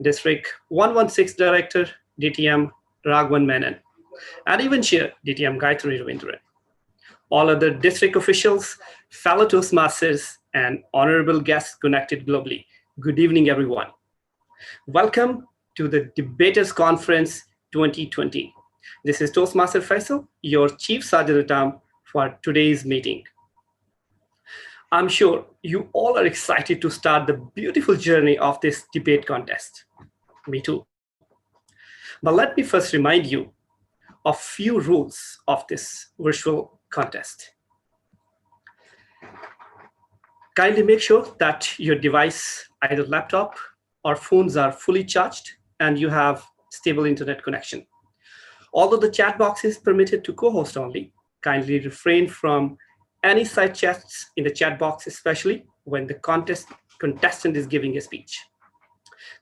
District 116 Director, DTM Raghavan Menon, and even Chair, DTM Gayatri Ravindran. All other district officials, fellow Toastmasters, and honorable guests connected globally. Good evening, everyone. Welcome to the Debaters Conference 2020. This is Toastmaster Faisal, your Chief Sergeant-at-Arms for today's meeting. I'm sure you all are excited to start the beautiful journey of this debate contest. Me too. But let me first remind you of few rules of this virtual contest. Kindly make sure that your device, either laptop or phones, are fully charged and you have stable internet connection. Although the chat box is permitted to co-host only, kindly refrain from any side chats in the chat box, especially when the contestant is giving a speech.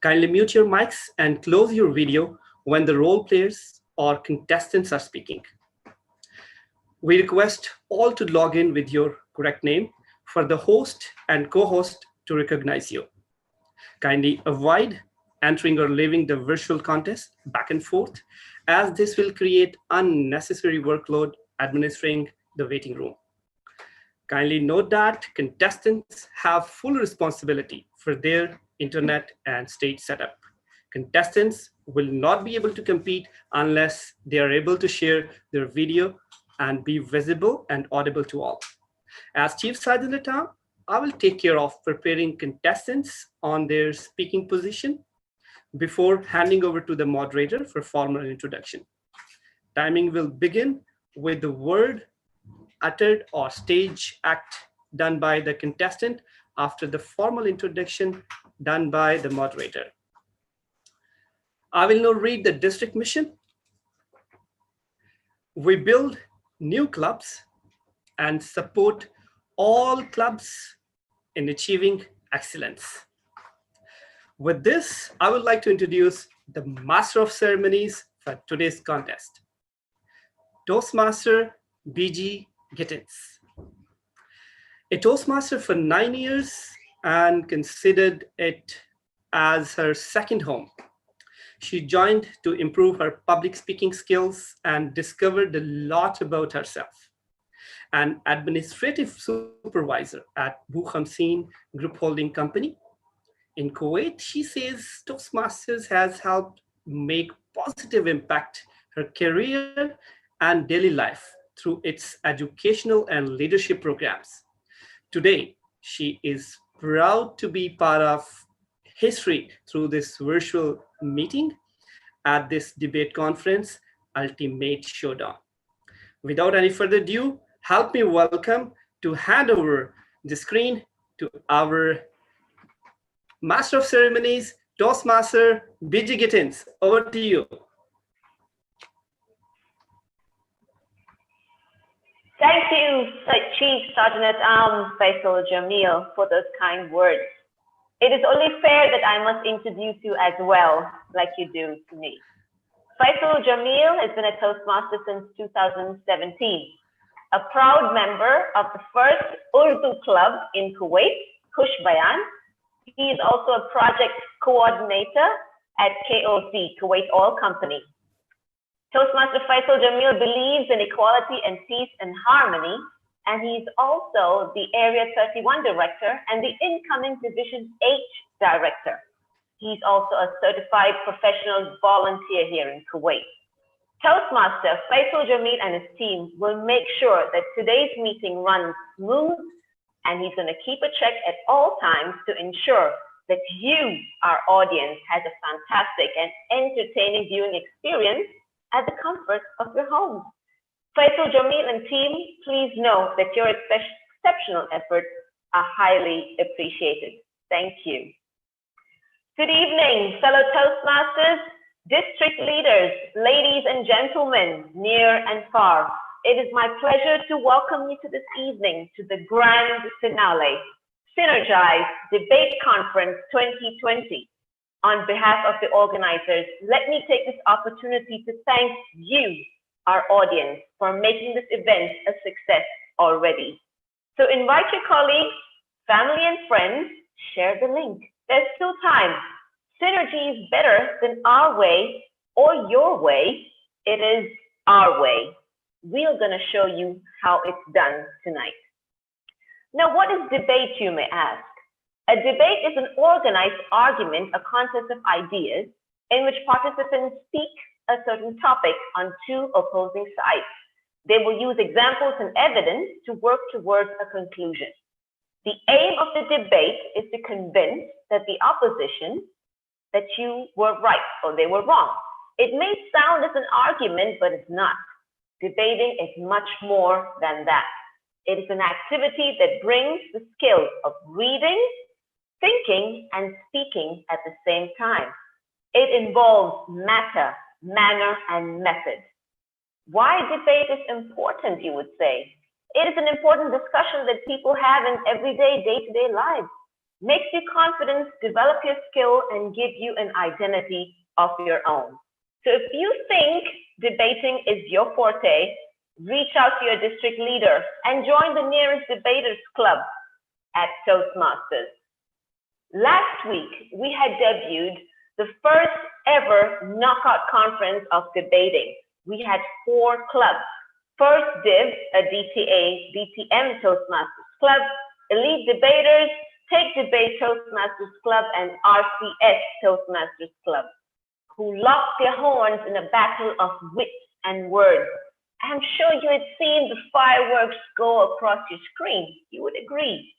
Kindly mute your mics and close your video when the role players or contestants are speaking. We request all to log in with your correct name for the host and co-host to recognize you. Kindly avoid entering or leaving the virtual contest back and forth, as this will create unnecessary workload administering the waiting room. Kindly note that contestants have full responsibility for their internet and stage setup. Contestants will not be able to compete unless they are able to share their video and be visible and audible to all. As Chief Sergeant-at-Arms, I will take care of preparing contestants on their speaking position before handing over to the moderator for formal introduction. Timing will begin with the word uttered or stage act done by the contestant after the formal introduction done by the moderator. I will now read the district mission. We build new clubs and support all clubs in achieving excellence. With this, I would like to introduce the Master of Ceremonies for today's contest, Toastmaster B.G. Gittins. A Toastmaster for 9 years and considered it as her second home. She joined to improve her public speaking skills and discovered a lot about herself. An administrative supervisor at Bu Khamseen Group Holding Company in Kuwait, she says Toastmasters has helped make positive impact her career and daily life through its educational and leadership programs. Today, she is proud to be part of history through this virtual meeting at this debate conference, Ultimate Showdown. Without any further ado, help me welcome to hand over the screen to our Master of Ceremonies, Toastmaster B.G. Gittins. Over to you. Thank you, Chief Sergeant-at-Arms Faisal Jamil, for those kind words. It is only fair that I must introduce you as well, like you do to me. Faisal Jamil has been a Toastmaster since 2017, a proud member of the first Urdu club in Kuwait, Kush Bayan. He is also a project coordinator at KOC, Kuwait Oil Company. Toastmaster Faisal Jamil believes in equality and peace and harmony, and he's also the Area 31 Director and the incoming Division H Director. He's also a certified professional volunteer here in Kuwait. Toastmaster Faisal Jamil and his team will make sure that today's meeting runs smooth, and he's going to keep a check at all times to ensure that you, our audience, has a fantastic and entertaining viewing experience at the comfort of your home. Faisal Jamil and team, please know that your exceptional efforts are highly appreciated. Thank you. Good evening, fellow Toastmasters, district leaders, ladies and gentlemen, near and far. It is my pleasure to welcome you to this evening to the grand finale, SYNERGIZE Debate Conference 2020. On behalf of the organizers, let me take this opportunity to thank you, our audience, for making this event a success already. So invite your colleagues, family and friends, share the link. There's still time. Synergy is better than our way or your way. It is our way. We're going to show you how it's done tonight. Now, what is debate, you may ask? A debate is an organized argument, a contest of ideas in which participants speak a certain topic on two opposing sides. They will use examples and evidence to work towards a conclusion. The aim of the debate is to convince that the opposition that you were right or they were wrong. It may sound as an argument, but it's not. Debating is much more than that. It is an activity that brings the skills of reading, thinking, and speaking at the same time. It involves matter, manner, and method. Why debate is important, you would say? It is an important discussion that people have in everyday, day-to-day lives. Makes you confident, develop your skill, and give you an identity of your own. So if you think debating is your forte, reach out to your district leader and join the nearest debaters club at Toastmasters. Last week, we had debuted the first ever knockout conference of debating. We had 4 clubs. First Div, a DTM Toastmasters Club, Elite Debaters, Take Debate Toastmasters Club, and RCS Toastmasters Club, who locked their horns in a battle of wit and words. I'm sure you had seen the fireworks go across your screen. You would agree.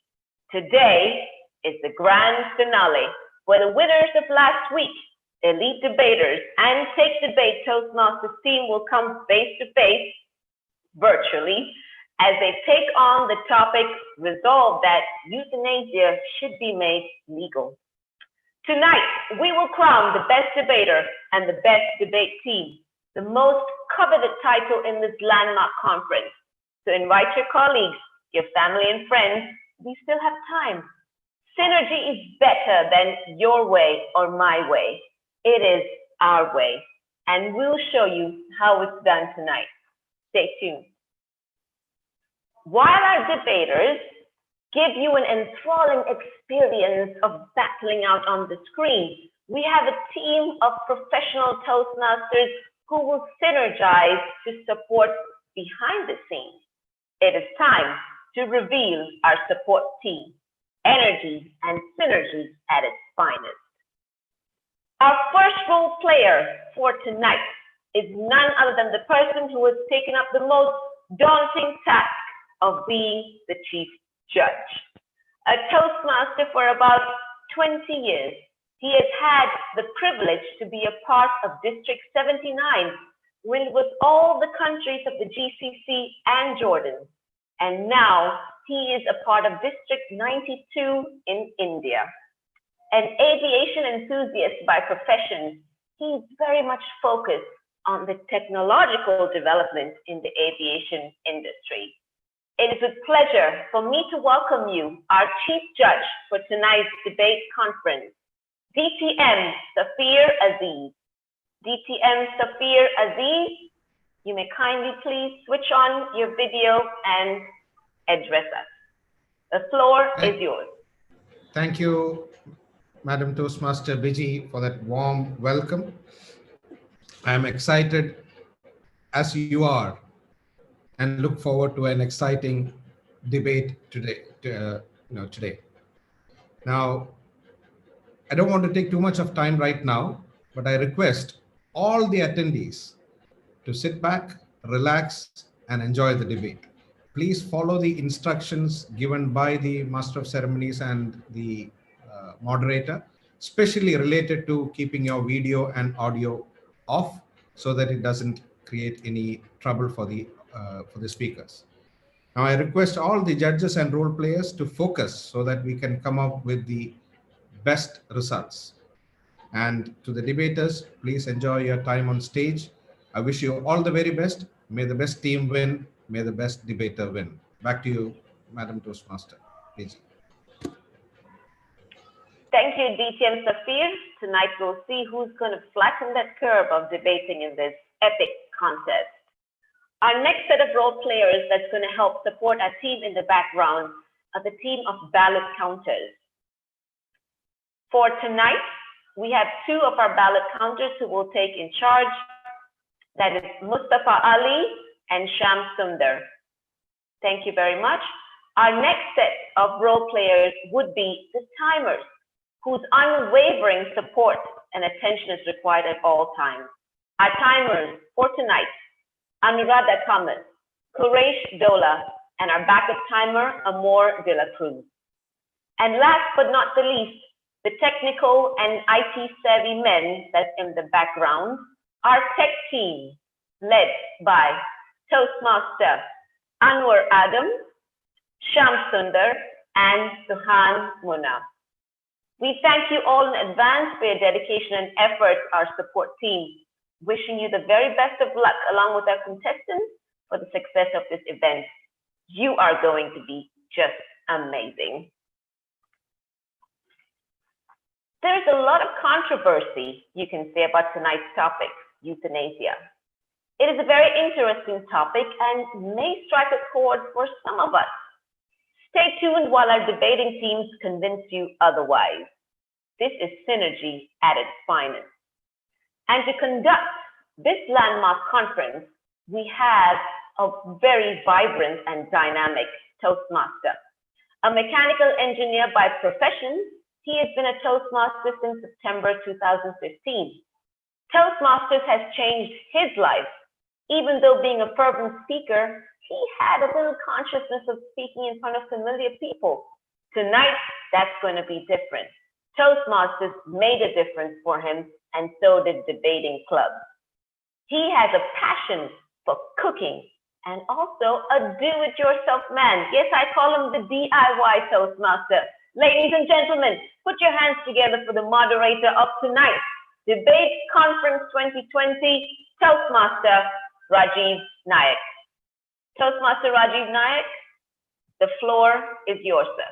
Today is the grand finale, where the winners of last week, Elite Debaters and Take Debate Toastmasters team, will come face to face virtually as they take on the topic, resolve that euthanasia should be made legal. Tonight, we will crown the best debater and the best debate team, the most coveted title in this landmark conference. So invite your colleagues, your family and friends. We still have time. Synergy is better than your way or my way. It is our way. And we'll show you how it's done tonight. Stay tuned. While our debaters give you an enthralling experience of battling out on the screen, we have a team of professional Toastmasters who will synergize to support behind the scenes. It is time to reveal our support team, energy and synergy at its finest. Our first role player for tonight is none other than the person who has taken up the most daunting task of being the chief judge. A Toastmaster for about 20 years, he has had the privilege to be a part of District 79, when it was all the countries of the GCC and Jordan. And now he is a part of District 92 in India. An aviation enthusiast by profession, he's very much focused on the technological development in the aviation industry. It is a pleasure for me to welcome you, our chief judge for tonight's debate conference, DTM Safir Aziz. DTM Safir Aziz, you may kindly please switch on your video and address us. The floor is yours. Thank you, Madam Toastmaster Viji, for that warm welcome. I am excited, as you are, and look forward to an exciting debate today. Today. Now, I don't want to take too much of time right now, but I request all the attendees to sit back, relax, and enjoy the debate. Please follow the instructions given by the Master of Ceremonies and the moderator, especially related to keeping your video and audio off so that it doesn't create any trouble for the speakers. Now, I request all the judges and role players to focus so that we can come up with the best results. And to the debaters, please enjoy your time on stage. I wish you all the very best. May the best team win. May the best debater win. Back to you, Madam Toastmaster. Please. Thank you, DTM Safir. Tonight we'll see who's going to flatten that curve of debating in this epic contest. Our next set of role players that's going to help support our team in the background are the team of ballot counters. For tonight, we have two of our ballot counters who will take in charge. That is Mustafa Ali and Sham Sundar. Thank you very much. Our next set of role players would be the timers, whose unwavering support and attention is required at all times. Our timers for tonight, Anuradha Kamat, Quresh Dola, and our backup timer, Amor de la Cruz. And last but not the least, the technical and IT savvy men that's in the background, our tech team, led by Toastmaster Anwar Adam, Sham Sundar, and Suhan Munna. We thank you all in advance for your dedication and effort, our support team. Wishing you the very best of luck along with our contestants for the success of this event. You are going to be just amazing. There's a lot of controversy you can say about tonight's topic, euthanasia. It is a very interesting topic and may strike a chord for some of us. Stay tuned while our debating teams convince you otherwise. This is synergy at its finest. And to conduct this landmark conference, we have a very vibrant and dynamic Toastmaster. A mechanical engineer by profession, he has been a Toastmaster since September 2015. Toastmasters has changed his life. Even though being a fervent speaker, he had a little consciousness of speaking in front of familiar people. Tonight, that's going to be different. Toastmasters made a difference for him, and so did debating clubs. He has a passion for cooking and also a do-it-yourself man. Yes, I call him the DIY Toastmaster. Ladies and gentlemen, put your hands together for the moderator of tonight's Debate Conference 2020, Toastmaster Rajiv Nayak. Toastmaster Rajiv Nayak, the floor is yours, sir.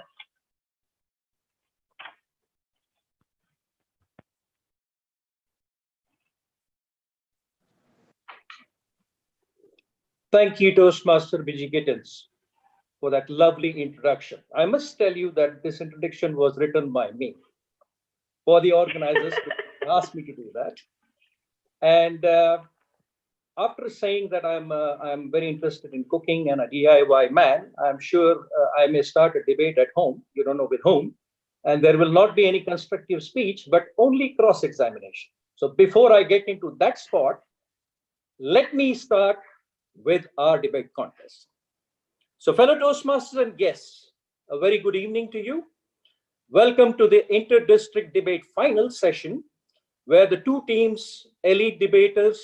Thank you, Toastmaster Biji Gittins, for that lovely introduction. I must tell you that this introduction was written by me for the organizers who asked me to do that. And after saying that I'm very interested in cooking and a DIY man, I'm sure I may start a debate at home, you don't know with whom, and there will not be any constructive speech, but only cross-examination. So before I get into that spot, let me start with our debate contest. So fellow Toastmasters and guests, a very good evening to you. Welcome to the inter-district debate final session, where the two teams, elite debaters,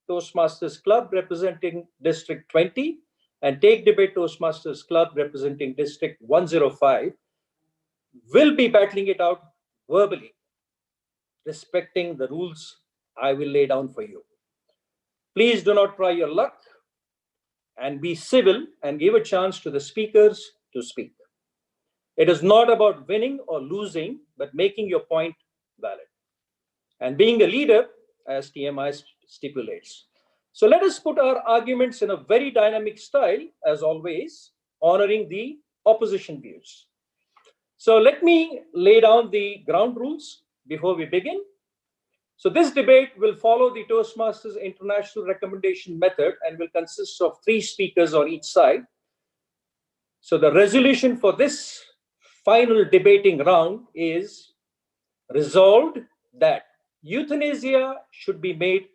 Toastmasters Club representing District 20 and Take Debate Toastmasters Club representing District 105, will be battling it out verbally, respecting the rules I will lay down for you. Please do not try your luck and be civil and give a chance to the speakers to speak. It is not about winning or losing, but making your point valid and being a leader, as TMI stipulates. So let us put our arguments in a very dynamic style, as always, honoring the opposition views. So let me lay down the ground rules before we begin. So this debate will follow the Toastmasters International Recommendation Method and will consist of 3 speakers on each side. So the resolution for this final debating round is resolved that euthanasia should be made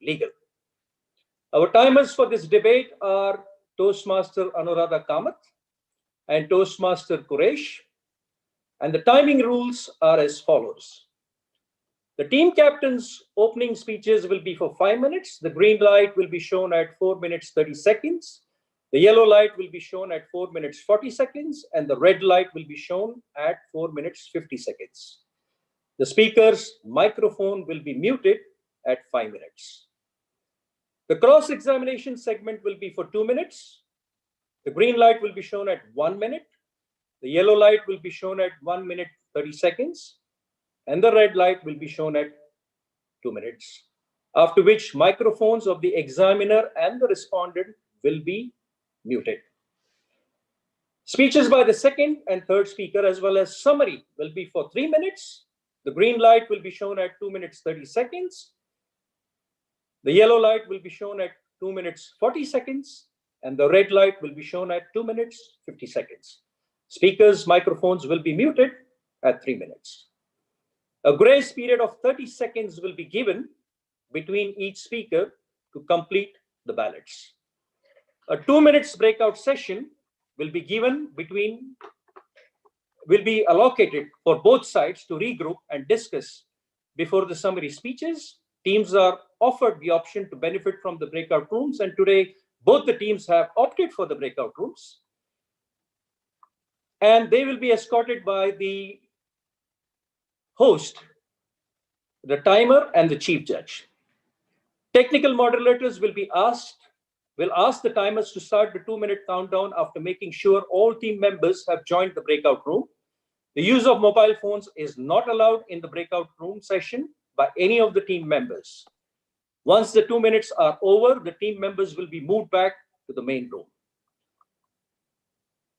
legal. Our timers for this debate are Toastmaster Anuradha Kamat and Toastmaster Quresh, and the timing rules are as follows. The team captain's opening speeches will be for 5 minutes. The green light will be shown at 4 minutes 30 seconds. The yellow light will be shown at 4 minutes 40 seconds, and the red light will be shown at 4 minutes 50 seconds. The speaker's microphone will be muted at 5 minutes. The cross-examination segment will be for 2 minutes. The green light will be shown at 1 minute. The yellow light will be shown at 1 minute 30 seconds. And the red light will be shown at 2 minutes. After which microphones of the examiner and the respondent will be muted. Speeches by the second and third speaker as well as summary will be for 3 minutes. The green light will be shown at 2 minutes 30 seconds. The yellow light will be shown at 2 minutes 40 seconds. And the red light will be shown at 2 minutes 50 seconds. Speakers' microphones will be muted at 3 minutes. A grace period of 30 seconds will be given between each speaker to complete the ballots. A 2 minutes breakout session will be allocated for both sides to regroup and discuss before the summary speeches. Teams are offered the option to benefit from the breakout rooms, and today both the teams have opted for the breakout rooms. And they will be escorted by the host, the timer, and the chief judge. Technical moderators will ask the timers to start the 2-minute countdown after making sure all team members have joined the breakout room. The use of mobile phones is not allowed in the breakout room session by any of the team members. Once the 2 minutes are over, the team members will be moved back to the main room.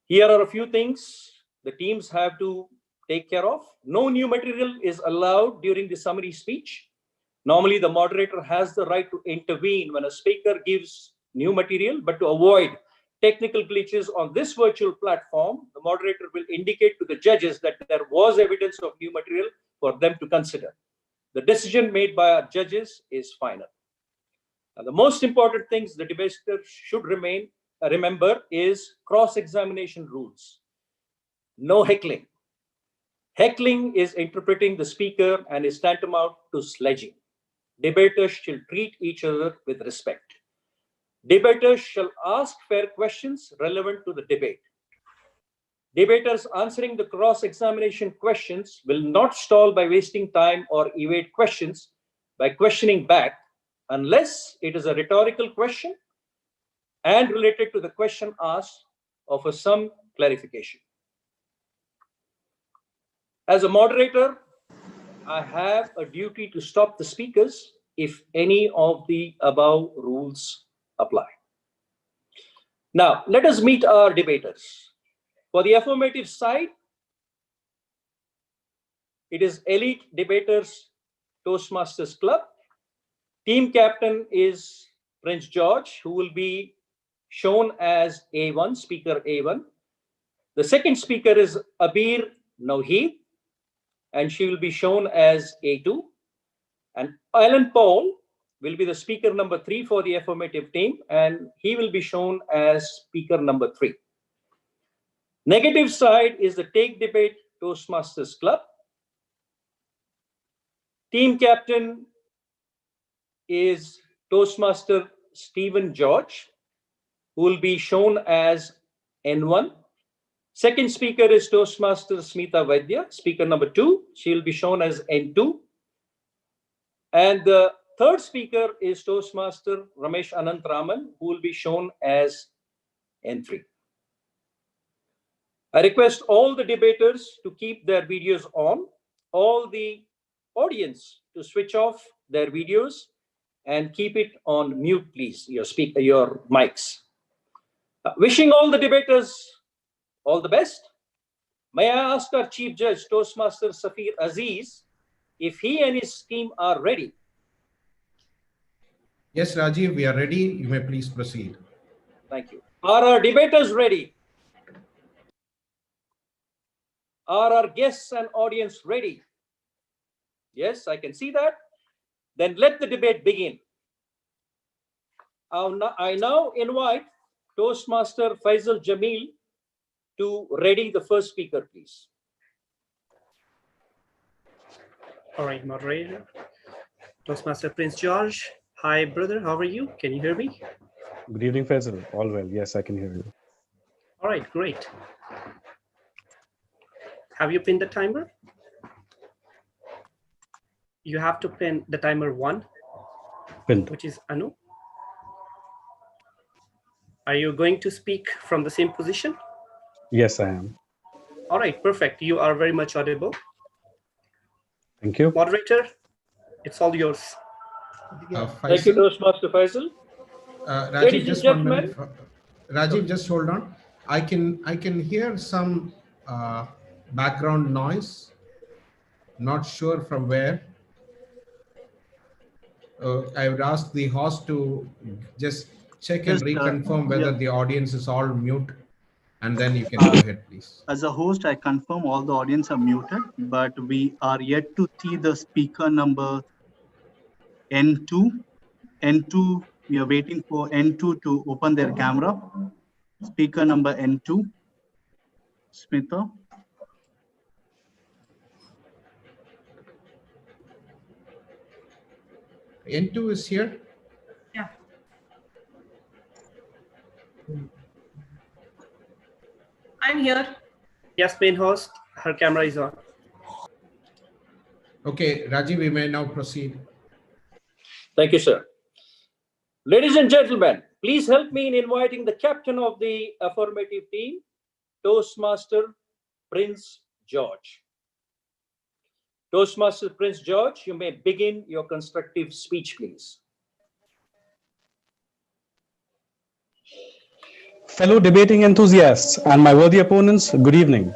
Here are a few things the teams have to take care of. No new material is allowed during the summary speech. Normally, the moderator has the right to intervene when a speaker gives new material, but to avoid technical glitches on this virtual platform, the moderator will indicate to the judges that there was evidence of new material for them to consider. The decision made by our judges is final. Now, the most important things the debater should remember is cross-examination rules. No heckling. Heckling is interpreting the speaker and is tantamount to sledging. Debaters shall treat each other with respect. Debaters shall ask fair questions relevant to the debate. Debaters answering the cross-examination questions will not stall by wasting time or evade questions by questioning back unless it is a rhetorical question and related to the question asked offers some clarification. As a moderator, I have a duty to stop the speakers if any of the above rules apply. Now, let us meet our debaters. For the affirmative side, it is Elite Debaters Toastmasters Club. Team captain is Prince George, who will be shown as A1, Speaker A1. The second speaker is Abir Nauheed, and she will be shown as A2. And Alan Paul will be the speaker number 3 for the affirmative team, and he will be shown as speaker number 3. Negative side is the Take Debate Toastmasters Club. Team captain is Toastmaster Stephen George, who will be shown as N1. Second speaker is Toastmaster Smita Vaidya, speaker number 2. She will be shown as N2. And the third speaker is Toastmaster Ramesh Anantraman, who will be shown as N3. I request all the debaters to keep their videos on, all the audience to switch off their videos and keep it on mute, please, your mics. Wishing all the debaters all the best. May I ask our Chief Judge, Toastmaster Safir Aziz, if he and his team are ready? Yes, Rajiv, we are ready. You may please proceed. Thank you. Are our debaters ready? Are our guests and audience ready? Yes, I can see that. Then let the debate begin. I now invite Toastmaster Faisal Jamil to ready the first speaker, please. All right, moderator. Toastmaster Prince George. Hi, brother. How are you? Can you hear me? Good evening, Faisal. All well. Yes, I can hear you. All right, great. Have you pinned the timer? You have to pin the timer 1, Pinned. which is Anu. Are you going to speak from the same position? Yes, I am. All right, perfect. You are very much audible. Thank you. Moderator, it's all yours. Thank you, Toastmaster Faisal. Ladies Rajiv, and just 1 gentlemen. minute. Rajiv, just hold on. I can hear some background noise. Not sure from where. I would ask the host to just check and Yes, reconfirm whether yeah. the audience is all mute, and then you can go ahead, please. As a host, I confirm all the audience are muted, but we are yet to see the speaker number N2. N2, we are waiting for N2 to open their camera. Speaker number N2, Smitha. N2 is here. Yeah. I'm here. Yes, main host, her camera is on. Okay, Rajiv, we may now proceed. Thank you, sir. Ladies and gentlemen, please help me in inviting the captain of the affirmative team, Toastmaster Prince George. Toastmaster Prince George, you may begin your constructive speech, please. Fellow debating enthusiasts and my worthy opponents, good evening.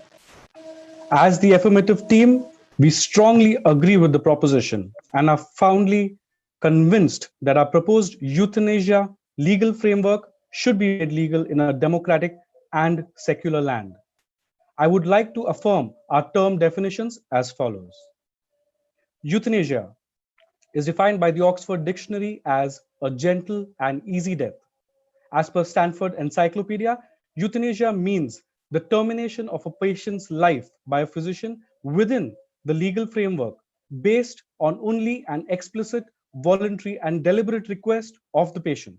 As the affirmative team, we strongly agree with the proposition and are foundly convinced that our proposed euthanasia legal framework should be made legal in a democratic and secular land. I would like to affirm our term definitions as follows. Euthanasia is defined by the Oxford Dictionary as a gentle and easy death. As per Stanford Encyclopedia, euthanasia means the termination of a patient's life by a physician within the legal framework based on only an explicit, voluntary, and deliberate request of the patient.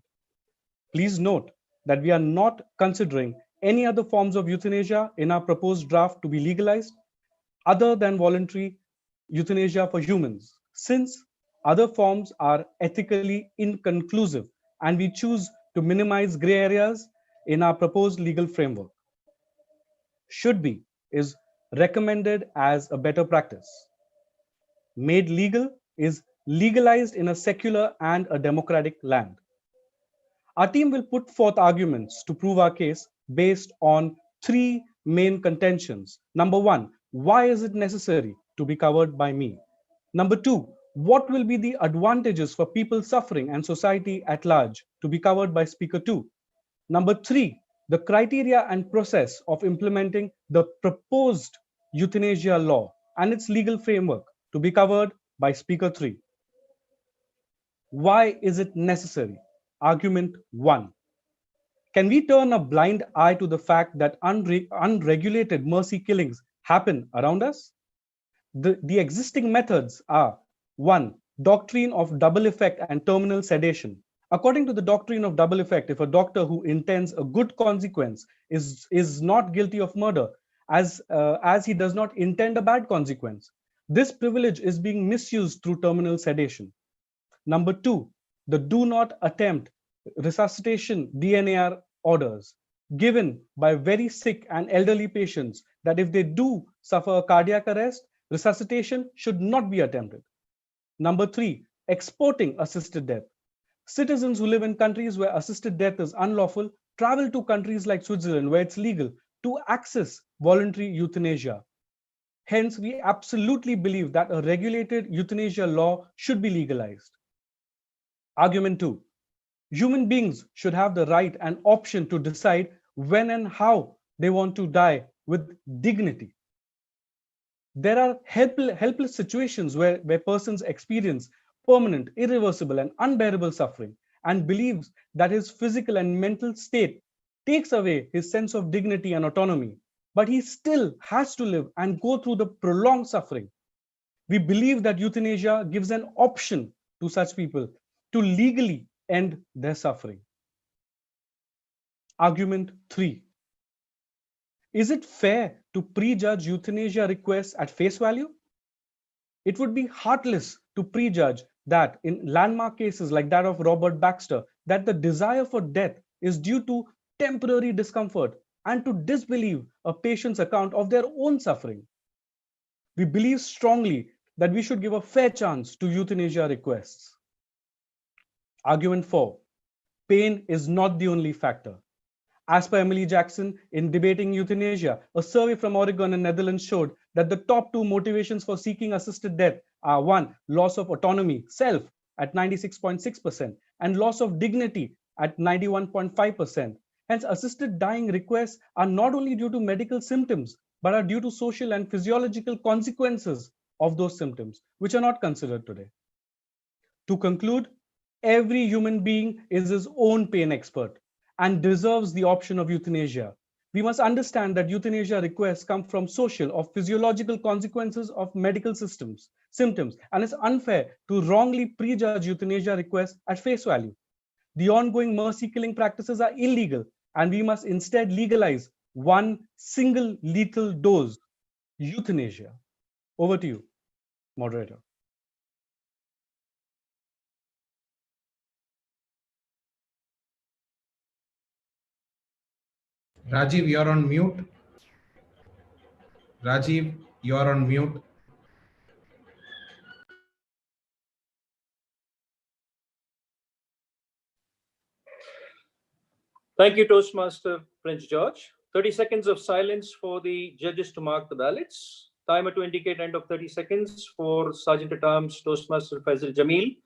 Please note that we are not considering any other forms of euthanasia in our proposed draft to be legalized other than voluntary euthanasia for humans, since other forms are ethically inconclusive and we choose to minimize gray areas in our proposed legal framework. Should be is recommended as a better practice. Made legal is legalized in a secular and a democratic land. Our team will put forth arguments to prove our case based on three main contentions. Number one, why is it necessary to be covered by me? Number two, what will be the advantages for people suffering and society at large to be covered by speaker two? Number three, the criteria and process of implementing the proposed euthanasia law and its legal framework to be covered by speaker three. Why is it necessary? Argument one. Can we turn a blind eye to the fact that unregulated mercy killings happen around us? The existing methods are one, doctrine of double effect and terminal sedation. According to the doctrine of double effect, if a doctor who intends a good consequence is not guilty of murder, as he does not intend a bad consequence, this privilege is being misused through terminal sedation. Number two, the do not attempt resuscitation DNAR orders given by very sick and elderly patients that if they do suffer a cardiac arrest, resuscitation should not be attempted. Number three, exporting assisted death. Citizens who live in countries where assisted death is unlawful travel to countries like Switzerland where it's legal to access voluntary euthanasia. Hence, we absolutely believe that a regulated euthanasia law should be legalized. Argument two, human beings should have the right and option to decide when and how they want to die with dignity. There are helpless situations where persons experience permanent, irreversible, and unbearable suffering and believes that his physical and mental state takes away his sense of dignity and autonomy, but he still has to live and go through the prolonged suffering. We believe that euthanasia gives an option to such people to legally end their suffering. Argument three. Is it fair to prejudge euthanasia requests at face value? It would be heartless to prejudge that in landmark cases like that of Robert Baxter, that the desire for death is due to temporary discomfort and to disbelieve a patient's account of their own suffering. We believe strongly that we should give a fair chance to euthanasia requests. Argument four. Pain is not the only factor. As per Emily Jackson in Debating Euthanasia, a survey from Oregon and Netherlands showed that the top two motivations for seeking assisted death are: one, loss of autonomy, self, at 96.6%, and loss of dignity at 91.5%. Hence, assisted dying requests are not only due to medical symptoms, but are due to social and physiological consequences of those symptoms, which are not considered today. To conclude, every human being is his own pain expert and deserves the option of euthanasia. We must understand that euthanasia requests come from social or physiological consequences of medical symptoms, and it's unfair to wrongly prejudge euthanasia requests at face value. The ongoing mercy killing practices are illegal, and we must instead legalize one single lethal dose, euthanasia. Over to you, moderator. Rajiv, you're on mute. Rajiv, you're on mute. Thank you, Toastmaster Prince George. 30 seconds of silence for the judges to mark the ballots. Timer to indicate end of 30 seconds for Sergeant at Arms Toastmaster Faisal Jamil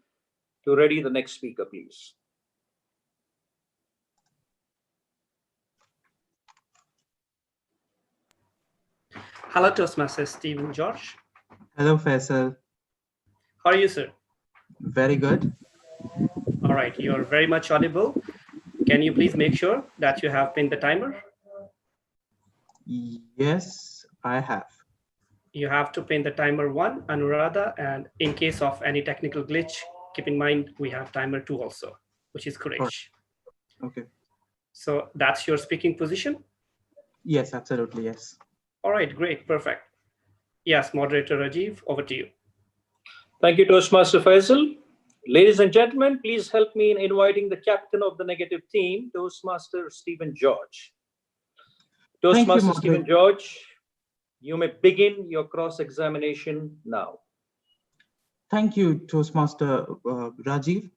to ready the next speaker, please. Hello, Toastmaster Stephen George. Hello, Faisal. How are you, sir? Very good. All right, you're very much audible. Can you please make sure that you have pinned the timer? Yes, I have. You have to pin the timer 1, Anuradha, and in case of any technical glitch, keep in mind we have timer 2 also, which is courage. Okay. So that's your speaking position? Yes, absolutely, yes. All right, great, perfect. Yes, Moderator Rajiv, over to you. Thank you, Toastmaster Faisal. Ladies and gentlemen, please help me in inviting the captain of the negative team, Toastmaster Stephen George. Toastmaster Stephen George, you may begin your cross-examination now. Thank you, Toastmaster Rajiv.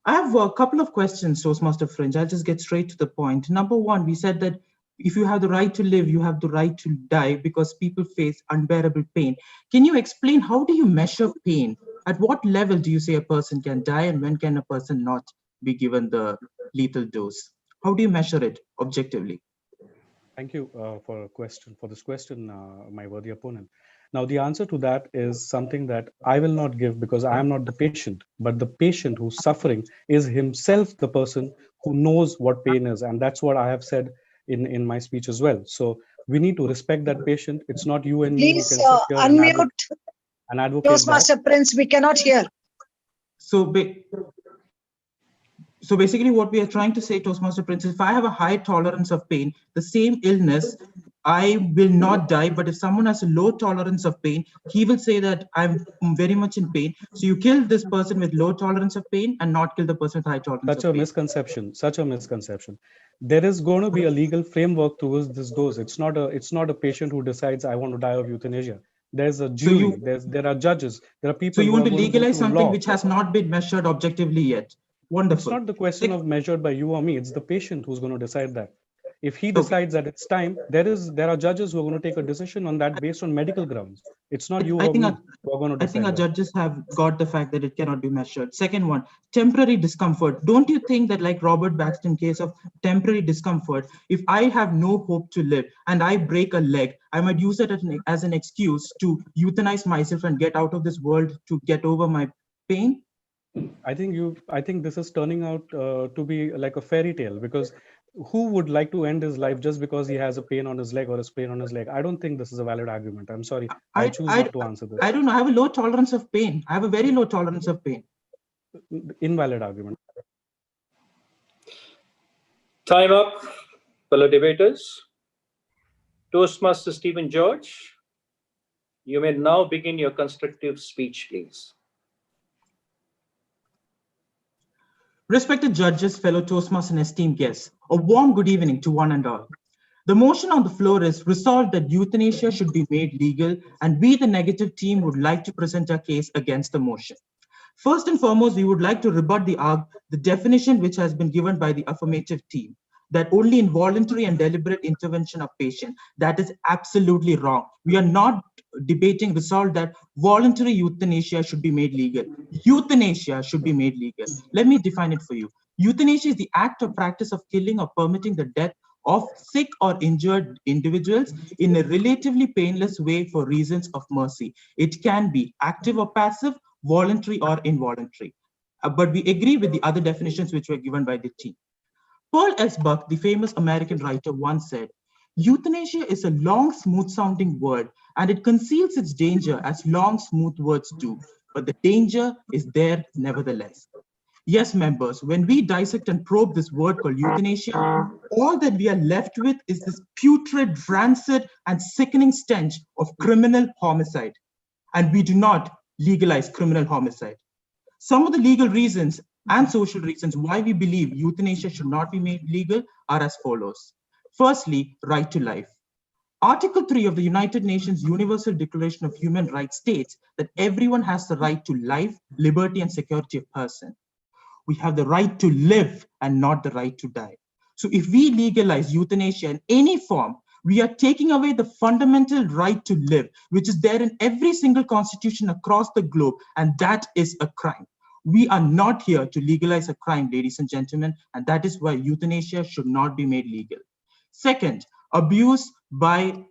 I have a couple of questions, Toastmaster Fringe. I'll just get straight to the point. Number one, we said that if you have the right to live, you have the right to die because people face unbearable pain. Can you explain how do you measure pain? At what level do you say a person can die, and when can a person not be given the lethal dose? How do you measure it objectively? Thank you for this question, my worthy opponent. Now, the answer to that is something that I will not give because I am not the patient, but the patient who's suffering is himself the person who knows what pain is. And that's what I have said in my speech as well. So we need to respect that patient. It's not you and me who can sit here unmute and advocate Toastmaster Prince, we cannot hear. So basically what we are trying to say, Toastmaster Prince, if I have a high tolerance of pain, the same illness, I will not die. But if someone has a low tolerance of pain, he will say that I'm very much in pain. So you kill this person with low tolerance of pain and not kill the person with high tolerance of pain. Such a misconception. There is going to be a legal framework towards this goes. It's not a patient who decides I want to die of euthanasia. There's a jury, there are judges, there are people. So you want to legalize something which has not been measured objectively yet. Wonderful. It's not the question of measured by you or me. It's the patient who's going to decide that. If he decides that it's time, there are judges who are going to take a decision on that based on medical grounds. It's not you or me who are going to decide. I think our judges have got the fact that it cannot be measured. Second one, temporary discomfort. Don't you think that, like Robert Baxter case of temporary discomfort, if I have no hope to live and I break a leg, I might use it as an excuse to euthanize myself and get out of this world to get over my pain? I think this is turning out to be like a fairy tale, because who would like to end his life just because he has a pain on his leg or a pain on his leg? I don't think this is a valid argument. I'm sorry. I choose not to answer this. I don't know. I have a low tolerance of pain. I have a very low tolerance of pain. Invalid argument. Time up, fellow debaters. Toastmaster Stephen George, you may now begin your constructive speech, please. Respected judges, fellow Toastmasters and esteemed guests, a warm good evening to one and all. The motion on the floor is resolved that euthanasia should be made legal, and we, the negative team, would like to present our case against the motion. First and foremost, we would like to rebut the definition which has been given by the affirmative team. that only involuntary and deliberate intervention of patient. That is absolutely wrong. We are not debating resolve that voluntary euthanasia should be made legal. Euthanasia should be made legal. Let me define it for you. Euthanasia is the act or practice of killing or permitting the death of sick or injured individuals in a relatively painless way for reasons of mercy. It can be active or passive, voluntary or involuntary. But we agree with the other definitions which were given by the team. Paul S. Buck, the famous American writer, once said, euthanasia is a long, smooth-sounding word, and it conceals its danger as long, smooth words do. But the danger is there nevertheless. Yes, members, when we dissect and probe this word called euthanasia, all that we are left with is this putrid, rancid, and sickening stench of criminal homicide. And we do not legalize criminal homicide. Some of the legal reasons and social reasons why we believe euthanasia should not be made legal are as follows. Firstly, right to life. Article 3 of the United Nations Universal Declaration of Human Rights states that everyone has the right to life, liberty, and security of person. We have the right to live and not the right to die. So if we legalize euthanasia in any form, we are taking away the fundamental right to live, which is there in every single constitution across the globe, and that is a crime. We are not here to legalize a crime, ladies and gentlemen, and that is why euthanasia should not be made legal. Second, abuse by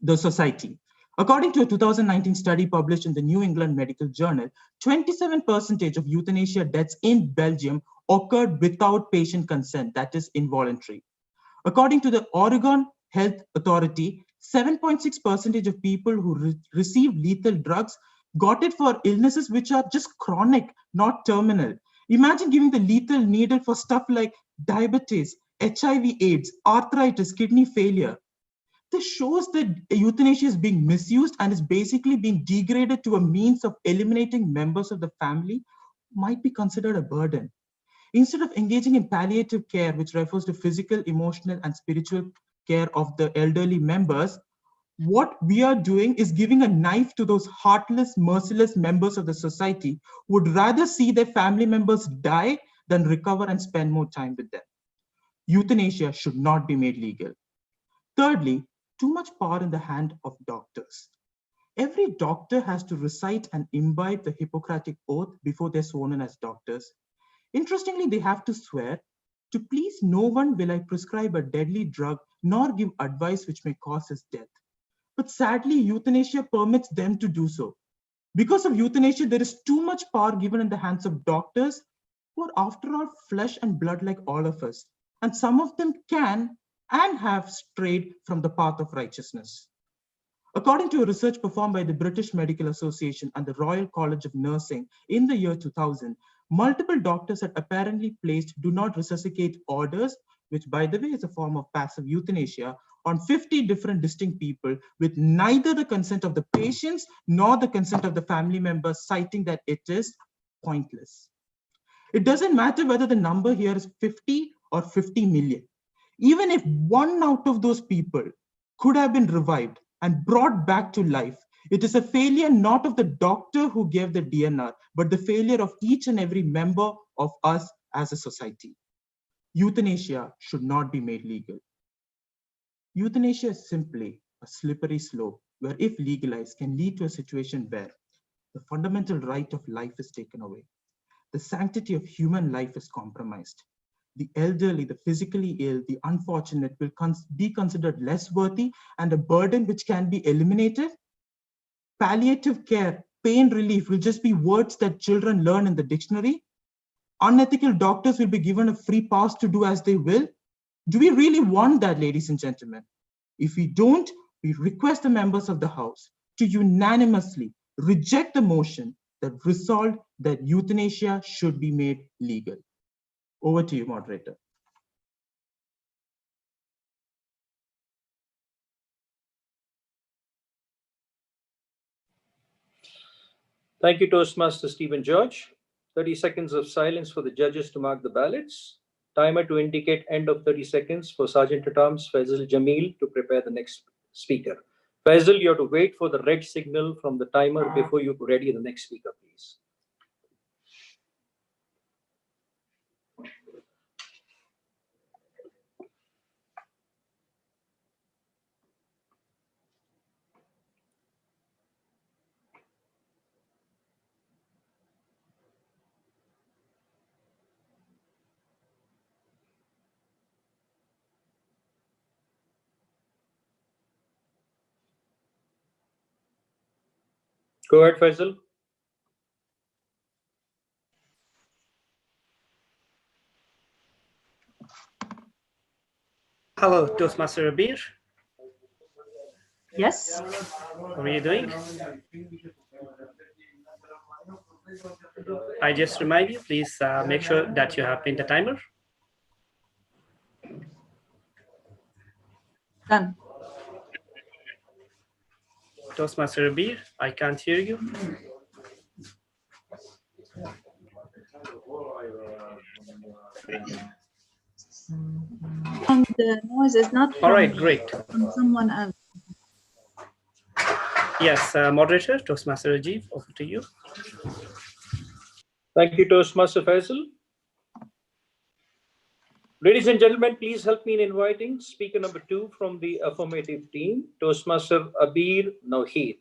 the society. According to a 2019 study published in the New England Medical Journal, 27% of euthanasia deaths in Belgium occurred without patient consent, that is involuntary. According to the Oregon Health Authority, 7.6% of people who receive lethal drugs got it for illnesses which are just chronic, not terminal. Imagine giving the lethal needle for stuff like diabetes, HIV/AIDS, arthritis, kidney failure. This shows that euthanasia is being misused and is basically being degraded to a means of eliminating members of the family might be considered a burden. Instead of engaging in palliative care, which refers to physical, emotional, and spiritual care of the elderly members, what we are doing is giving a knife to those heartless, merciless members of the society who would rather see their family members die than recover and spend more time with them. Euthanasia should not be made legal. Thirdly, too much power in the hand of doctors. Every doctor has to recite and imbibe the Hippocratic Oath before they're sworn in as doctors. Interestingly, they have to swear, to please no one will I prescribe a deadly drug nor give advice which may cause his death. But sadly, euthanasia permits them to do so. Because of euthanasia, there is too much power given in the hands of doctors who are after all flesh and blood like all of us. And some of them can and have strayed from the path of righteousness. According to a research performed by the British Medical Association and the Royal College of Nursing in the year 2000, multiple doctors had apparently placed do not resuscitate orders, which by the way is a form of passive euthanasia, on 50 different distinct people with neither the consent of the patients nor the consent of the family members, citing that it is pointless. It doesn't matter whether the number here is 50 or 50 million. Even if one out of those people could have been revived and brought back to life, it is a failure not of the doctor who gave the DNR, but the failure of each and every member of us as a society. Euthanasia should not be made legal. Euthanasia is simply a slippery slope where, if legalized, can lead to a situation where the fundamental right of life is taken away. The sanctity of human life is compromised. The elderly, the physically ill, the unfortunate will be considered less worthy and a burden which can be eliminated. Palliative care, pain relief will just be words that children learn in the dictionary. Unethical doctors will be given a free pass to do as they will. Do we really want that, ladies and gentlemen? If we don't, we request the members of the House to unanimously reject the motion that resolved that euthanasia should be made legal. Over to you, moderator. Thank you, Toastmaster Stephen George. 30 seconds of silence for the judges to mark the ballots. Timer to indicate end of 30 seconds for Sergeant at Arms Faisal Jamil to prepare the next speaker. Faisal, you have to wait for the red signal from the timer before you ready the next speaker, please. Go ahead, Faisal. Hello, Toastmaster Abir. Yes. How are you doing? I just remind you, please make sure that you have pinned the timer. Done. Toastmaster Abir, I can't hear you. And the noise is not from All right, great. from someone else. Yes, moderator, Toastmaster Rajiv, over to you. Thank you, Toastmaster Faisal. Ladies and gentlemen, please help me in inviting speaker number 2 from the affirmative team, Toastmaster Abir Nawheed.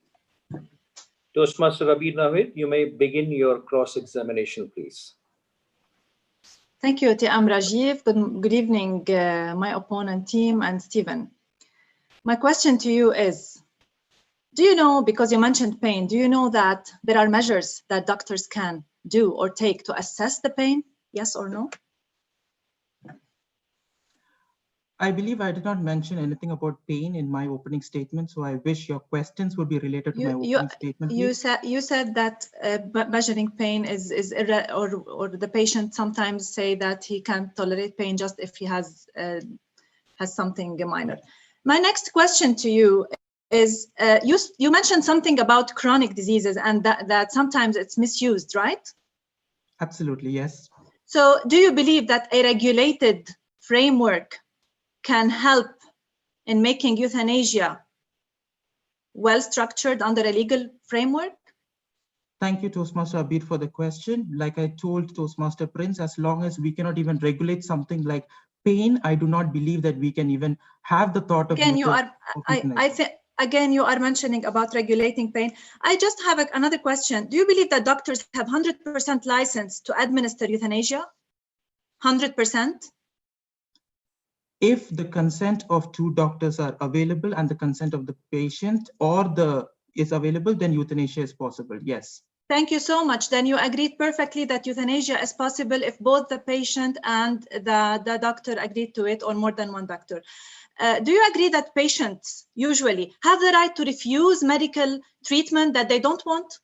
Toastmaster Abir Nawheed, you may begin your cross-examination, please. Thank you, T.M. Rajiv. Good evening, my opponent team and Stephen. My question to you is, do you know, because you mentioned pain, do you know that there are measures that doctors can do or take to assess the pain? Yes or no? I believe I did not mention anything about pain in my opening statement, so I wish your questions would be related to my opening statement. You said that measuring pain is or the patient sometimes say that he can't tolerate pain just if he has something minor. My next question to you is you mentioned something about chronic diseases and that sometimes it's misused, right? Absolutely, yes. So do you believe that a regulated framework can help in making euthanasia well structured under a legal framework? Thank you, Toastmaster Abir, for the question. Like I told Toastmaster Prince, as long as we cannot even regulate something like pain, I do not believe that we can even have the thought of again, again, you are mentioning about regulating pain. I just have another question. Do you believe that doctors have 100% license to administer euthanasia? 100%? If the consent of 2 doctors are available and the consent of the patient is available, then euthanasia is possible, yes. Thank you so much. Then you agreed perfectly that euthanasia is possible if both the patient and the doctor agreed to it, or more than one doctor. Do you agree that patients usually have the right to refuse medical treatment that they don't want?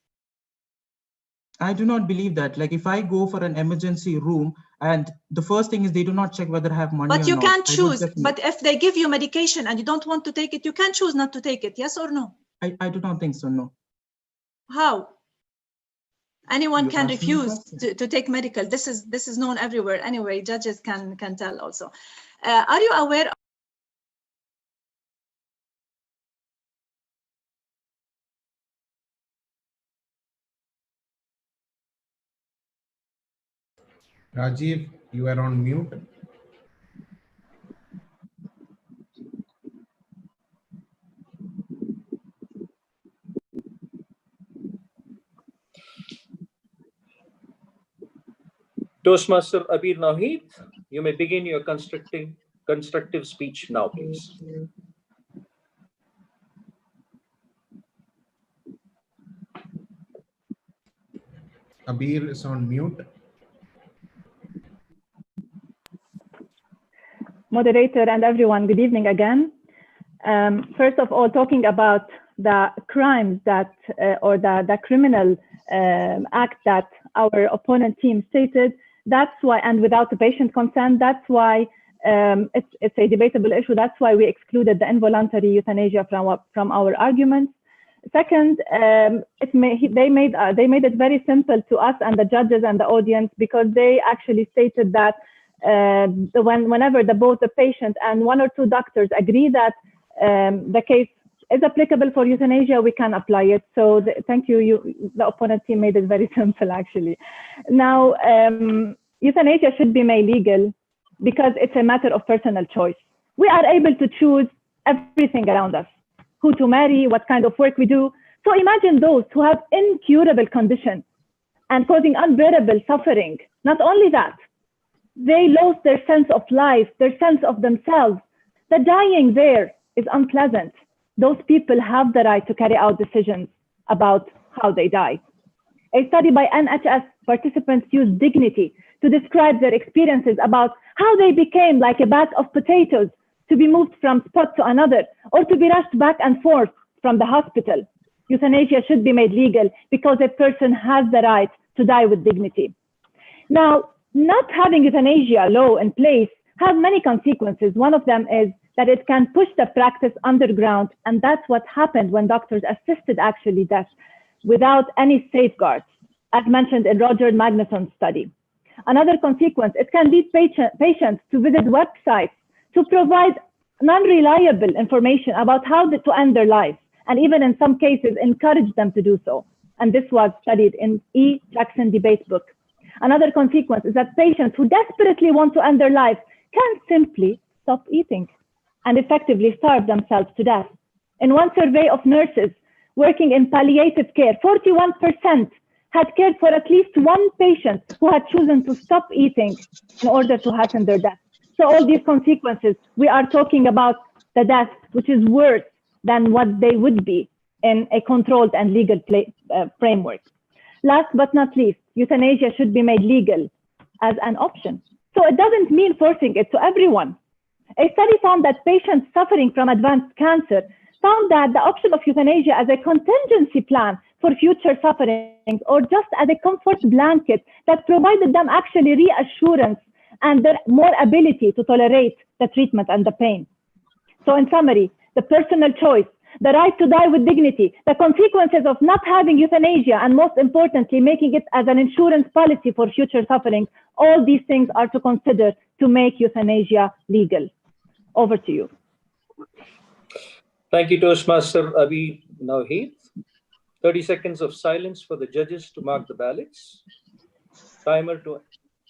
I do not believe that. Like if I go for an emergency room and the first thing is they do not check whether I have money or not. But you can't choose. But if they give you medication and you don't want to take it, you can choose not to take it, yes or no? I do not think so, no. How? Anyone can refuse to take medical. This is known everywhere. Anyway, judges can tell also. Are you aware of Rajiv, you are on mute. Toastmaster Abir Nawheed, you may begin your constructive speech now, please. Abir is on mute. Moderator and everyone, good evening again. First of all, talking about the crimes that, or the criminal act that our opponent team stated, that's why, and without the patient consent, that's why it's a debatable issue. That's why we excluded the involuntary euthanasia from our arguments. Second, they made it very simple to us and the judges and the audience, because they actually stated that whenever both the patient and 1 or 2 doctors agree that the case is applicable for euthanasia, we can apply it. So thank you. The opponent team made it very simple, actually. Now, euthanasia should be made legal because it's a matter of personal choice. We are able to choose everything around us, who to marry, what kind of work we do. So imagine those who have incurable conditions and causing unbearable suffering. Not only that, they lost their sense of life, their sense of themselves. The dying there is unpleasant. Those people have the right to carry out decisions about how they die. A study by NHS participants used dignity to describe their experiences about how they became like a bag of potatoes to be moved from spot to another or to be rushed back and forth from the hospital. Euthanasia should be made legal because a person has the right to die with dignity. Now, not having euthanasia law in place has many consequences. One of them is that it can push the practice underground, and that's what happened when doctors assisted actually death without any safeguards, as mentioned in Roger Magnuson's study. Another consequence, it can lead patients to visit websites to provide non-reliable information about how to end their lives, and even in some cases encourage them to do so. And this was studied in E. Jackson Debate's book. Another consequence is that patients who desperately want to end their lives can simply stop eating and effectively starve themselves to death. In one survey of nurses working in palliative care, 41% had cared for at least one patient who had chosen to stop eating in order to hasten their death. So all these consequences, we are talking about the death, which is worse than what they would be in a controlled and legal framework. Last but not least, euthanasia should be made legal as an option. So it doesn't mean forcing it to everyone. A study found that patients suffering from advanced cancer found that the option of euthanasia as a contingency plan for future sufferings or just as a comfort blanket that provided them actually reassurance and their more ability to tolerate the treatment and the pain. So in summary, the personal choice, the right to die with dignity, the consequences of not having euthanasia, and most importantly, making it as an insurance policy for future suffering, all these things are to consider to make euthanasia legal. Over to you. Thank you, Toastmaster Abi Nawheed. 30 seconds of silence for the judges to mark the ballots. Timer to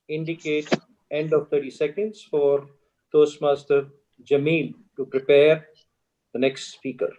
indicate end of 30 seconds for Toastmaster Jameel to prepare the next speaker.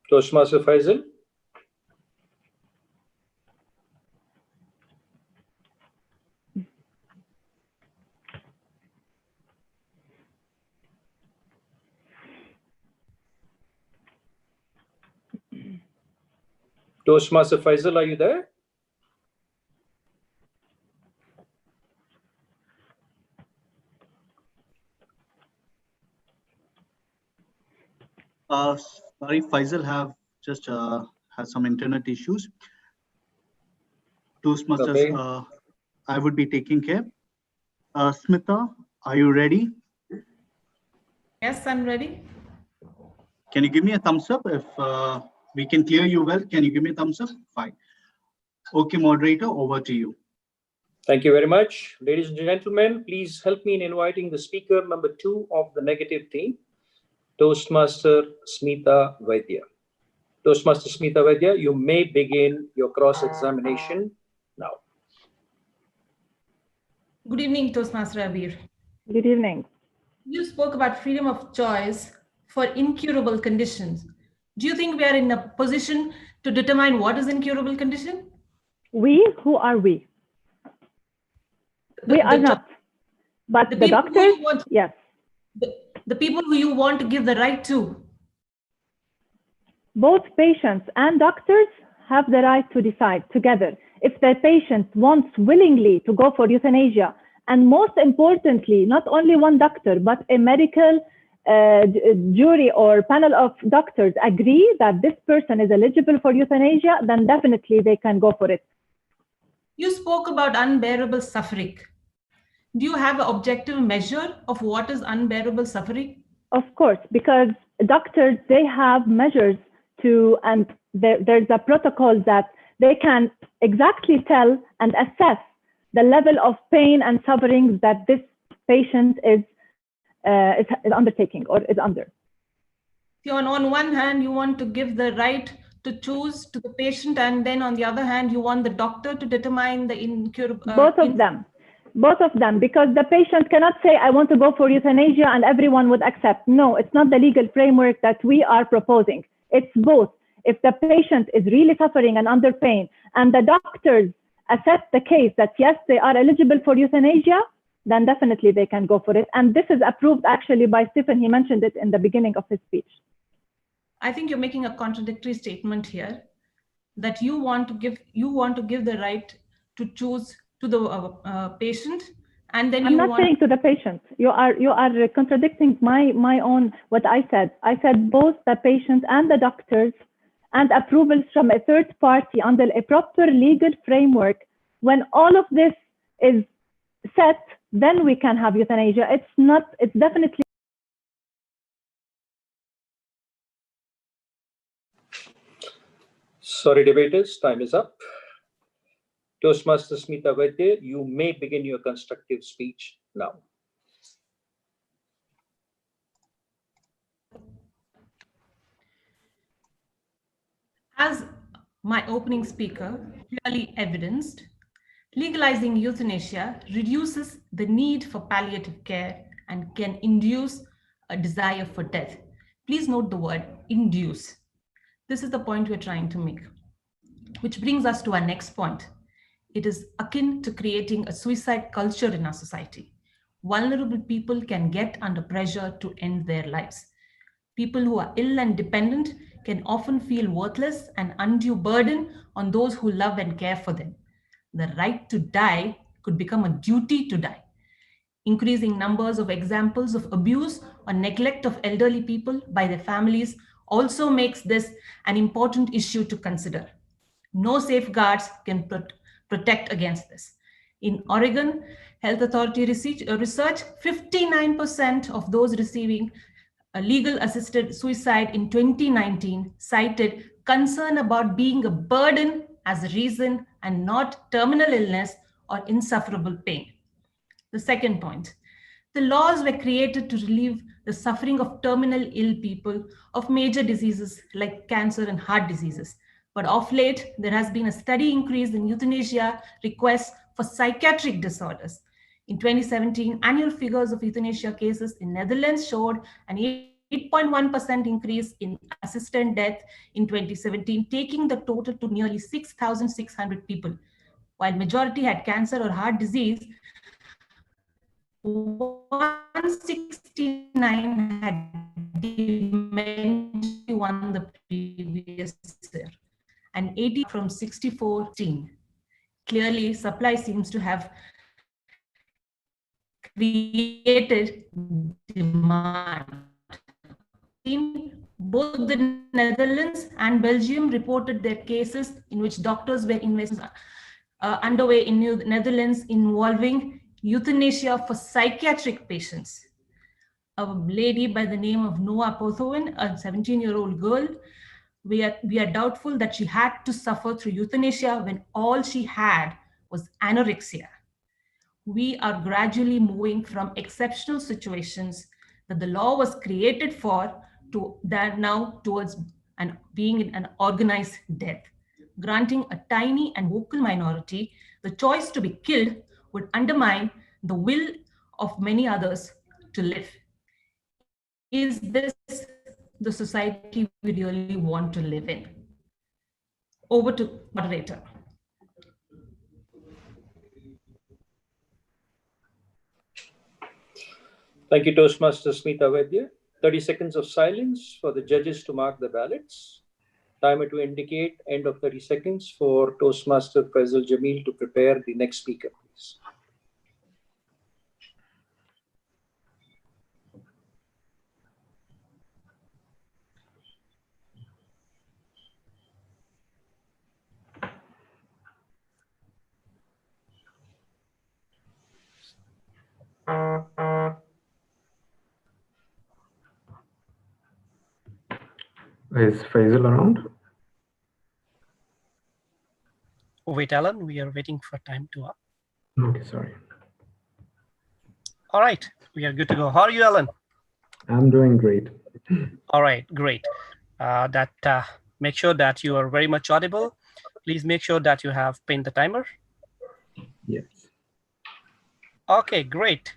Toastmaster Faisal. Toastmaster Faisal, are you there? Sorry, Faisal has some internet issues. Toastmasters, Okay. I would be taking care. Smita, are you ready? Yes, I'm ready. Can you give me a thumbs up if we can hear you well? Can you give me a thumbs up? Fine. Okay, moderator, over to you. Thank you very much. Ladies and gentlemen, please help me in inviting the speaker number 2 of the negative team, Toastmaster Smita Vaidya. Toastmaster Smita Vaidya, you may begin your cross-examination now. Good evening, Toastmaster Abir. Good evening. You spoke about freedom of choice for incurable conditions. Do you think we are in a position to determine what is incurable condition? We? Who are we? We are not. But the doctors, yes. The people who you want to give the right to. Both patients and doctors have the right to decide together if the patient wants willingly to go for euthanasia. And most importantly, not only one doctor, but a medical jury or panel of doctors agree that this person is eligible for euthanasia, then definitely they can go for it. You spoke about unbearable suffering. Do you have an objective measure of what is unbearable suffering? Of course, because doctors, they have measures to, and there's a protocol that they can exactly tell and assess the level of pain and suffering that this patient is undertaking or is under. on one hand, you want to give the right to choose to the patient, and then on the other hand, you want the doctor to determine the incurable. Both of them, because the patient cannot say, I want to go for euthanasia and everyone would accept. No, it's not the legal framework that we are proposing. It's both. If the patient is really suffering and under pain and the doctors assess the case that yes, they are eligible for euthanasia, then definitely they can go for it. And this is approved actually by Stephen. He mentioned it in the beginning of his speech. I think you're making a contradictory statement here, that you want to give the right to choose to the patient, and then I'm not saying to the patient. You are contradicting my own what I said. I said both the patient and the doctors, and approvals from a third party under a proper legal framework. When all of this is set, then we can have euthanasia. It's definitely. Sorry, debaters, time is up. Toastmaster Smita Vaidya, you may begin your constructive speech now. As my opening speaker clearly evidenced, legalizing euthanasia reduces the need for palliative care and can induce a desire for death. Please note the word induce. This is the point we're trying to make, which brings us to our next point. It is akin to creating a suicide culture in our society. Vulnerable people can get under pressure to end their lives. People who are ill and dependent can often feel worthless and undue burden on those who love and care for them. The right to die could become a duty to die. Increasing numbers of examples of abuse or neglect of elderly people by their families also makes this an important issue to consider. No safeguards can protect against this. In Oregon, Health Authority research, 59% of those receiving legal assisted suicide in 2019 cited concern about being a burden as a reason and not terminal illness or insufferable pain. The second point, the laws were created to relieve the suffering of terminal ill people of major diseases like cancer and heart diseases. But of late, there has been a steady increase in euthanasia requests for psychiatric disorders. In 2017, annual figures of euthanasia cases in Netherlands showed an 8.1% increase in assisted death in 2017, taking the total to nearly 6,600 people. While majority had cancer or heart disease, 169 had dementia won the previous year, and 80 from 64. Clearly, supply seems to have created demand. Both the Netherlands and Belgium reported their cases in which doctors were underway in Netherlands involving euthanasia for psychiatric patients. A lady by the name of Noah Pothoven, a 17-year-old girl, we are doubtful that she had to suffer through euthanasia when all she had was anorexia. We are gradually moving from exceptional situations that the law was created for to that now towards being an organized death. Granting a tiny and vocal minority the choice to be killed would undermine the will of many others to live. Is this the society we really want to live in? Over to moderator. Thank you, Toastmaster Smita Vaidya. 30 seconds of silence for the judges to mark the ballots. Timer to indicate end of 30 seconds for Toastmaster Faisal Jamil to prepare the next speaker, please. Is Faisal around? Oh, wait, Alan, we are waiting for time to up. Okay, sorry. All right, we are good to go. How are you, Alan? I'm doing great. All right, great. Make sure that you are very much audible. Please make sure that you have pinned the timer. Yes. Okay, great.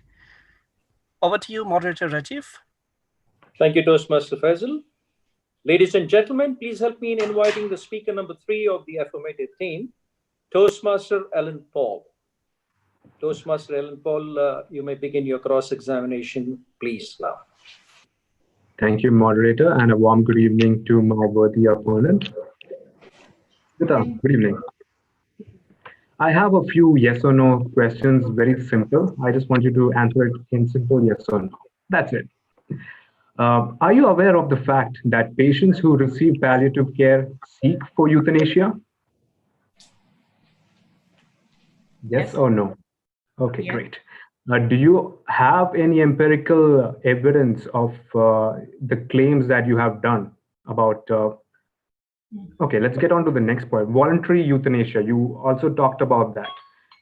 Over to you, moderator Rajiv. Thank you, Toastmaster Faisal. Ladies and gentlemen, please help me in inviting the speaker number 3 of the affirmative team, Toastmaster Alan Paul. Toastmaster Alan Paul, you may begin your cross-examination, please, now. Thank you, moderator, and a warm good evening to my worthy opponent. Good evening. I have a few yes or no questions, very simple. I just want you to answer it in simple yes or no. That's it. Are you aware of the fact that patients who receive palliative care seek for euthanasia? Yes or no? Okay, great. Do you have any empirical evidence of the claims that you have done about? Okay, let's get on to the next point. Voluntary euthanasia. You also talked about that.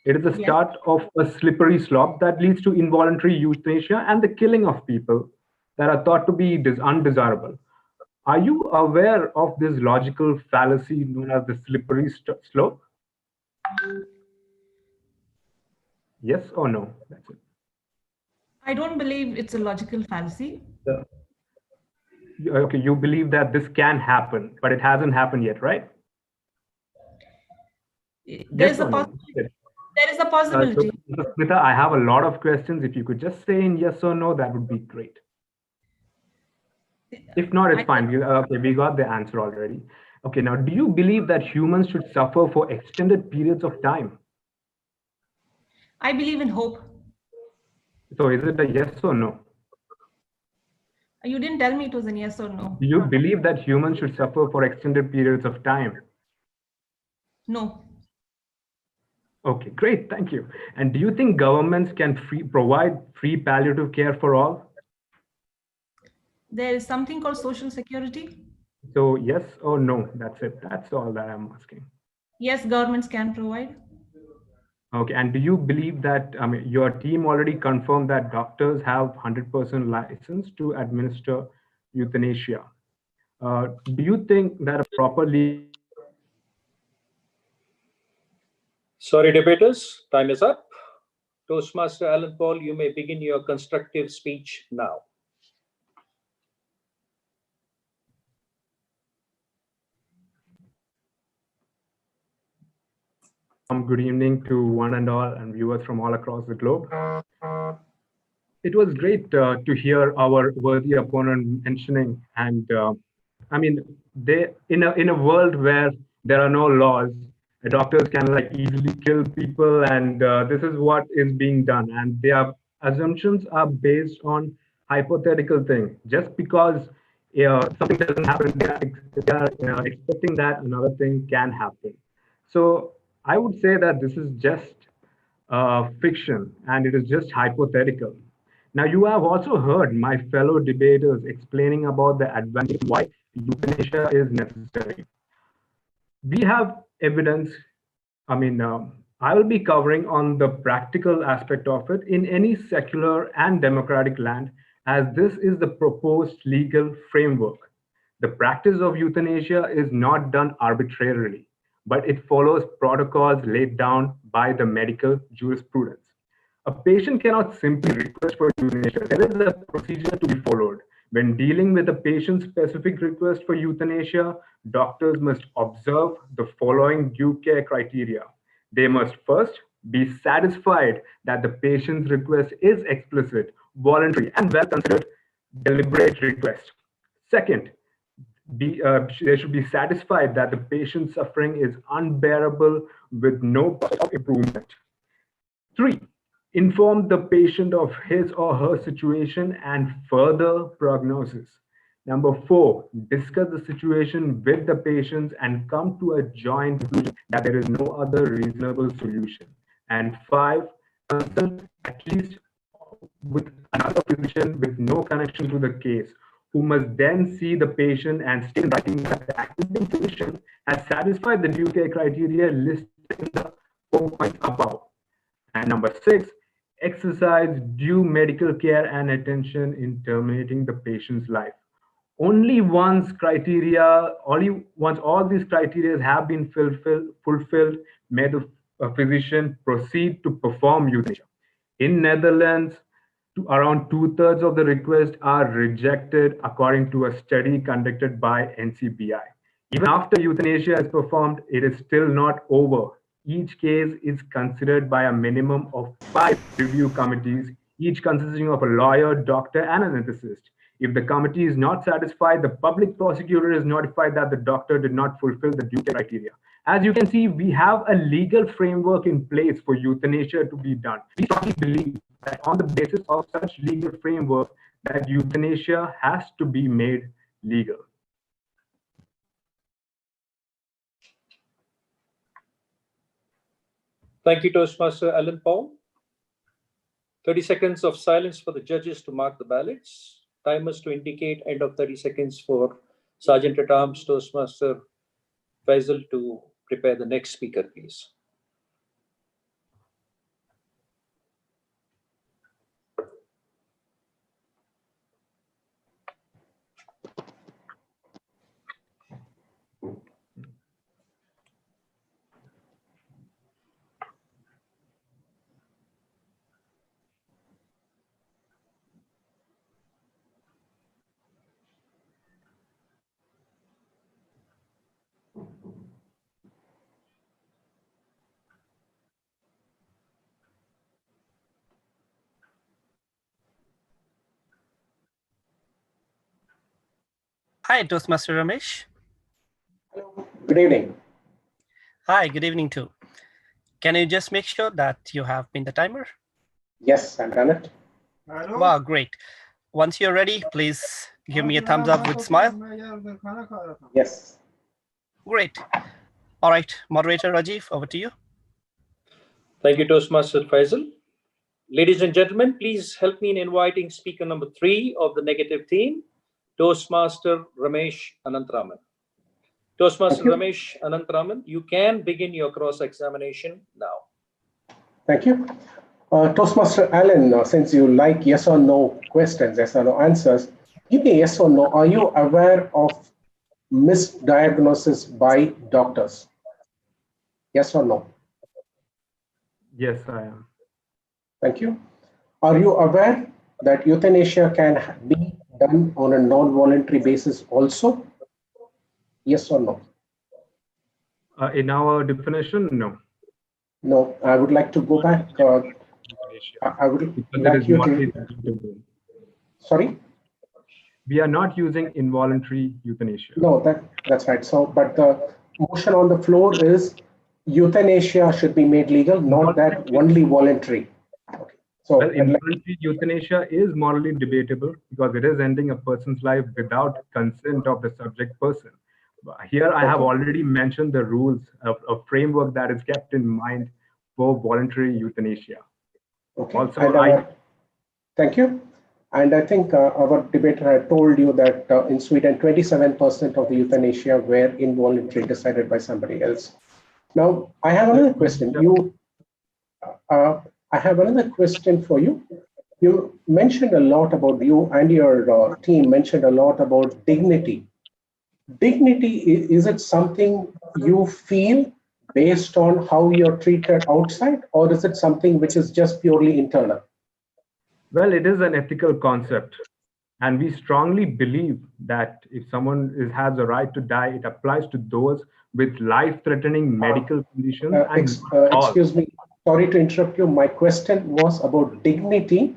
It is the start of a slippery slope that leads to involuntary euthanasia and the killing of people that are thought to be undesirable. Are you aware of this logical fallacy known as the slippery slope? Yes or no? That's it. I don't believe it's a logical fallacy. Okay, you believe that this can happen, but it hasn't happened yet, right? There is a possibility. So, Smita, I have a lot of questions. If you could just say in yes or no, that would be great. If not, it's fine. Okay, we got the answer already. Okay, now, do you believe that humans should suffer for extended periods of time? I believe in hope. So is it a yes or no? You didn't tell me it was a yes or no. Do you believe that humans should suffer for extended periods of time? No. Okay, great, thank you. And do you think governments can provide free palliative care for all? There is something called social security. So yes or no, that's it. That's all that I'm asking. Yes, governments can provide. Okay, and do you believe that, I mean, your team already confirmed that doctors have 100% license to administer euthanasia? Do you think that a proper legal... Sorry, debaters, time is up. Toastmaster Alan Paul, you may begin your constructive speech now. Good evening to one and all and viewers from all across the globe. It was great to hear our worthy opponent mentioning, and I mean, in a world where there are no laws, the doctors can like easily kill people, and this is what is being done, and their assumptions are based on hypothetical things. Just because something doesn't happen, they are expecting that another thing can happen. So I would say that this is just fiction and it is just hypothetical. Now, you have also heard my fellow debaters explaining about the advantage why euthanasia is necessary. We have evidence. I mean, I will be covering on the practical aspect of it in any secular and democratic land, as this is the proposed legal framework. The practice of euthanasia is not done arbitrarily, but it follows protocols laid down by the medical jurisprudence. A patient cannot simply request for euthanasia. There is a procedure to be followed. When dealing with a patient's specific request for euthanasia, doctors must observe the following due care criteria. They must first be satisfied that the patient's request is explicit, voluntary, and well considered deliberate request. Second, they should be satisfied that the patient's suffering is unbearable with no possible improvement. 3, inform the patient of his or her situation and further prognosis. Number 4, discuss the situation with the patients and come to a joint conclusion that there is no other reasonable solution. And 5, consult at least with another physician with no connection to the case, who must then see the patient and state in writing that the accepting physician has satisfied the due care criteria listed in the 4 points above. And number 6, exercise due medical care and attention in terminating the patient's life. only once all these criteria have been fulfilled, may the physician proceed to perform euthanasia. In Netherlands, around 2/3 of the requests are rejected according to a study conducted by NCBI. Even after euthanasia is performed, it is still not over. Each case is considered by a minimum of 5 review committees, each consisting of a lawyer, doctor, and an ethicist. If the committee is not satisfied, the public prosecutor is notified that the doctor did not fulfill the due criteria. As you can see, we have a legal framework in place for euthanasia to be done. We strongly believe that on the basis of such legal framework, that euthanasia has to be made legal. Thank you, Toastmaster Alan Paul. 30 seconds of silence for the judges to mark the ballots. Timers to indicate end of 30 seconds for Sergeant at Arms Toastmaster Faisal to prepare the next speaker, please. Hi, Toastmaster Ramesh. Good evening. Hi, good evening too. Can you just make sure that you have pinned the timer? Yes, I've done it. Wow, great. Once you're ready, please give me a thumbs up with a smile. Yes. Great. All right, moderator Rajiv, over to you. Thank you, Toastmaster Faisal. Ladies and gentlemen, please help me in inviting speaker number 3 of the negative team, Toastmaster Ramesh Anantraman. Toastmaster Ramesh Anantraman, you can begin your cross-examination now. Thank you. Toastmaster Alan, since you like yes or no questions, yes or no answers, give me yes or no. Are you aware of misdiagnosis by doctors? Yes or no? Yes, I am. Thank you. Are you aware that euthanasia can be done on a non-voluntary basis also? Yes or no? In our definition, no. No, I would like to go back. I would like you to. Sorry? We are not using involuntary euthanasia. No, that's right. So, but the motion on the floor is euthanasia should be made legal, not that only voluntary. Okay. So, well, involuntary euthanasia is morally debatable because it is ending a person's life without consent of the subject person. Here, I have already mentioned the rules of a framework that is kept in mind for voluntary euthanasia. Okay. Also, thank you. And I think our debater had told you that in Sweden, 27% of the euthanasia were involuntary, decided by somebody else. Now, I have another question. I have another question for you. You mentioned a lot about you and your team mentioned a lot about dignity. Dignity, is it something you feel based on how you're treated outside, or is it something which is just purely internal? Well, it is an ethical concept, and we strongly believe that if someone has a right to die, it applies to those with life-threatening medical conditions. Excuse me, sorry to interrupt you. My question was about dignity.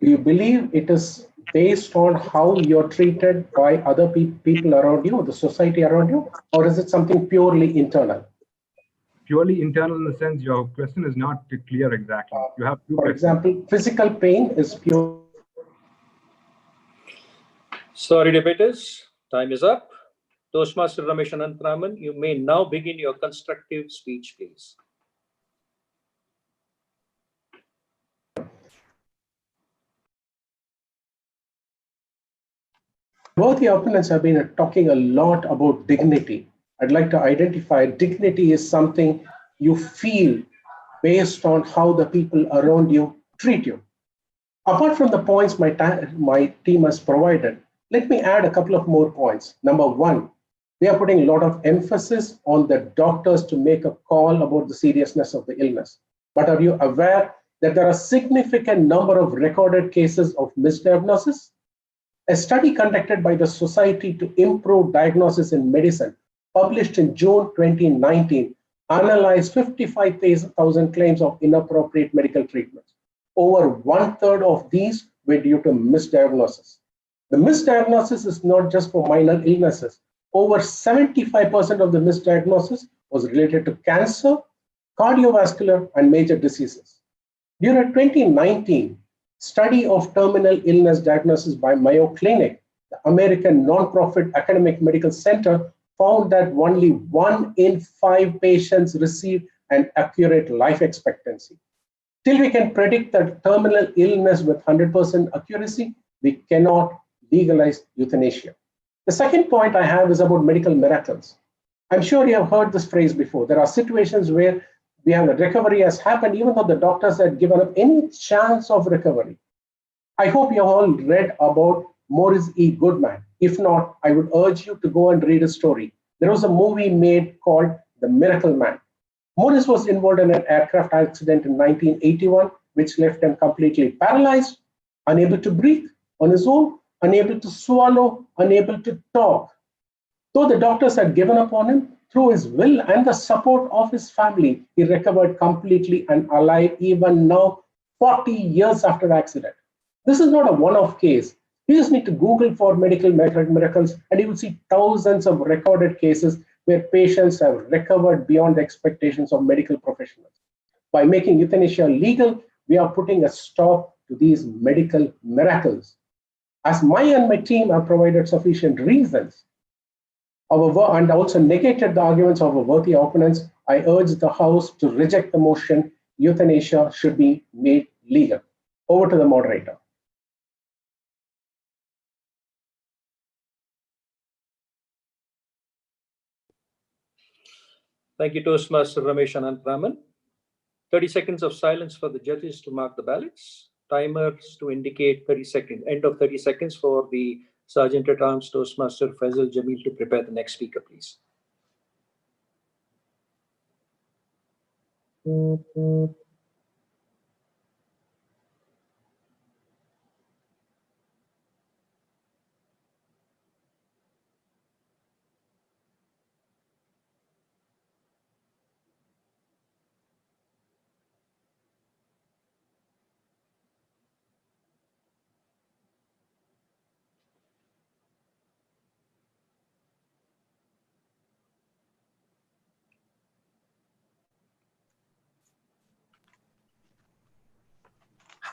Do you believe it is based on how you're treated by other people around you, the society around you, or is it something purely internal? Purely internal in the sense your question is not clear exactly. You have two For example, physical pain is pure. Sorry, debaters, time is up. Toastmaster Ramesh Anantraman, you may now begin your constructive speech, please. Both the opponents have been talking a lot about dignity. I'd like to identify dignity is something you feel based on how the people around you treat you. Apart from the points my team has provided, Let me add a couple of more points. Number one, we are putting a lot of emphasis on the doctors to make a call about the seriousness of the illness. But are you aware that there are a significant number of recorded cases of misdiagnosis? A study conducted by the Society to Improve Diagnosis in Medicine, published in June 2019, analyzed 55,000 claims of inappropriate medical treatments. Over 1/3 of these were due to misdiagnosis. The misdiagnosis is not just for minor illnesses. Over 75% of the misdiagnosis was related to cancer, cardiovascular, and major diseases. During a 2019 study of terminal illness diagnosis by Mayo Clinic, the American nonprofit academic medical center found that only 1 in 5 patients received an accurate life expectancy. Till we can predict that terminal illness with 100% accuracy, we cannot legalize euthanasia. The second point I have is about medical miracles. I'm sure you have heard this phrase before. There are situations where we have a recovery has happened even though the doctors had given up any chance of recovery. I hope you all read about Morris E. Goodman. If not, I would urge you to go and read a story. There was a movie made called The Miracle Man. Morris was involved in an aircraft accident in 1981, which left him completely paralyzed, unable to breathe on his own, unable to swallow, unable to talk. Though the doctors had given up on him, through his will and the support of his family, he recovered completely and alive even now, 40 years after the accident. This is not a one-off case. You just need to Google for medical miracles and you will see thousands of recorded cases where patients have recovered beyond the expectations of medical professionals. By making euthanasia legal, we are putting a stop to these medical miracles. As my and my team have provided sufficient reasons and also negated the arguments of our worthy opponents, I urge the House to reject the motion euthanasia should be made legal. Over to the moderator. Thank you, Toastmaster Ramesh Anantraman. 30 seconds of silence for the judges to mark the ballots. Timers to indicate 30 seconds, end of 30 seconds for the Sergeant at Arms Toastmaster Faisal Jamil to prepare the next speaker, please.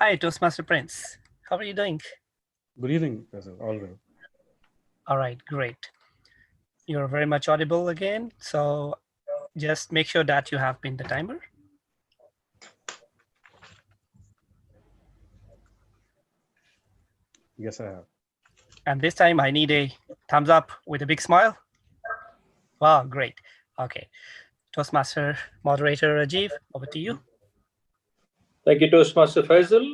Hi, Toastmaster Prince. How are you doing? Good evening, Professor. All well. All right, great. You're very much audible again. So just make sure that you have pinned the timer. Yes, I have. And this time I need a thumbs up with a big smile. Wow, great. Okay. Toastmaster moderator Rajiv, over to you. Thank you, Toastmaster Faisal.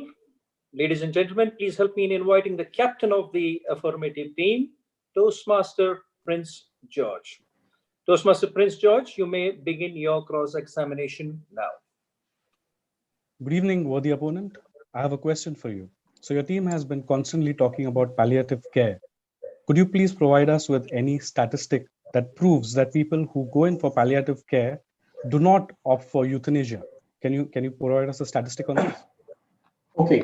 Ladies and gentlemen, please help me in inviting the captain of the affirmative team, Toastmaster Prince George. Toastmaster Prince George, you may begin your cross-examination now. Good evening, worthy opponent. I have a question for you. So your team has been constantly talking about palliative care. Could you please provide us with any statistic that proves that people who go in for palliative care do not opt for euthanasia? Can you provide us a statistic on this? Okay,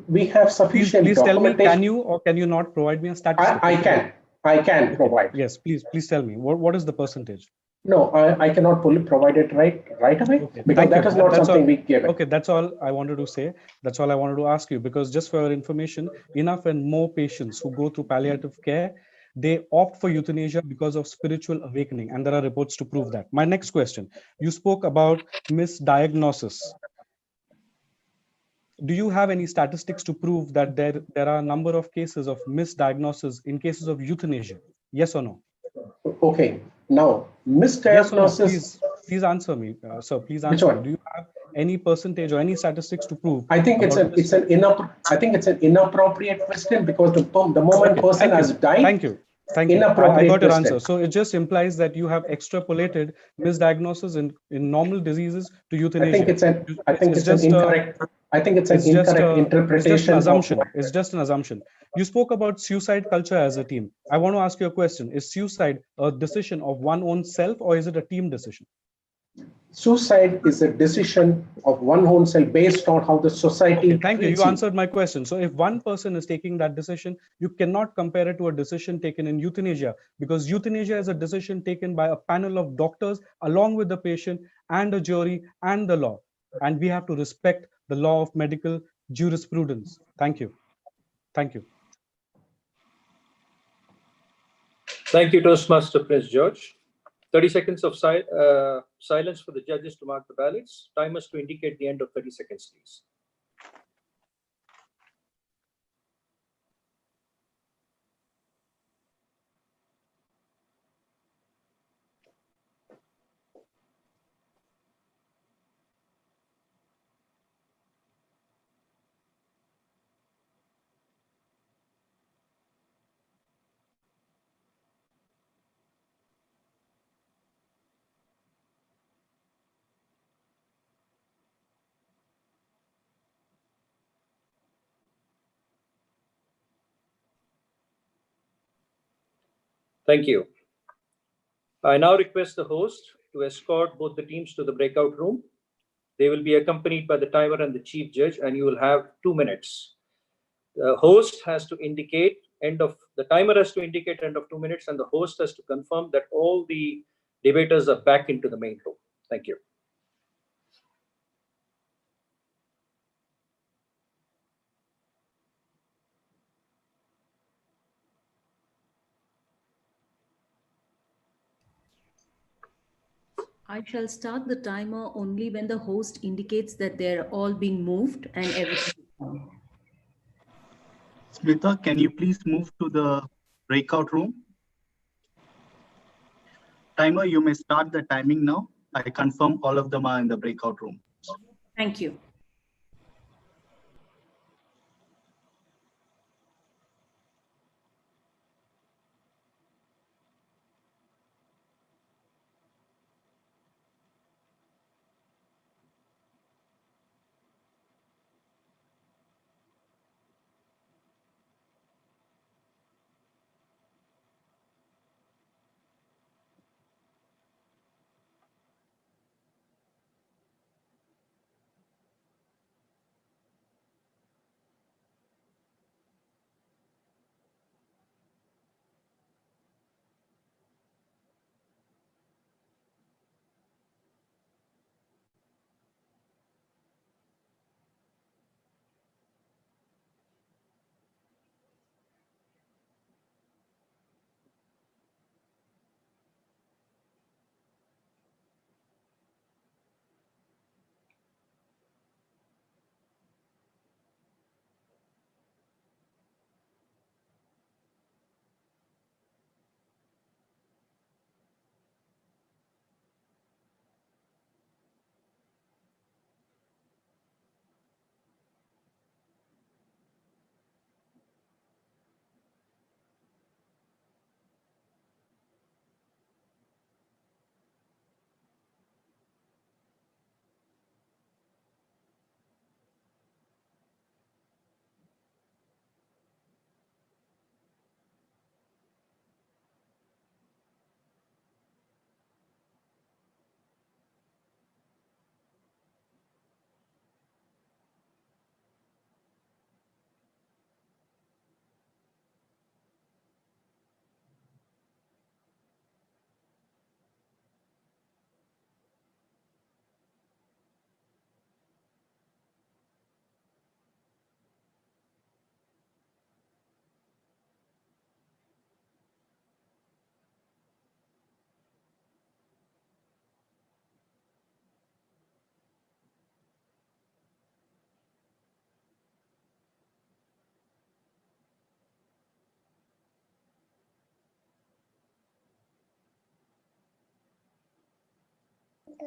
we have sufficient please tell me, documentation. can you or can you not provide me a statistic? I can provide. Yes, please tell me. What is the percentage? No, I cannot provide it right away, okay, because that is not something we give. Okay, that's all I wanted to say. That's all I wanted to ask you, because just for your information, enough and more patients who go through palliative care, they opt for euthanasia because of spiritual awakening, and there are reports to prove that. My next question, you spoke about misdiagnosis. Do you have any statistics to prove that there are a number of cases of misdiagnosis in cases of euthanasia? Yes or no? Okay, now misdiagnosis. Yes or no? Please answer me, sir. Please answer me. Do you have any percentage or any statistics to prove? I think it's an inappropriate question because the moment person has died. Thank you. I got your answer. So it just implies that you have extrapolated misdiagnosis in normal diseases to euthanasia. I think it's an incorrect interpretation. It's just an assumption. It's just an assumption. You spoke about suicide culture as a team. I want to ask you a question. Is suicide a decision of one own self, or is it a team decision? Suicide is a decision of one own self based on how the society. Okay, thank you. You answered my question. So if one person is taking that decision, you cannot compare it to a decision taken in euthanasia, because euthanasia is a decision taken by a panel of doctors along with the patient and a jury and the law. And we have to respect the law of medical jurisprudence. Thank you. Thank you. Thank you, Toastmaster Prince George. 30 seconds of silence for the judges to mark the ballots. Timers to indicate the end of 30 seconds, please. Thank you. I now request the host to escort both the teams to the breakout room. They will be accompanied by the timer and the chief judge, and you will have 2 minutes. The host has to indicate the timer has to indicate end of 2 minutes, and the host has to confirm that all the debaters are back into the main room. Thank you. I shall start the timer only when the host indicates that they're all being moved and everything is done. Smita, can you please move to the breakout room? Timer, you may start the timing now. I confirm all of them are in the breakout room. Thank you.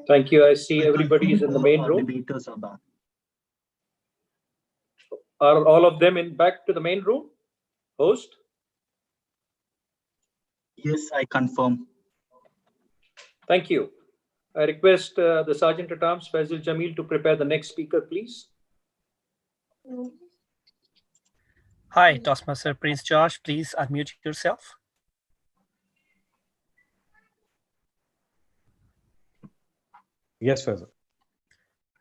Thank you. I see I everybody is confirm in the all main our room. debaters are back. Are all of them back to the main room? Host? Yes, I confirm. Thank you. I request the Sergeant at Arms, Faisal Jamil, to prepare the next speaker, please. Hi, Toastmaster Prince Josh, please unmute yourself. Yes, Faisal.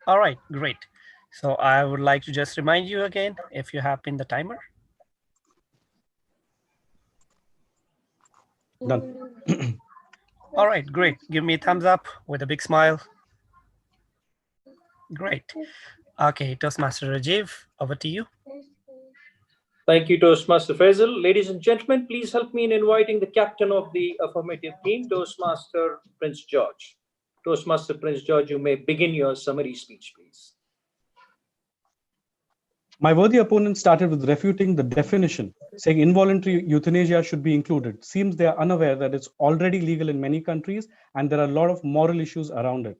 All right, great. So I would like to just remind you again, if you have pinned the timer. Done. All right, great. Give me a thumbs up with a big smile. Great. Okay, Toastmaster Rajiv, over to you. Thank you, Toastmaster Faisal. Ladies and gentlemen, please help me in inviting the captain of the affirmative team, Toastmaster Prince George. Toastmaster Prince George, you may begin your summary speech, please. My worthy opponent started with refuting the definition, saying involuntary euthanasia should be included. Seems they are unaware that it's already legal in many countries and there are a lot of moral issues around it.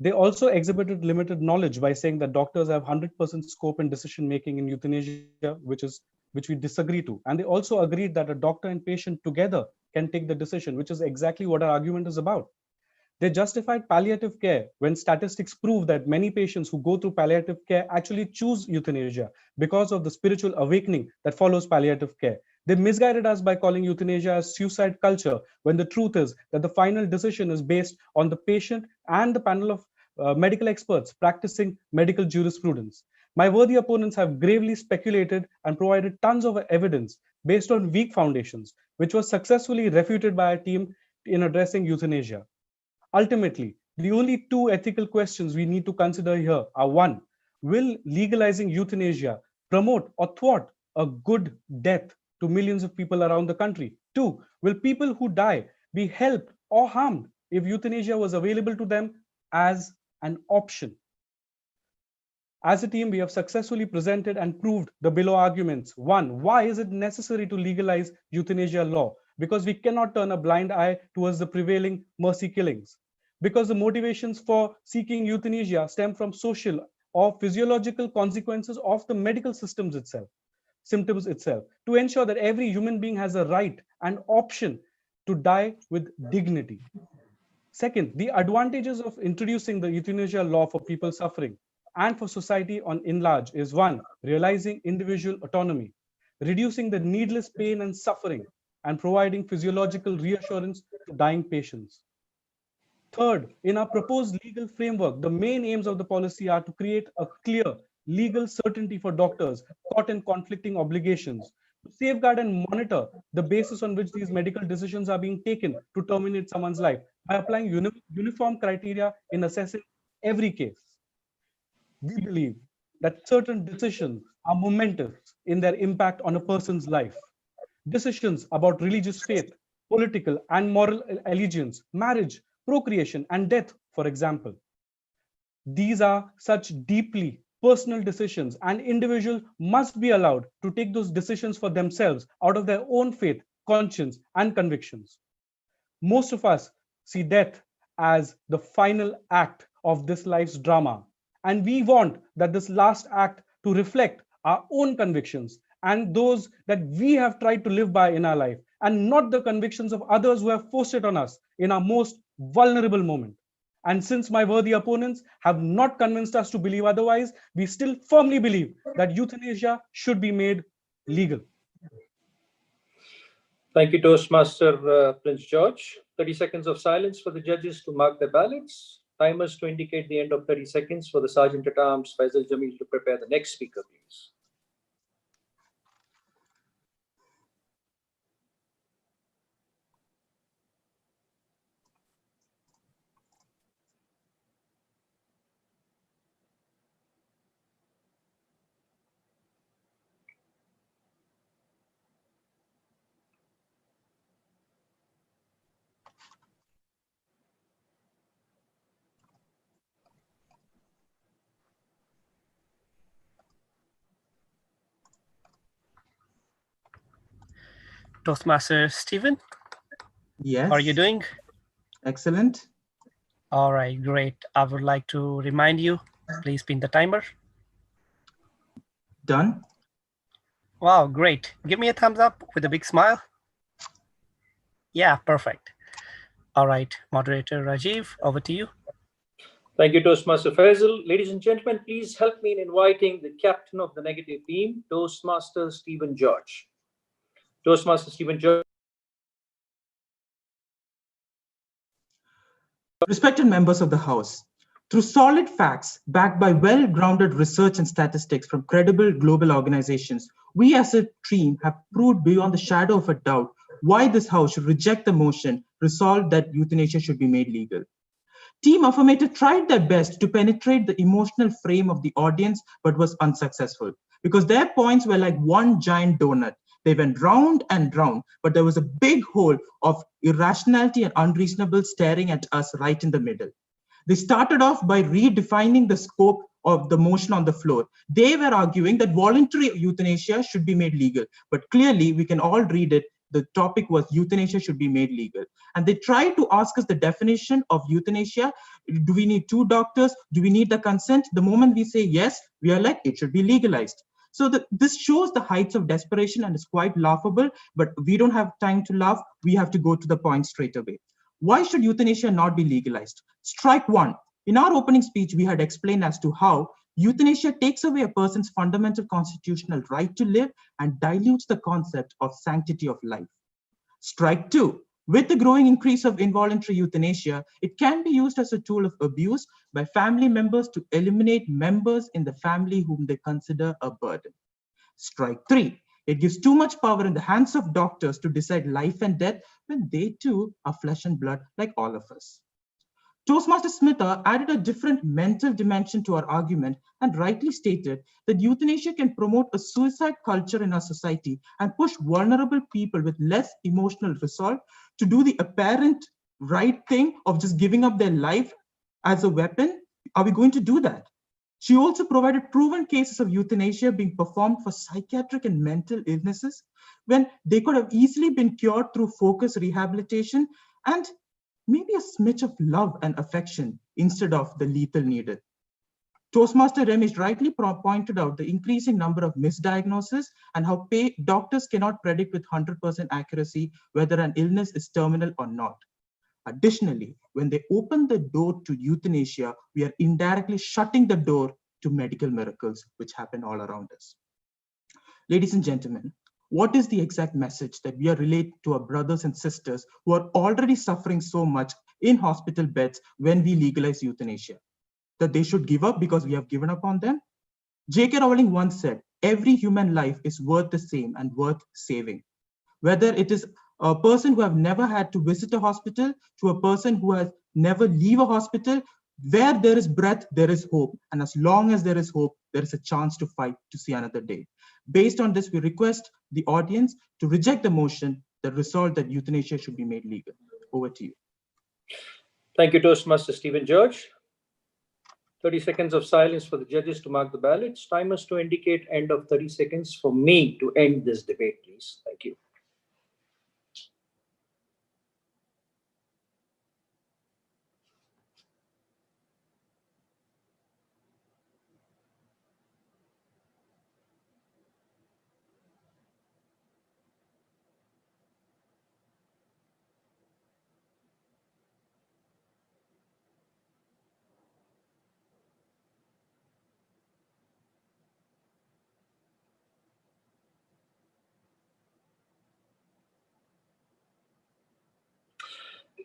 They also exhibited limited knowledge by saying that doctors have 100% scope in decision making in euthanasia, which we disagree to. And they also agreed that a doctor and patient together can take the decision, which is exactly what our argument is about. They justified palliative care when statistics prove that many patients who go through palliative care actually choose euthanasia because of the spiritual awakening that follows palliative care. They misguided us by calling euthanasia a suicide culture when the truth is that the final decision is based on the patient and the panel of medical experts practicing medical jurisprudence. My worthy opponents have gravely speculated and provided tons of evidence based on weak foundations, which was successfully refuted by our team in addressing euthanasia. Ultimately, the only two ethical questions we need to consider here are: one, will legalizing euthanasia promote or thwart a good death to millions of people around the country? Two, will people who die be helped or harmed if euthanasia was available to them as an option? As a team, we have successfully presented and proved the below arguments. One, why is it necessary to legalize euthanasia law? Because we cannot turn a blind eye towards the prevailing mercy killings. Because the motivations for seeking euthanasia stem from social or physiological consequences of the medical systems itself, symptoms itself, to ensure that every human being has a right and option to die with dignity. Second, the advantages of introducing the euthanasia law for people suffering and for society in large is: one, realizing individual autonomy, reducing the needless pain and suffering, and providing physiological reassurance to dying patients. Third, in our proposed legal framework, the main aims of the policy are to create a clear legal certainty for doctors caught in conflicting obligations, to safeguard and monitor the basis on which these medical decisions are being taken to terminate someone's life by applying uniform criteria in assessing every case. We believe that certain decisions are momentous in their impact on a person's life. Decisions about religious faith, political and moral allegiance, marriage, procreation, and death, for example. These are such deeply personal decisions, and individuals must be allowed to take those decisions for themselves out of their own faith, conscience, and convictions. Most of us see death as the final act of this life's drama, and we want that this last act to reflect our own convictions and those that we have tried to live by in our life, and not the convictions of others who have forced it on us in our most vulnerable moment. And since my worthy opponents have not convinced us to believe otherwise, we still firmly believe that euthanasia should be made legal. Thank you, Toastmaster Prince George. 30 seconds of silence for the judges to mark their ballots. Timers to indicate the end of 30 seconds for the Sergeant at Arms, Faisal Jamil, to prepare the next speaker, please. Toastmaster Stephen? Yes. How are you doing? Excellent. All right, great. I would like to remind you, please pin the timer. Done. Wow, great. Give me a thumbs up with a big smile. Yeah, perfect. All right, moderator Rajiv, over to you. Thank you, Toastmaster Faisal. Ladies and gentlemen, please help me in inviting the captain of the negative team, Toastmaster Stephen George. Toastmaster Stephen George. Respected members of the House, through solid facts backed by well-grounded research and statistics from credible global organizations, we as a team have proved beyond the shadow of a doubt why this House should reject the motion resolved that euthanasia should be made legal. Team Affirmative tried their best to penetrate the emotional frame of the audience, but was unsuccessful because their points were like one giant donut. They went round and round, but there was a big hole of irrationality and unreasonable staring at us right in the middle. They started off by redefining the scope of the motion on the floor. They were arguing that voluntary euthanasia should be made legal, but clearly we can all read it. The topic was euthanasia should be made legal. And they tried to ask us the definition of euthanasia. Do we need 2 doctors? Do we need the consent? The moment we say yes, we are like, it should be legalized. So this shows the heights of desperation and is quite laughable, but we don't have time to laugh. We have to go to the point straight away. Why should euthanasia not be legalized? Strike one. In our opening speech, we had explained as to how euthanasia takes away a person's fundamental constitutional right to live and dilutes the concept of sanctity of life. Strike two. With the growing increase of involuntary euthanasia, it can be used as a tool of abuse by family members to eliminate members in the family whom they consider a burden. Strike three. It gives too much power in the hands of doctors to decide life and death when they too are flesh and blood like all of us. Toastmaster Smitha added a different mental dimension to our argument and rightly stated that euthanasia can promote a suicide culture in our society and push vulnerable people with less emotional resolve to do the apparent right thing of just giving up their life as a weapon. Are we going to do that? She also provided proven cases of euthanasia being performed for psychiatric and mental illnesses when they could have easily been cured through focused rehabilitation and maybe a smidge of love and affection instead of the lethal needed. Toastmaster Ramesh rightly pointed out the increasing number of misdiagnoses and how doctors cannot predict with 100% accuracy whether an illness is terminal or not. Additionally, when they open the door to euthanasia, we are indirectly shutting the door to medical miracles which happen all around us. Ladies and gentlemen, what is the exact message that we are relaying to our brothers and sisters who are already suffering so much in hospital beds when we legalize euthanasia? That they should give up because we have given up on them? J.K. Rowling once said, every human life is worth the same and worth saving. Whether it is a person who have never had to visit a hospital to a person who has never leave a hospital, where there is breath, there is hope. And as long as there is hope, there is a chance to fight to see another day. Based on this, we request the audience to reject the motion that resolved that euthanasia should be made legal. Over to you. Thank you, Toastmaster Stephen George. 30 seconds of silence for the judges to mark the ballots. Timers to indicate end of 30 seconds for me to end this debate, please. Thank you.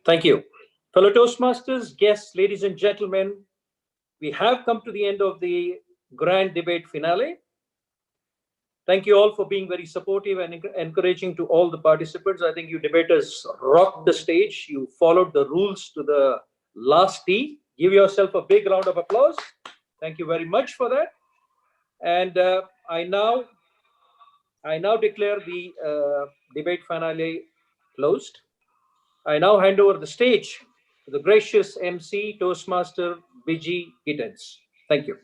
Thank you. Fellow Toastmasters, guests, ladies and gentlemen, we have come to the end of the grand debate finale. Thank you all for being very supportive and encouraging to all the participants. I think you debaters rocked the stage. You followed the rules to the last T. Give yourself a big round of applause. Thank you very much for that. And I now declare the debate finale closed. I now hand over the stage to the gracious MC, Toastmaster Biji Gittens. Thank you.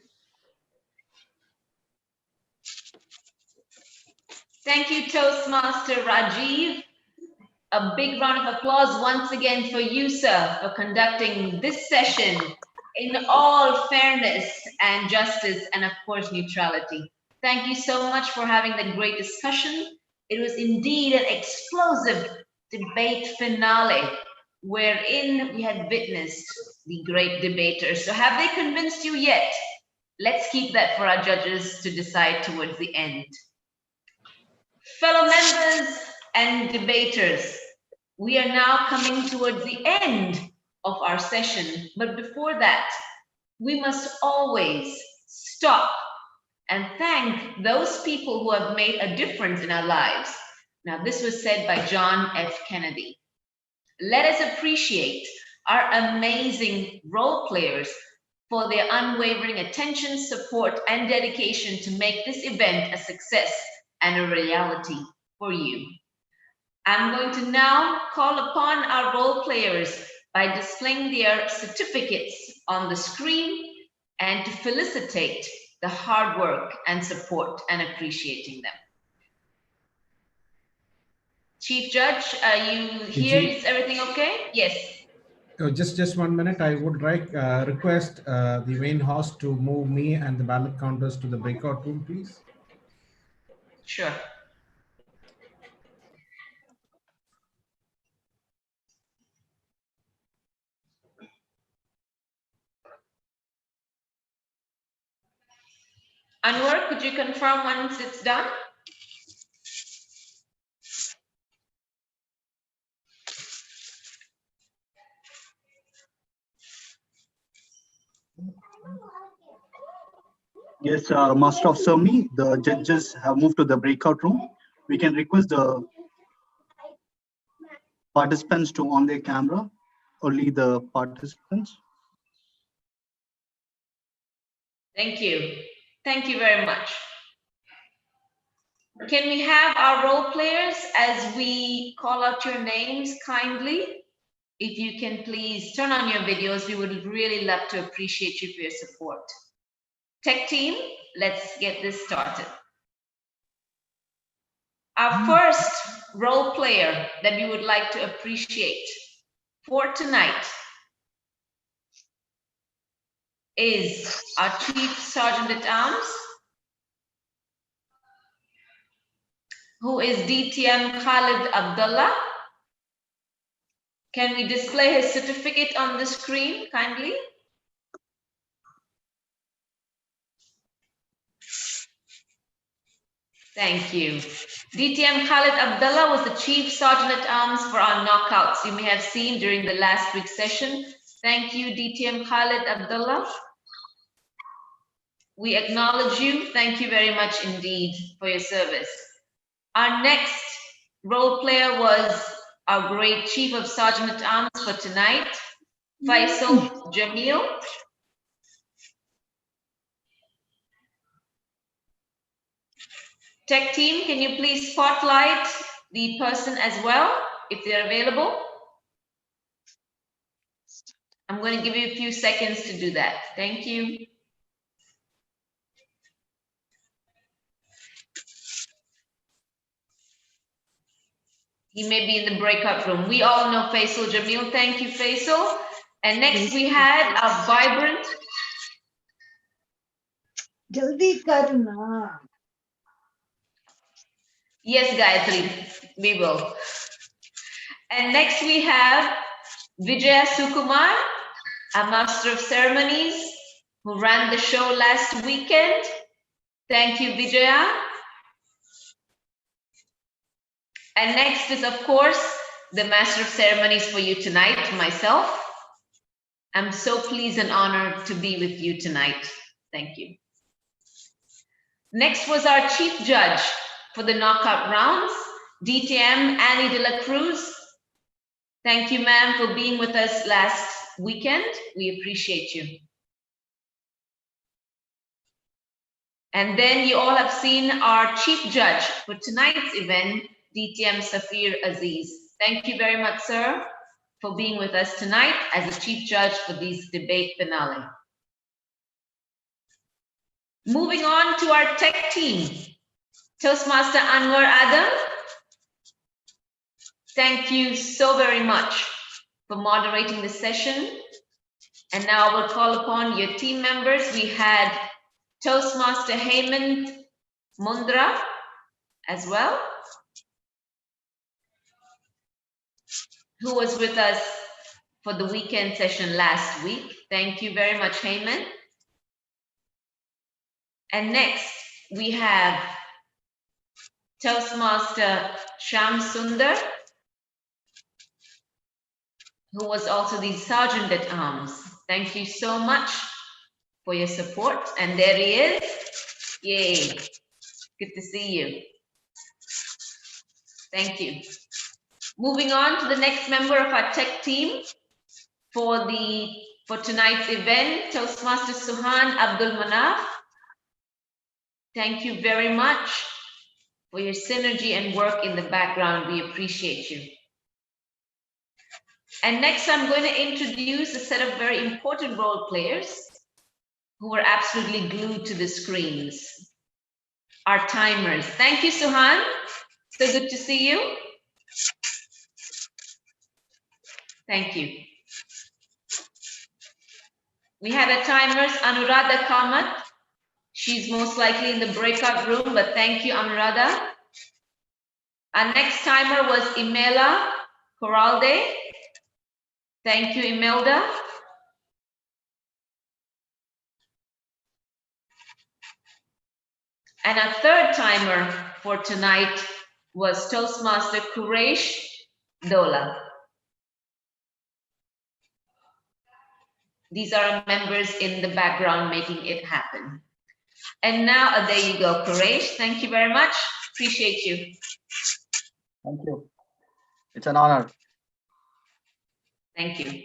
Thank you, Toastmaster Rajiv. A big round of applause once again for you, sir, for conducting this session in all fairness and justice and, of course, neutrality. Thank you so much for having that great discussion. It was indeed an explosive debate finale wherein we had witnessed the great debaters. So have they convinced you yet? Let's keep that for our judges to decide towards the end. Fellow members and debaters, we are now coming towards the end of our session, but before that, we must always stop and thank those people who have made a difference in our lives. Now, this was said by John F. Kennedy. Let us appreciate our amazing role players for their unwavering attention, support, and dedication to make this event a success and a reality for you. I'm going to now call upon our role players by displaying their certificates on the screen and to felicitate the hard work and support and appreciating them. Chief Judge, are you here? Is everything okay? Yes. Just 1 minute. I would request the main host to move me and the ballot counters to the breakout room, please. Sure. Anwar, could you confirm once it's done? Yes, Master of Ceremony, the judges have moved to the breakout room. We can request the participants to on their camera, only the participants. Thank you. Thank you very much. Can we have our role players as we call out your names kindly? If you can please turn on your videos, we would really love to appreciate you for your support. Tech team, let's get this started. Our first role player that we would like to appreciate for tonight is our Chief Sergeant at Arms, who is DTM Khalid Abdullah. Can we display his certificate on the screen kindly? Thank you. DTM Khalid Abdullah was the Chief Sergeant at Arms for our knockouts you may have seen during the last week's session. Thank you, DTM Khalid Abdullah. We acknowledge you. Thank you very much indeed for your service. Our next role player was our great Chief of Sergeant at Arms for tonight, Faisal Jamil. Tech team, can you please spotlight the person as well, if they're available? I'm going to give you a few seconds to do that. Thank you. He may be in the breakout room. We all know Faisal Jamil. Thank you, Faisal. And next we had our vibrant. Jaldi karna. Yes, Gayatri, we will. And next we have Vijaya Sukumar, a Master of Ceremonies, who ran the show last weekend. Thank you, Vijaya. And next is, of course, the Master of Ceremonies for you tonight, myself. I'm so pleased and honored to be with you tonight. Thank you. Next was our Chief Judge for the knockout rounds, DTM Annie de la Cruz. Thank you, ma'am, for being with us last weekend. We appreciate you. And then you all have seen our Chief Judge for tonight's event, DTM Safir Aziz. Thank you very much, sir, for being with us tonight as a Chief Judge for this debate finale. Moving on to our tech team. Toastmaster Anwar Adam, Thank you so very much for moderating the session. And now I will call upon your team members. We had Toastmaster Hemant Mundra as well, who was with us for the weekend session last week. Thank you very much, Hemant. And next, we have Toastmaster Sham Sundar, who was also the Sergeant at Arms. Thank you so much for your support. And there he is. Yay. Good to see you. Thank you. Moving on to the next member of our tech team for tonight's event, Toastmaster Suhan Abdul Manaf. Thank you very much for your synergy and work in the background. We appreciate you. And next, I'm going to introduce a set of very important role players who are absolutely glued to the screens. Our timers. Thank you, Suhan. So good to see you. Thank you. We have a timers, Anuradha Kamat. She's most likely in the breakout room, but thank you, Anuradha. Our next timer was Imela Corralde. Thank you, Imelda. And our third timer for tonight was Toastmaster Quresh Dola. These are our members in the background making it happen. And now, there you go, Quresh. Thank you very much. Appreciate you. Thank you. It's an honor. Thank you.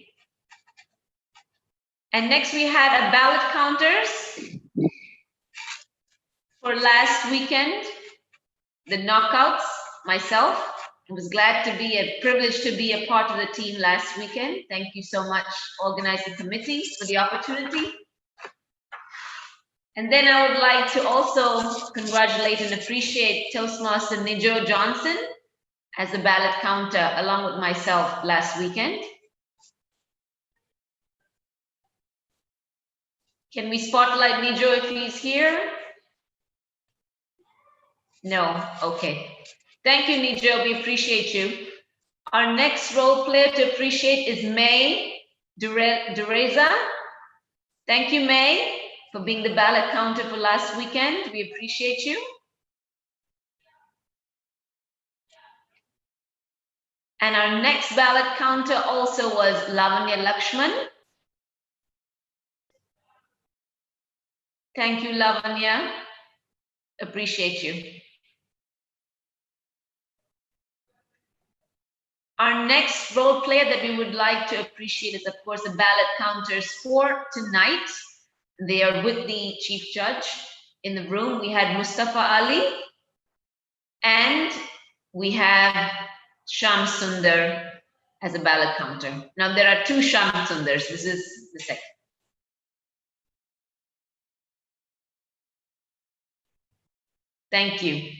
And next we had a ballot counters for last weekend, the knockouts, myself. I was glad to be privileged to be a part of the team last weekend. Thank you so much, organizing committee, for the opportunity. And then I would like to also congratulate and appreciate Toastmaster Nijo Johnson as a ballot counter along with myself last weekend. Can we spotlight Nijo if he's here? No, okay. Thank you, Nijo, we appreciate you. Our next role player to appreciate is May Dureza. Thank you, May, for being the ballot counter for last weekend. We appreciate you. And our next ballot counter also was Lavanya Lakshman. Thank you, Lavanya. Appreciate you. Our next role player that we would like to appreciate is, of course, the ballot counters for tonight. They are with the Chief Judge in the room. We had Mustafa Ali and we have Sham Sundar as a ballot counter. Now there are two Sham Sundars. This is the second. Thank you.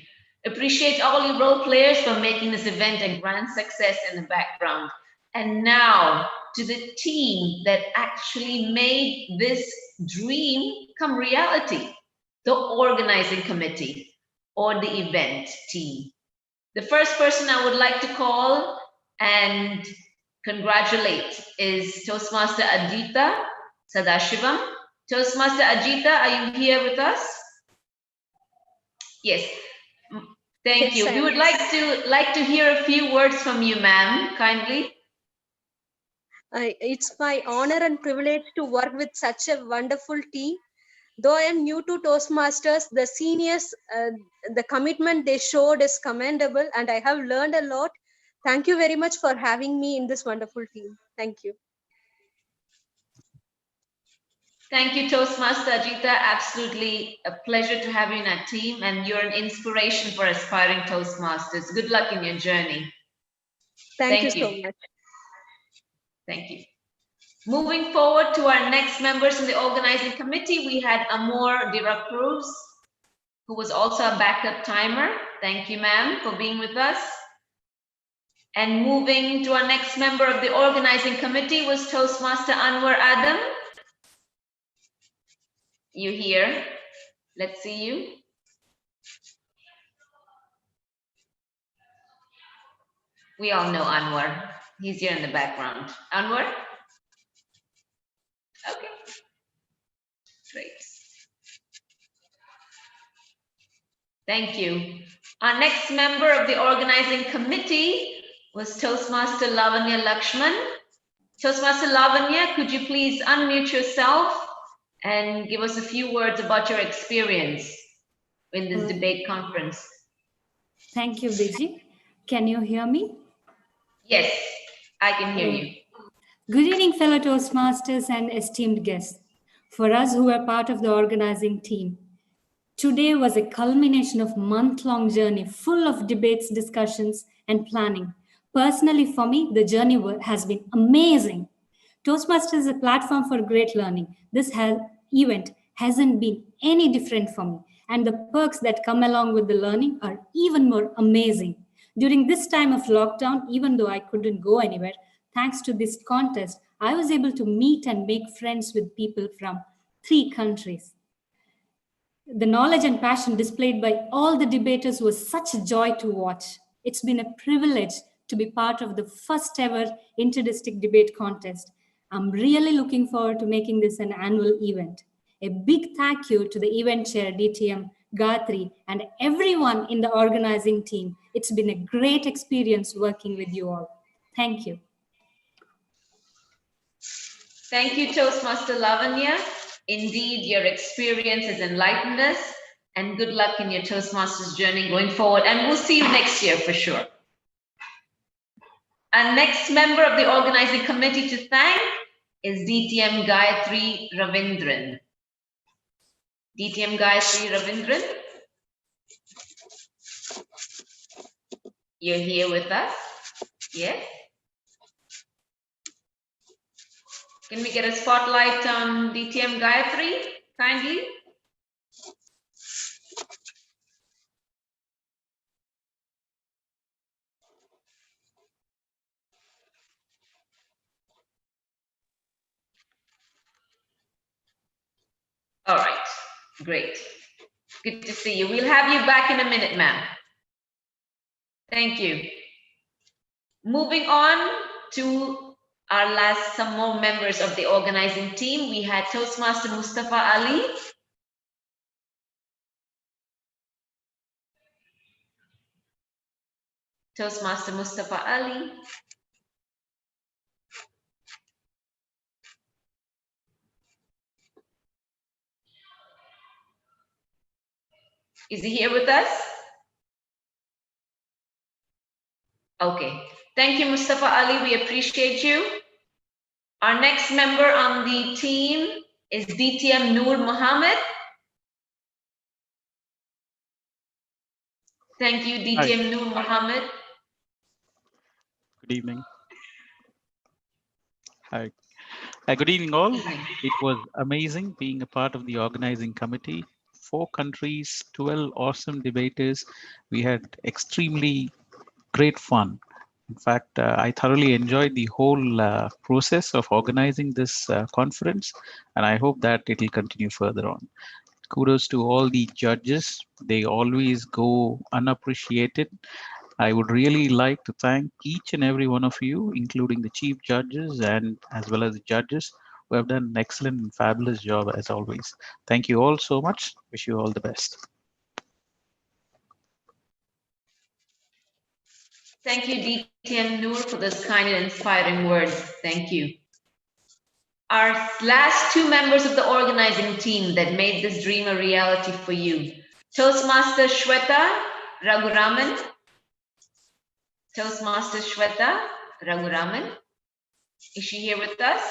Appreciate all you role players for making this event a grand success in the background. And now to the team that actually made this dream come reality, the organizing committee or the event team. The first person I would like to call and congratulate is Toastmaster Ajita Sadashivam. Toastmaster Ajita, are you here with us? Yes. Thank you. We would like to hear a few words from you, ma'am, kindly. It's my honor and privilege to work with such a wonderful team. Though I am new to Toastmasters, the seniors, the commitment they showed is commendable, and I have learned a lot. Thank you very much for having me in this wonderful team. Thank you. Thank you, Toastmaster Ajita. Absolutely a pleasure to have you in our team, and you're an inspiration for aspiring Toastmasters. Good luck in your journey. Thank you so much. Thank you. Moving forward to our next members in the organizing committee, we had Amor de la Cruz, who was also a backup timer. Thank you, ma'am, for being with us. And moving to our next member of the organizing committee was Toastmaster Anwar Adam. You here? Let's see you. We all know Anwar. He's here in the background. Anwar? Okay, great. Thank you. Our next member of the organizing committee was Toastmaster Lavanya Lakshman. Toastmaster Lavanya, could you please unmute yourself and give us a few words about your experience in this debate conference? Thank you, Viji. Can you hear me? Yes, I can hear you. Good evening, fellow Toastmasters and esteemed guests. For us who are part of the organizing team, today was a culmination of month-long journey full of debates, discussions, and planning. Personally, for me, the journey has been amazing. Toastmasters is a platform for great learning. This event hasn't been any different for me, and the perks that come along with the learning are even more amazing. During this time of lockdown, even though I couldn't go anywhere, thanks to this contest, I was able to meet and make friends with people from 3 countries. The knowledge and passion displayed by all the debaters was such a joy to watch. It's been a privilege to be part of the first ever inter-district debate contest. I'm really looking forward to making this an annual event. A big thank you to the event chair, DTM, Gayatri, and everyone in the organizing team. It's been a great experience working with you all. Thank you. Thank you, Toastmaster Lavanya. Indeed, your experience has enlightened us, and good luck in your Toastmasters journey going forward. And we'll see you next year for sure. Our next member of the organizing committee to thank is DTM Gayatri Ravindran. DTM Gayatri Ravindran, you're here with us? Yes? Can we get a spotlight on DTM Gayatri, kindly? All right, great. Good to see you. We'll have you back in a minute, ma'am. Thank you. Moving on to our last, some more members of the organizing team. We had Toastmaster Mustafa Ali. Toastmaster Mustafa Ali. Is he here with us? Okay. Thank you, Mustafa Ali. We appreciate you. Our next member on the team is DTM Noor Mohammed. Thank you, DTM Noor Mohammed. Good evening. Hi. Good evening, all. It was amazing being a part of the organizing committee. 4 countries, 12 awesome debaters. We had extremely great fun. In fact, I thoroughly enjoyed the whole process of organizing this conference, and I hope that it will continue further on. Kudos to all the judges. They always go unappreciated. I would really like to thank each and every one of you, including the chief judges and as well as the judges who have done an excellent and fabulous job as always. Thank you all so much. Wish you all the best. Thank you, DTM Noor, for those kind and inspiring words. Thank you. Our last 2 members of the organizing team that made this dream a reality for you. Toastmaster Shweta Raghuraman. Toastmaster Shweta Raghuraman. Is she here with us?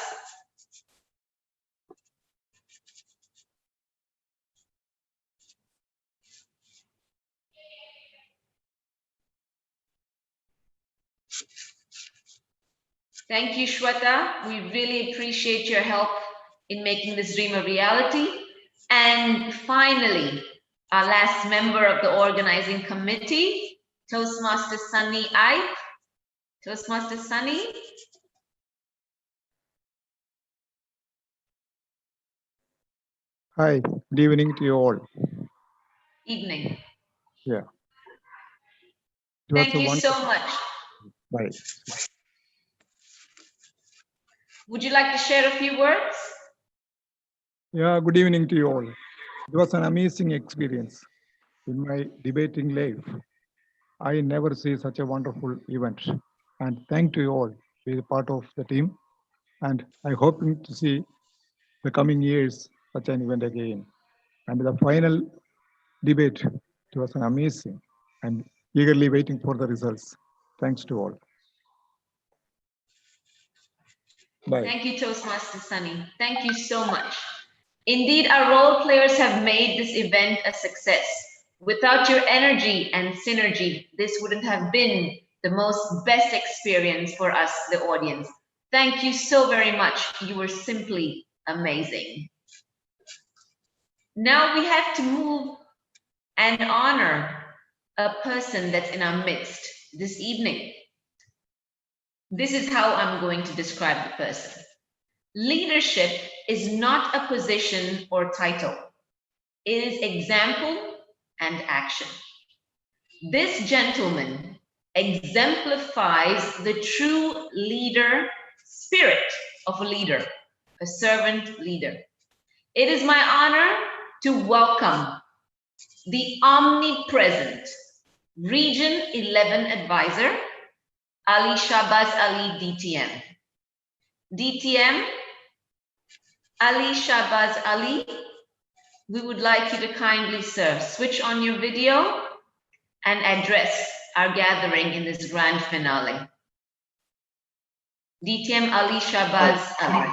Thank you, Shweta. We really appreciate your help in making this dream a reality. And finally, our last member of the organizing committee, Toastmaster Sunny Ipe. Toastmaster Sunny? Hi, good evening to you all. Evening. Yeah. It was Thank a you wonderful. so much. Bye. Would you like to share a few words? Yeah, good evening to you all. It was an amazing experience in my debating life. I never see such a wonderful event. And thank to you all to be part of the team. And I hope to see the coming years such an event again. And the final debate, it was an amazing and eagerly waiting for the results. Thanks to all. Bye. Thank you, Toastmaster Sunny. Thank you so much. Indeed, our role players have made this event a success. Without your energy and synergy, this wouldn't have been the best experience for us, the audience. Thank you so very much. You were simply amazing. Now we have to move and honor a person that's in our midst this evening. This is how I'm going to describe the person. Leadership is not a position or title. It is example and action. This gentleman exemplifies the true leader spirit of a leader, a servant leader. It is my honor to welcome the omnipresent Region 11 Advisor, Ali Shahbaz Ali, DTM. DTM, Ali Shahbaz Ali, we would like you to kindly, sir, switch on your video and address our gathering in this grand finale. DTM Ali Shahbaz Ali.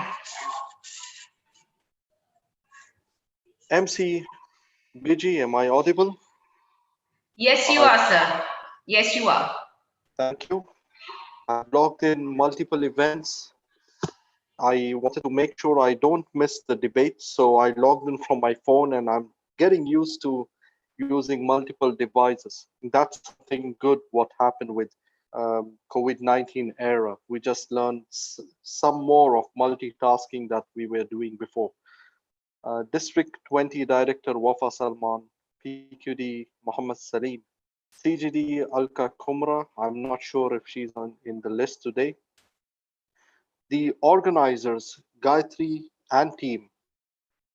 MC BG, am I audible? Yes, you are, sir. Yes, you are. Thank you. I've logged in multiple events. I wanted to make sure I don't miss the debate, so I logged in from my phone, and I'm getting used to using multiple devices. That's something good what happened with COVID-19 era. We just learned some more of multitasking that we were doing before. District 20 Director Wafa Salman, PQD Muhammad Salim, CGD Alka Kumra, I'm not sure if she's in the list today. The organizers, Gayatri and team,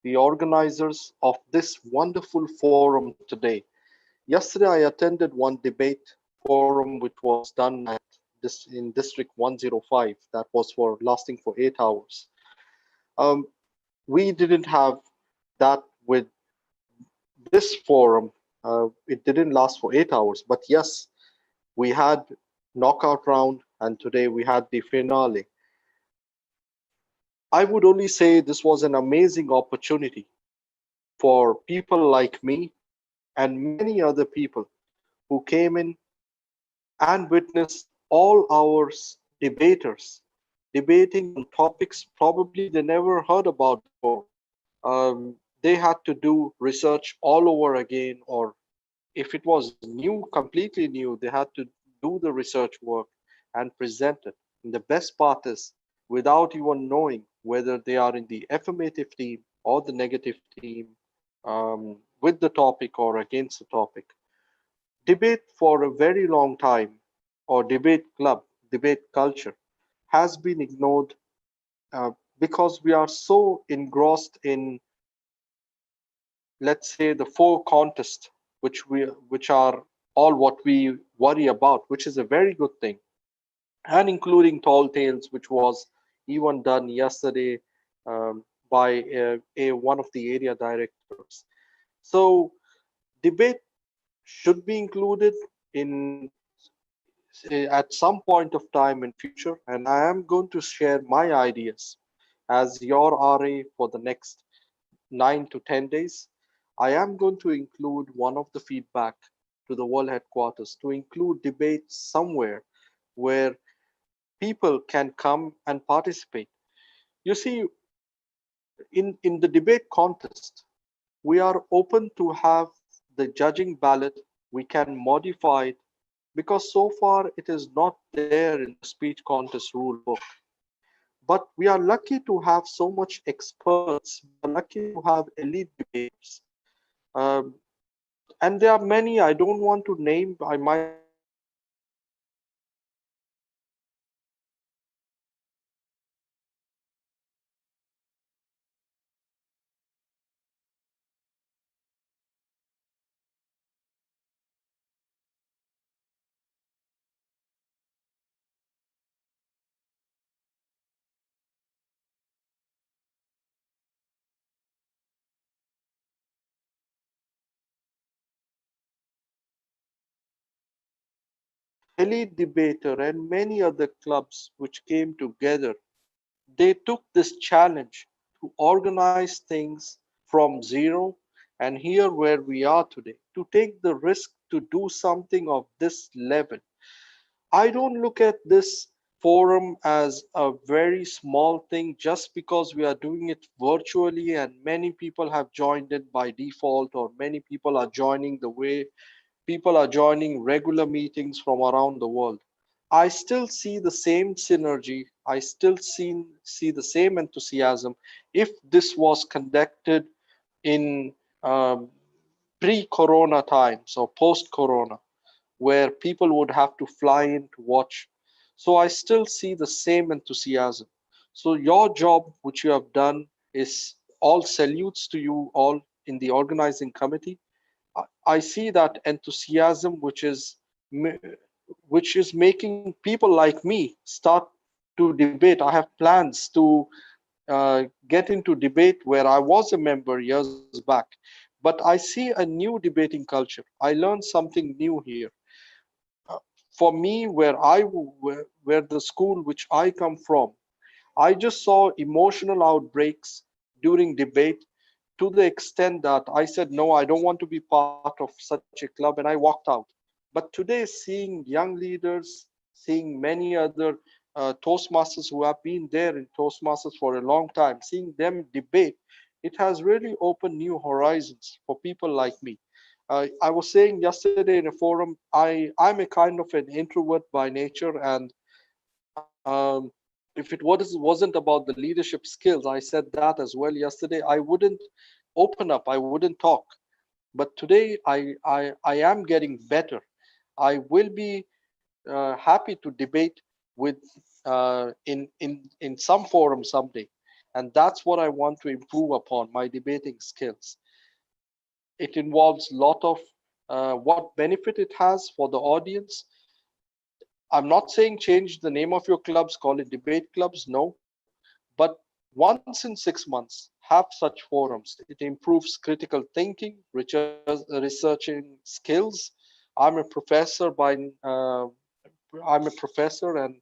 the organizers of this wonderful forum today. Yesterday, I attended one debate forum which was done in District 105 that was lasting for 8 hours. We didn't have that with this forum. It didn't last for 8 hours, but yes, we had knockout round, and today we had the finale. I would only say this was an amazing opportunity for people like me and many other people who came in and witnessed all our debaters debating on topics probably they never heard about before. They had to do research all over again, or if it was new, completely new, they had to do the research work and present it. And the best part is, without even knowing whether they are in the affirmative team or the negative team, with the topic or against the topic. Debate for a very long time, or debate club, debate culture, has been ignored because we are so engrossed in, let's say, the 4 contests, which are all what we worry about, which is a very good thing, and including Tall Tales, which was even done yesterday by one of the area directors. So debate should be included in at some point of time in future, and I am going to share my ideas as your RA for the next 9 to 10 days. I am going to include one of the feedback to the world headquarters to include debates somewhere where people can come and participate. You see, in the debate contest, we are open to have the judging ballot. We can modify it because so far it is not there in the speech contest rule book. But we are lucky to have so much experts. We are lucky to have elite debaters. Um, and there are many I don't want to name. I might elite debater and many other clubs which came together. They took this challenge to organize things from zero, and here where we are today, to take the risk to do something of this level. I don't look at this forum as a very small thing just because we are doing it virtually and many people have joined it by default, or many people are joining the way people are joining regular meetings from around the world. I still see the same synergy. I still see the same enthusiasm if this was conducted in pre-corona times or post-corona, where people would have to fly in to watch. So I still see the same enthusiasm. So your job, which you have done, is all salutes to you all in the organizing committee. I see that enthusiasm, which is making people like me start to debate. I have plans to get into debate where I was a member years back, but I see a new debating culture. I learned something new here. For me, where the school which I come from, I just saw emotional outbreaks during debate to the extent that I said, no, I don't want to be part of such a club, and I walked out. But today, seeing young leaders, seeing many other Toastmasters who have been there in Toastmasters for a long time, seeing them debate, it has really opened new horizons for people like me. I was saying yesterday in a forum, I'm a kind of an introvert by nature, and if it wasn't about the leadership skills, I said that as well yesterday, I wouldn't open up, I wouldn't talk. But today, I am getting better. I will be happy to debate with in some forum someday, and that's what I want to improve upon, my debating skills. It involves a lot of what benefit it has for the audience. I'm not saying change the name of your clubs, call it debate clubs, no. But once in 6 months, have such forums. It improves critical thinking, researching skills. I'm a professor I'm a professor, and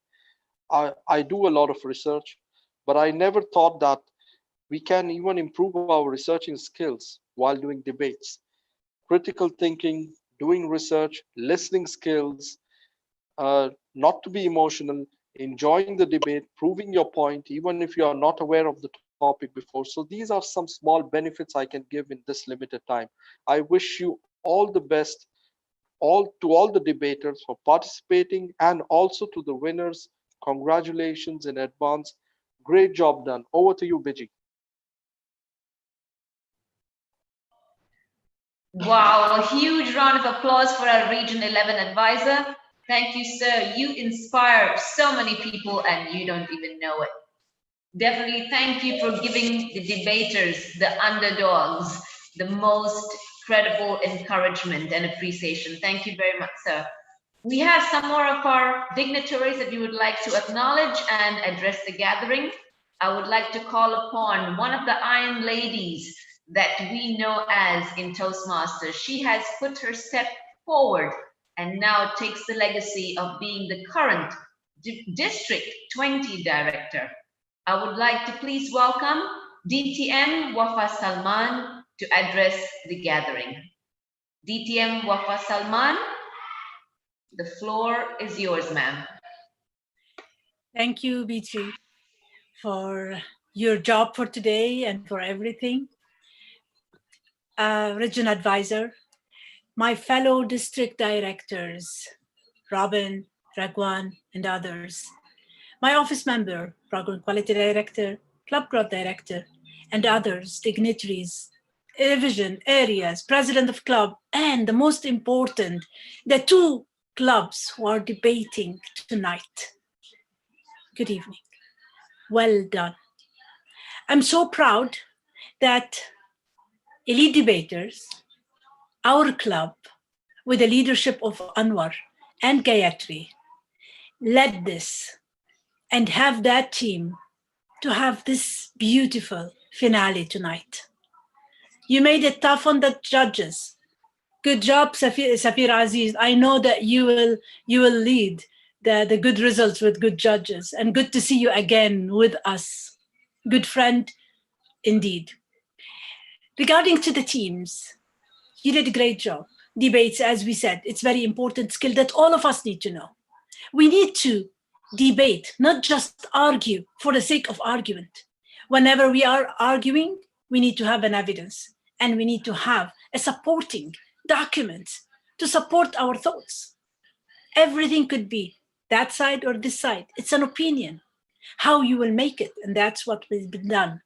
I do a lot of research, but I never thought that we can even improve our researching skills while doing debates. Critical thinking, doing research, listening skills, not to be emotional, enjoying the debate, proving your point, even if you are not aware of the topic before. So these are some small benefits I can give in this limited time. I wish you all the best, all the debaters for participating, and also to the winners. Congratulations in advance. Great job done. Over to you, Biji. Wow, a huge round of applause for our Region 11 advisor. Thank you, sir. You inspire so many people and you don't even know it. Definitely thank you for giving the debaters, the underdogs, the most credible encouragement and appreciation. Thank you very much, sir. We have some more of our dignitaries that we would like to acknowledge and address the gathering. I would like to call upon one of the Iron Ladies that we know as in Toastmasters. She has put her step forward and now takes the legacy of being the current District 20 Director. I would like to please welcome DTM Wafa Salman to address the gathering. DTM Wafa Salman, the floor is yours, ma'am. Thank you, Bichi, for your job for today and for everything. Region Advisor, my fellow district directors, Robin, Ragwan, and others. My office member, Program Quality Director, Club Growth Director, and others, dignitaries, division, areas, president of club, and the most important, the two clubs who are debating tonight. Good evening. Well done. I'm so proud that elite debaters, our club, with the leadership of Anwar and Gayatri, led this and have that team to have this beautiful finale tonight. You made it tough on the judges. Good job, Safir Aziz. I know that you will lead the good results with good judges, and good to see you again with us. Good friend, indeed. Regarding to the teams, you did a great job. Debates, as we said, it's very important skill that all of us need to know. We need to debate, not just argue for the sake of argument. Whenever we are arguing, we need to have an evidence, and we need to have a supporting document to support our thoughts. Everything could be that side or this side. It's an opinion, how you will make it, and that's what has been done.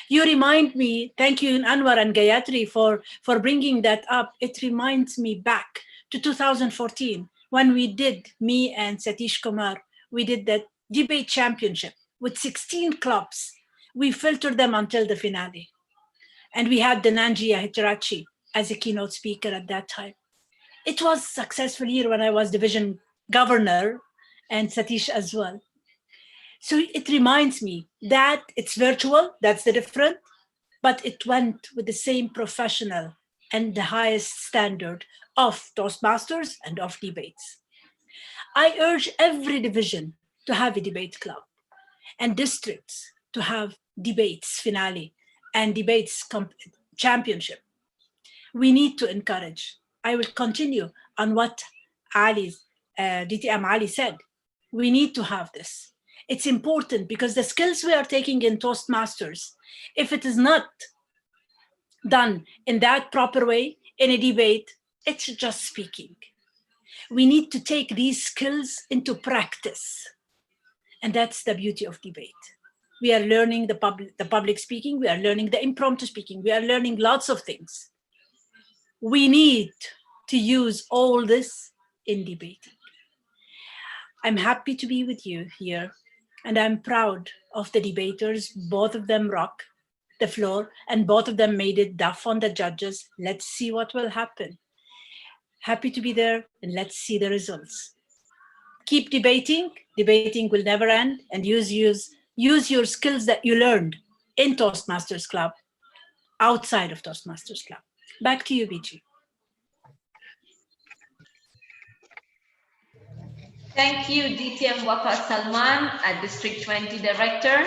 You remind me, thank you Anwar and Gayatri for bringing that up. It reminds me back to 2014 when we did, me and Satish Kumar, we did that debate championship with 16 clubs. We filtered them until the finale. And we had Dhananjaya Hitarachi as a keynote speaker at that time. It was a successful year when I was division governor and Satish as well. So it reminds me that it's virtual, that's the difference, but it went with the same professional and the highest standard of Toastmasters and of debates. I urge every division to have a debate club and districts to have debates finale and debates championship. We need to encourage. I will continue on what DTM Ali said. We need to have this. It's important because the skills we are taking in Toastmasters, if it is not done in that proper way in a debate, it's just speaking. We need to take these skills into practice. And that's the beauty of debate. We are learning the public speaking, we are learning the impromptu speaking, we are learning lots of things. We need to use all this in debating. I'm happy to be with you here, and I'm proud of the debaters. Both of them rock the floor, and both of them made it tough on the judges. Let's see what will happen. Happy to be there, and let's see the results. Keep debating. Debating will never end, and use your skills that you learned in Toastmasters Club, outside of Toastmasters Club. Back to you, BG. Thank you, DTM Wafa Salman, a District 20 Director.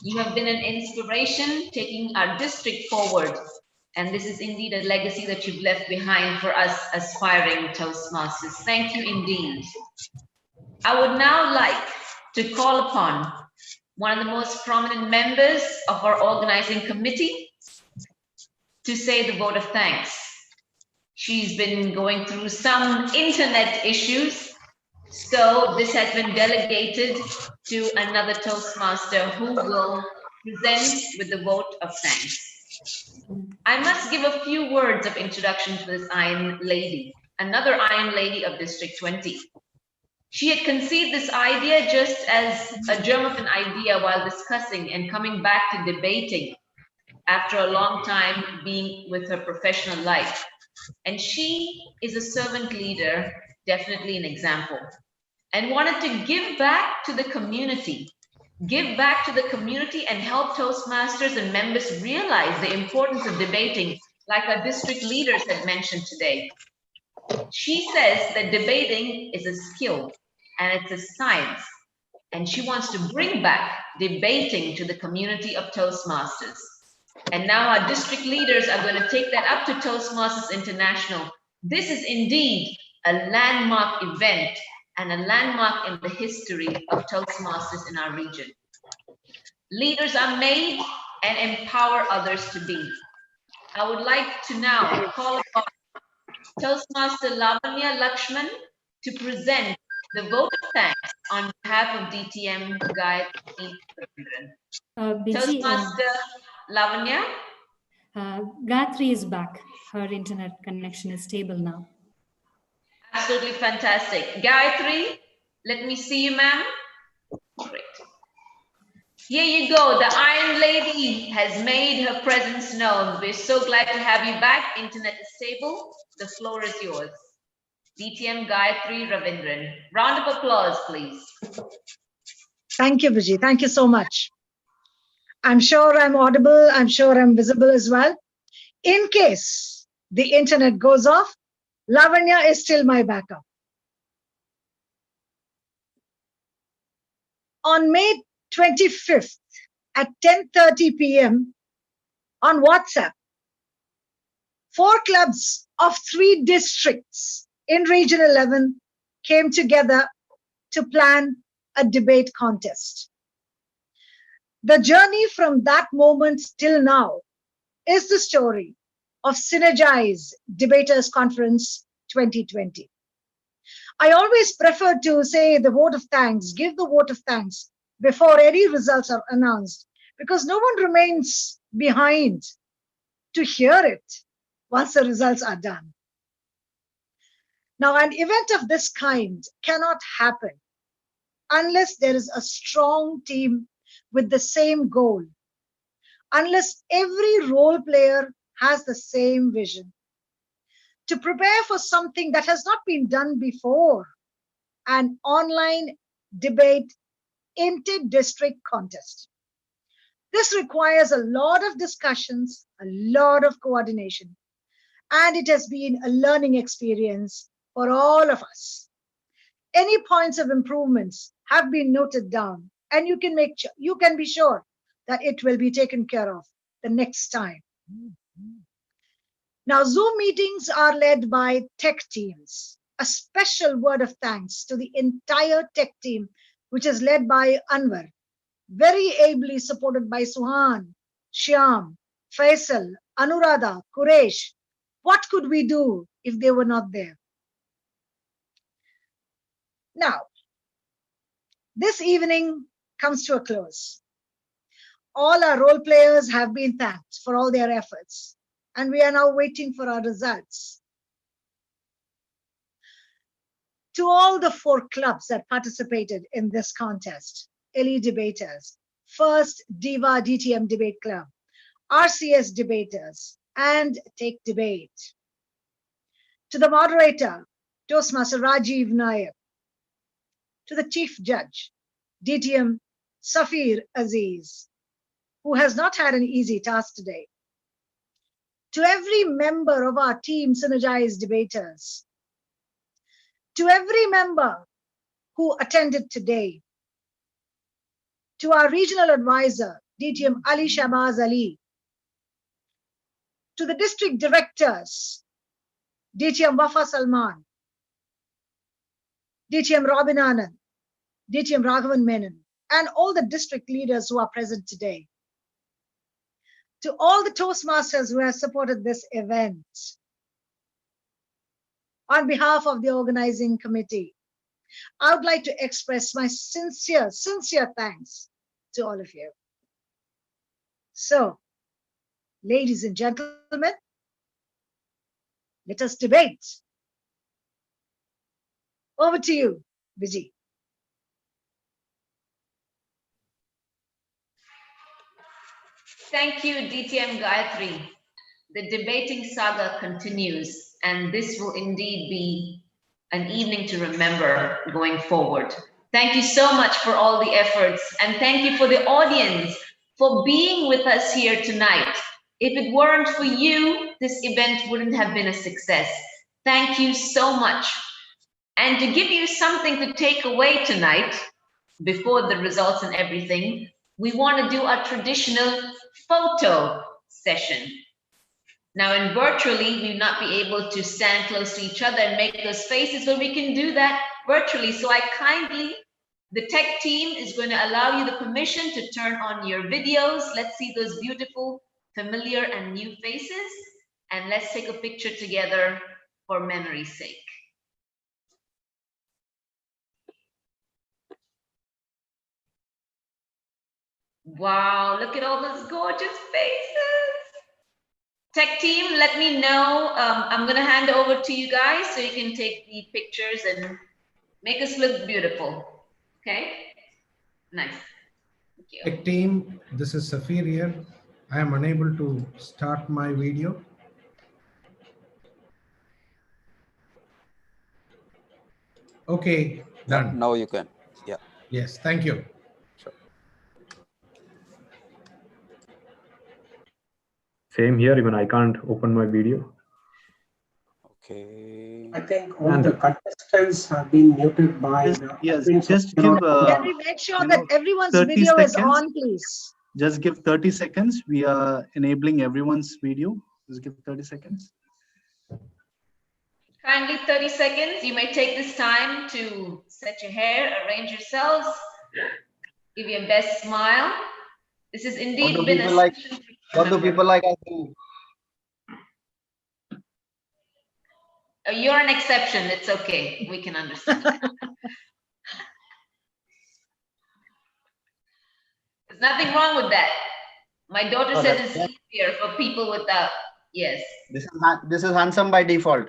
You have been an inspiration, taking our district forward. And this is indeed a legacy that you've left behind for us aspiring Toastmasters. Thank you indeed. I would now like to call upon one of the most prominent members of our organizing committee to say the vote of thanks. She's been going through some internet issues, so this has been delegated to another Toastmaster who will present with the vote of thanks. I must give a few words of introduction to this Iron Lady, another Iron Lady of District 20. She had conceived this idea just as a germ of an idea while discussing and coming back to debating after a long time being with her professional life. And she is a servant leader, definitely an example, and wanted to give back to the community, and help Toastmasters and members realize the importance of debating, like our district leaders had mentioned today. She says that debating is a skill and it's a science, and she wants to bring back debating to the community of Toastmasters. And now our district leaders are going to take that up to Toastmasters International. This is indeed a landmark event and a landmark in the history of Toastmasters in our region. Leaders are made and empower others to be. I would like to now call upon Toastmaster Lavanya Lakshman to present the vote of thanks on behalf of DTM Gayatri. Biji, Toastmaster Lavanya? Gayatri is back. Her internet connection is stable now. Absolutely fantastic. Gayatri, let me see you, ma'am. Great. Here you go. The Iron Lady has made her presence known. We're so glad to have you back. Internet is stable. The floor is yours. DTM Gayatri Ravindran. Round of applause, please. Thank you, Vijay. Thank you so much. I'm sure I'm audible. I'm sure I'm visible as well. In case the internet goes off, Lavanya is still my backup. On May 25th at 10:30 p.m. on WhatsApp, 4 clubs of 3 districts in Region 11 came together to plan a debate contest. The journey from that moment till now is the story of SYNERGIZE Debaters Conference 2020. I always prefer to say the vote of thanks, give the vote of thanks before any results are announced, because no one remains behind to hear it once the results are done. Now, an event of this kind cannot happen unless there is a strong team with the same goal, unless every role player has the same vision. To prepare for something that has not been done before, an online debate inter-district contest. This requires a lot of discussions, a lot of coordination, and it has been a learning experience for all of us. Any points of improvements have been noted down, and you can be sure that it will be taken care of the next time. Now, Zoom meetings are led by tech teams. A special word of thanks to the entire tech team, which is led by Anwar, very ably supported by Suhan, Shyam, Faisal, Anuradha, Quresh. What could we do if they were not there? Now, this evening comes to a close. All our role players have been thanked for all their efforts, and we are now waiting for our results. To all the 4 clubs that participated in this contest, LE Debaters, First Diva DTM Debate Club, RCS Debaters, and Take Debate. To the moderator, Toastmaster Rajiv Nayak. To the Chief Judge, DTM Safir Aziz, who has not had an easy task today. To every member of our team, SYNERGIZE Debaters. To every member who attended today. To our regional advisor, DTM Ali Shahbaz Ali. To the district directors, DTM Wafa Salman, DTM Robin Anand, DTM Raghavan Menon, and all the district leaders who are present today. To all the Toastmasters who have supported this event. On behalf of the organizing committee, I would like to express my sincere thanks to all of you. So, ladies and gentlemen, let us debate. Over to you, Vijay. Thank you, DTM Gayatri. The debating saga continues, and this will indeed be an evening to remember going forward. Thank you so much for all the efforts, and thank you for the audience for being with us here tonight. If it weren't for you, this event wouldn't have been a success. Thank you so much. And to give you something to take away tonight, before the results and everything, we want to do our traditional photo session. Now, in virtually, we will not be able to stand close to each other and make those faces, but we can do that virtually. So the tech team is going to allow you the permission to turn on your videos. Let's see those beautiful, familiar, and new faces. And let's take a picture together for memory's sake. Wow, look at all those gorgeous faces. Tech team, let me know. I'm going to hand over to you guys so you can take the pictures and make us look beautiful. Okay? Nice. Thank you. Tech team, this is Safir here. I am unable to start my video. Okay, done. Now you can. Yeah. Yes, thank you. Sure. Same here, even I can't open my video. Okay. I think all the contestants have been muted by the Just give Can we make sure that everyone's 30 video is seconds. on, please? Just give 30 seconds. We are enabling everyone's video. Just give 30 seconds. Kindly 30 seconds. You may take this time to set your hair, arrange yourselves, give your best smile. This has indeed been a session. What do people like us do? You're an exception. It's okay. We can understand that. There's nothing wrong with that. My daughter Oh, says that's it's easier for people without. Yes, This is handsome by default.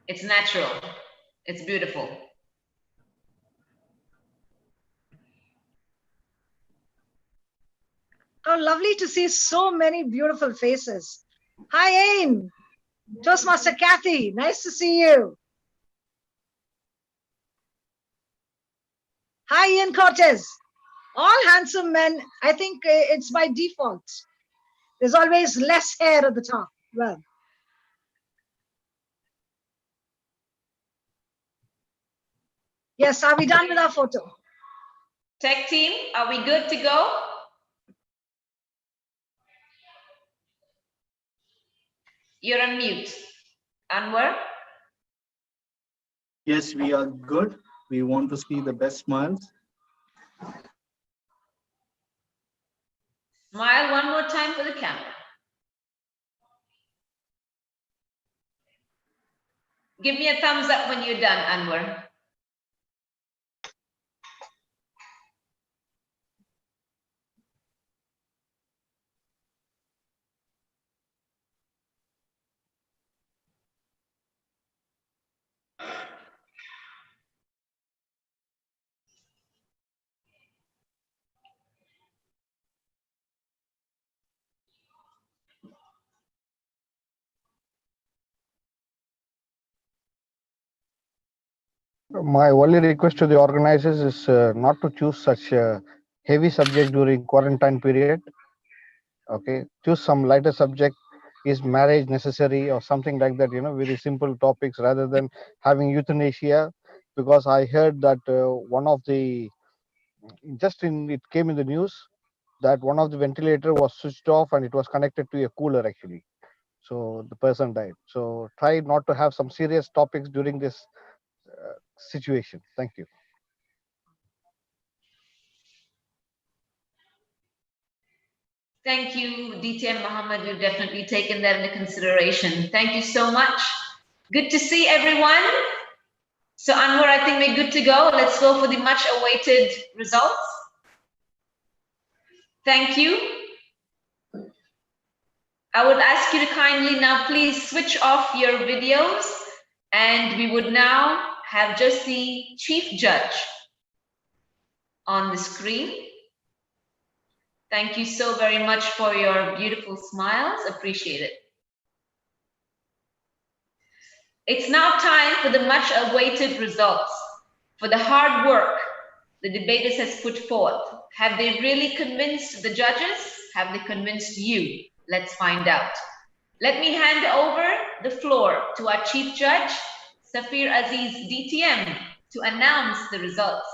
it's natural. It's beautiful. Oh, lovely to see so many beautiful faces. Hi, Ain. Toastmaster Kathy, nice to see you. Hi, Ian Cortez. All handsome men. I think it's by default. There's always less hair at the top. Well, yes, are we done with our photo? Tech team, are we good to go? You're on mute. Anwar? Yes, we are good. We want to see the best smiles. Smile one more time for the camera. Give me a thumbs up when you're done, Anwar. My only request to the organizers is not to choose such a heavy subject during quarantine period. Okay, choose some lighter subject. Is marriage necessary or something like that? Very simple topics rather than having euthanasia. Because I heard that one of the it came in the news that one of the ventilator was switched off and it was connected to a cooler actually. So the person died. So try not to have some serious topics during this situation. Thank you. Thank you, DTM Muhammad. We've definitely taken that into consideration. Thank you so much. Good to see everyone. So Anwar, I think we're good to go. Let's go for the much awaited results. Thank you. I would ask you to kindly now please switch off your videos, and we would now have just the chief judge on the screen. Thank you so very much for your beautiful smiles. Appreciate it. It's now time for the much awaited results. For the hard work the debaters has put forth. Have they really convinced the judges? Have they convinced you? Let's find out. Let me hand over the floor to our chief judge, Safir Aziz DTM, to announce the results.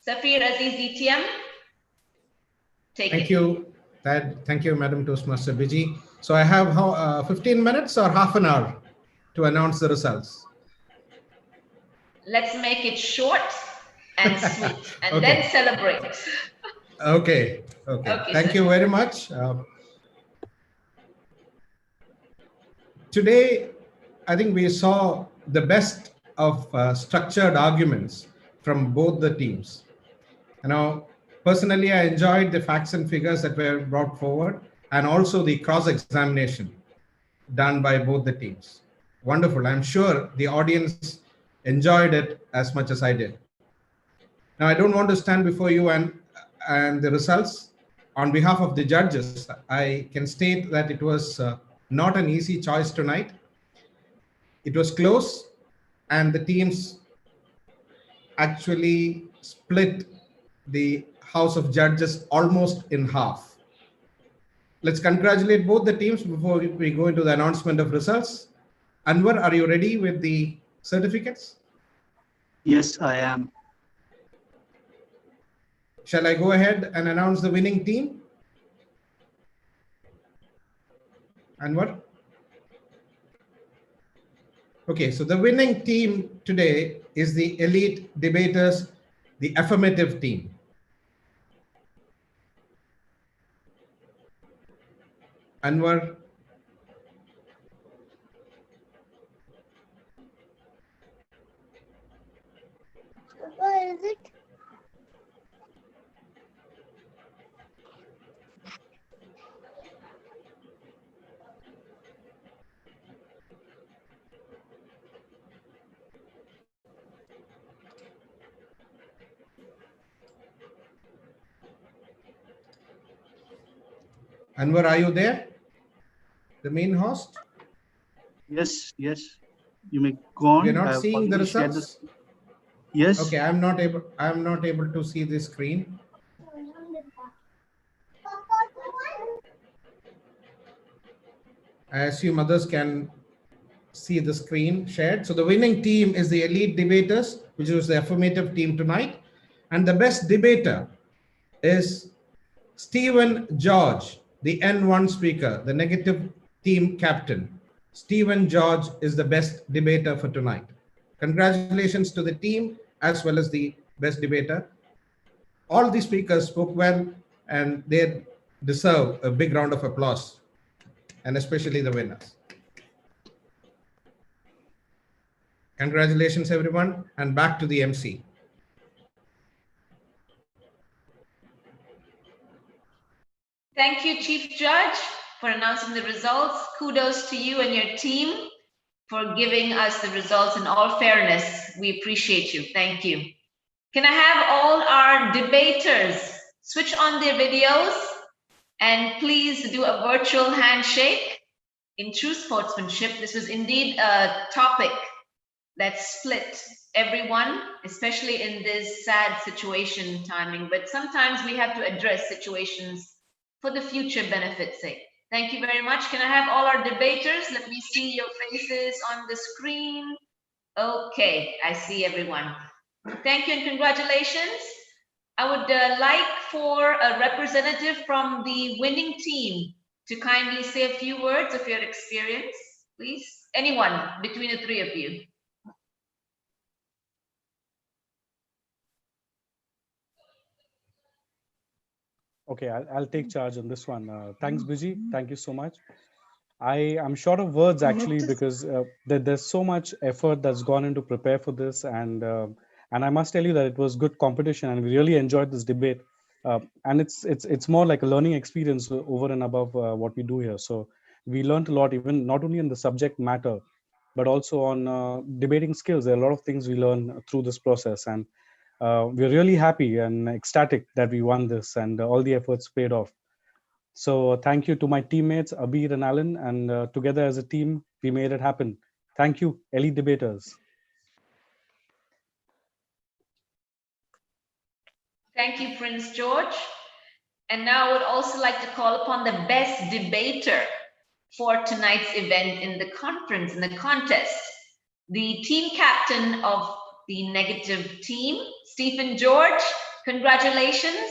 Safir Aziz DTM, Thank you. Thank you, Madam Toastmaster Biji. So I have 15 minutes or half an hour to announce the results. Let's make it short and sweet, and Okay. then celebrate. Okay. Thank you very much. Today, I think we saw the best of structured arguments from both the teams. Now, Personally, I enjoyed the facts and figures that were brought forward and also the cross-examination done by both the teams. Wonderful. I'm sure the audience enjoyed it as much as I did. Now, I don't want to stand before you and the results. On behalf of the judges, I can state that it was not an easy choice tonight. It was close, and the teams actually split the House of Judges almost in half. Let's congratulate both the teams before we go into the announcement of results. Anwar, are you ready with the certificates? Yes, I am. Shall I go ahead and announce the winning team? Anwar? Okay, so the winning team today is the elite debaters, the affirmative team. Anwar? What is it? Anwar, are you there? The main host? Yes, yes. You may go on. We are not I've seeing the already shared results. Yes. Okay, I'm not able to see the screen. I assume others can see the screen shared. So the winning team is the elite debaters, which was the affirmative team tonight. And the best debater is Stephen George, the N1 speaker, the negative team captain. Stephen George is the best debater for tonight. Congratulations to the team as well as the best debater. All the speakers spoke well and they deserve a big round of applause, and especially the winners. Congratulations, everyone, and back to the MC. Thank you, Chief Judge, for announcing the results. Kudos to you and your team for giving us the results in all fairness. We appreciate you. Thank you. Can I have all our debaters switch on their videos and please do a virtual handshake? In true sportsmanship, this was indeed a topic that split everyone, especially in this sad situation timing. But sometimes we have to address situations for the future benefit's sake. Thank you very much. Can I have all our debaters? Let me see your faces on the screen. Okay, I see everyone. Thank you and congratulations. I would like for a representative from the winning team to kindly say a few words of your experience, please. Anyone between the three of you. Okay, I'll take charge on this one. Thanks, Biji. Thank you so much. I am short of words actually because there's so much effort that's gone into prepare for this, and I must tell you that it was good competition, and we really enjoyed this debate. And it's more like a learning experience over and above what we do here. So we learned a lot, even not only in the subject matter, but also on debating skills. There are a lot of things we learn through this process, and we're really happy and ecstatic that we won this, and all the efforts paid off. So thank you to my teammates, Abir and Alan, and together as a team, we made it happen. Thank you, elite debaters. Thank you, Prince George. And now I would also like to call upon the best debater for tonight's event in the conference, in the contest. The team captain of the negative team, Stephen George, congratulations.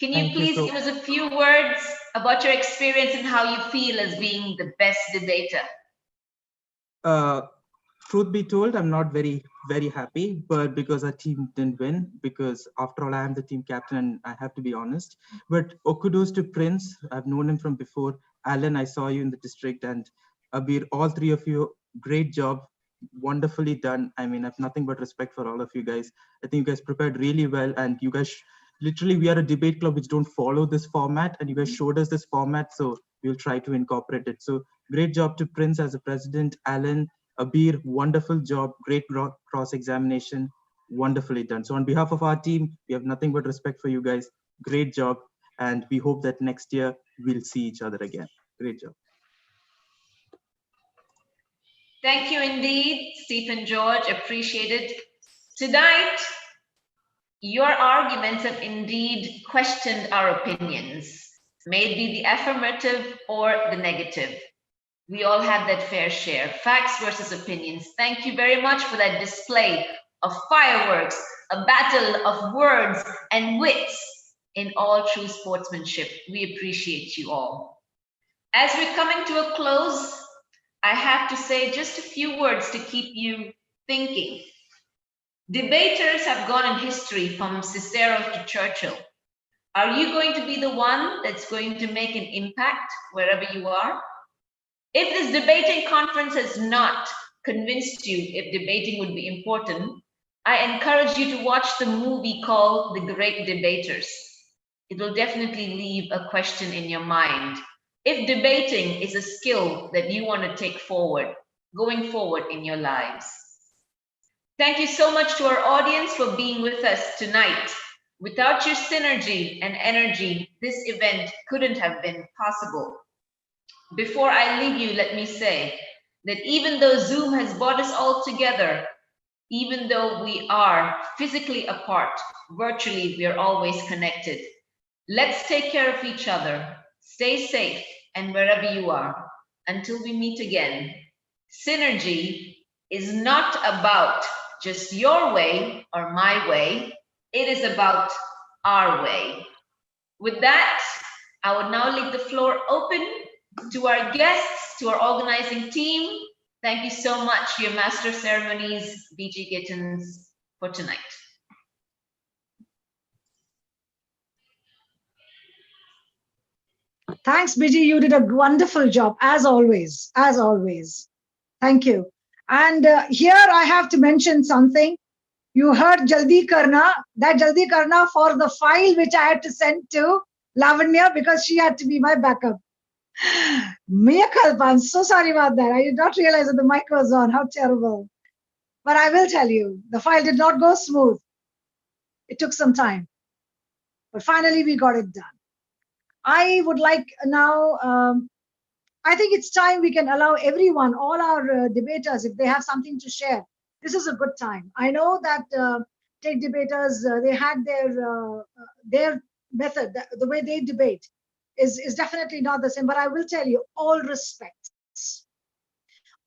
Can you please give us a few words about your experience and how you feel as being the best debater? Truth be told, I'm not very happy, but because our team didn't win, because after all, I am the team captain and I have to be honest. But kudos to Prince. I've known him from before. Alan, I saw you in the district, and Abir, all three of you, great job. Wonderfully done. I mean, I have nothing but respect for all of you guys. I think you guys prepared really well, and you guys literally we are a debate club which don't follow this format, and you guys showed us this format, so we'll try to incorporate it. So great job to Prince as a president, Alan, Abir, wonderful job, great cross-examination, wonderfully done. So on behalf of our team, we have nothing but respect for you guys. Great job, and we hope that next year we'll see each other again. Great job. Thank you indeed, Stephen George, appreciate it. Tonight, your arguments have indeed questioned our opinions, maybe the affirmative or the negative. We all had that fair share, facts versus opinions. Thank you very much for that display of fireworks, a battle of words and wits in all true sportsmanship. We appreciate you all. As we're coming to a close, I have to say just a few words to keep you thinking. Debaters have gone in history from Cicero to Churchill. Are you going to be the one that's going to make an impact wherever you are? If this debating conference has not convinced you if debating would be important, I encourage you to watch the movie called The Great Debaters. It will definitely leave a question in your mind. If debating is a skill that you want to take forward, going forward in your lives. Thank you so much to our audience for being with us tonight. Without your synergy and energy, this event couldn't have been possible. Before I leave you, let me say that even though Zoom has brought us all together, even though we are physically apart, virtually we are always connected. Let's take care of each other. Stay safe and wherever you are. Until we meet again. Synergy is not about just your way or my way. It is about our way. With that, I would now leave the floor open to our guests, to our organizing team. Thank you so much, your Master of Ceremonies, BG Gittins, for tonight. Thanks, Biji. You did a wonderful job, as always, as always. Thank you. And here I have to mention something. You heard Jaldi Karna, that Jaldi Karna for the file which I had to send to Lavanya because she had to be my backup. Mea culpa, I'm so sorry about that. I did not realize that the mic was on. How terrible. But I will tell you, the file did not go smooth. It took some time. But finally, we got it done. I would like now, I think it's time we can allow everyone, all our debaters, if they have something to share. This is a good time. I know that tech debaters, they had their method, the way they debate is definitely not the same, but I will tell you, all respects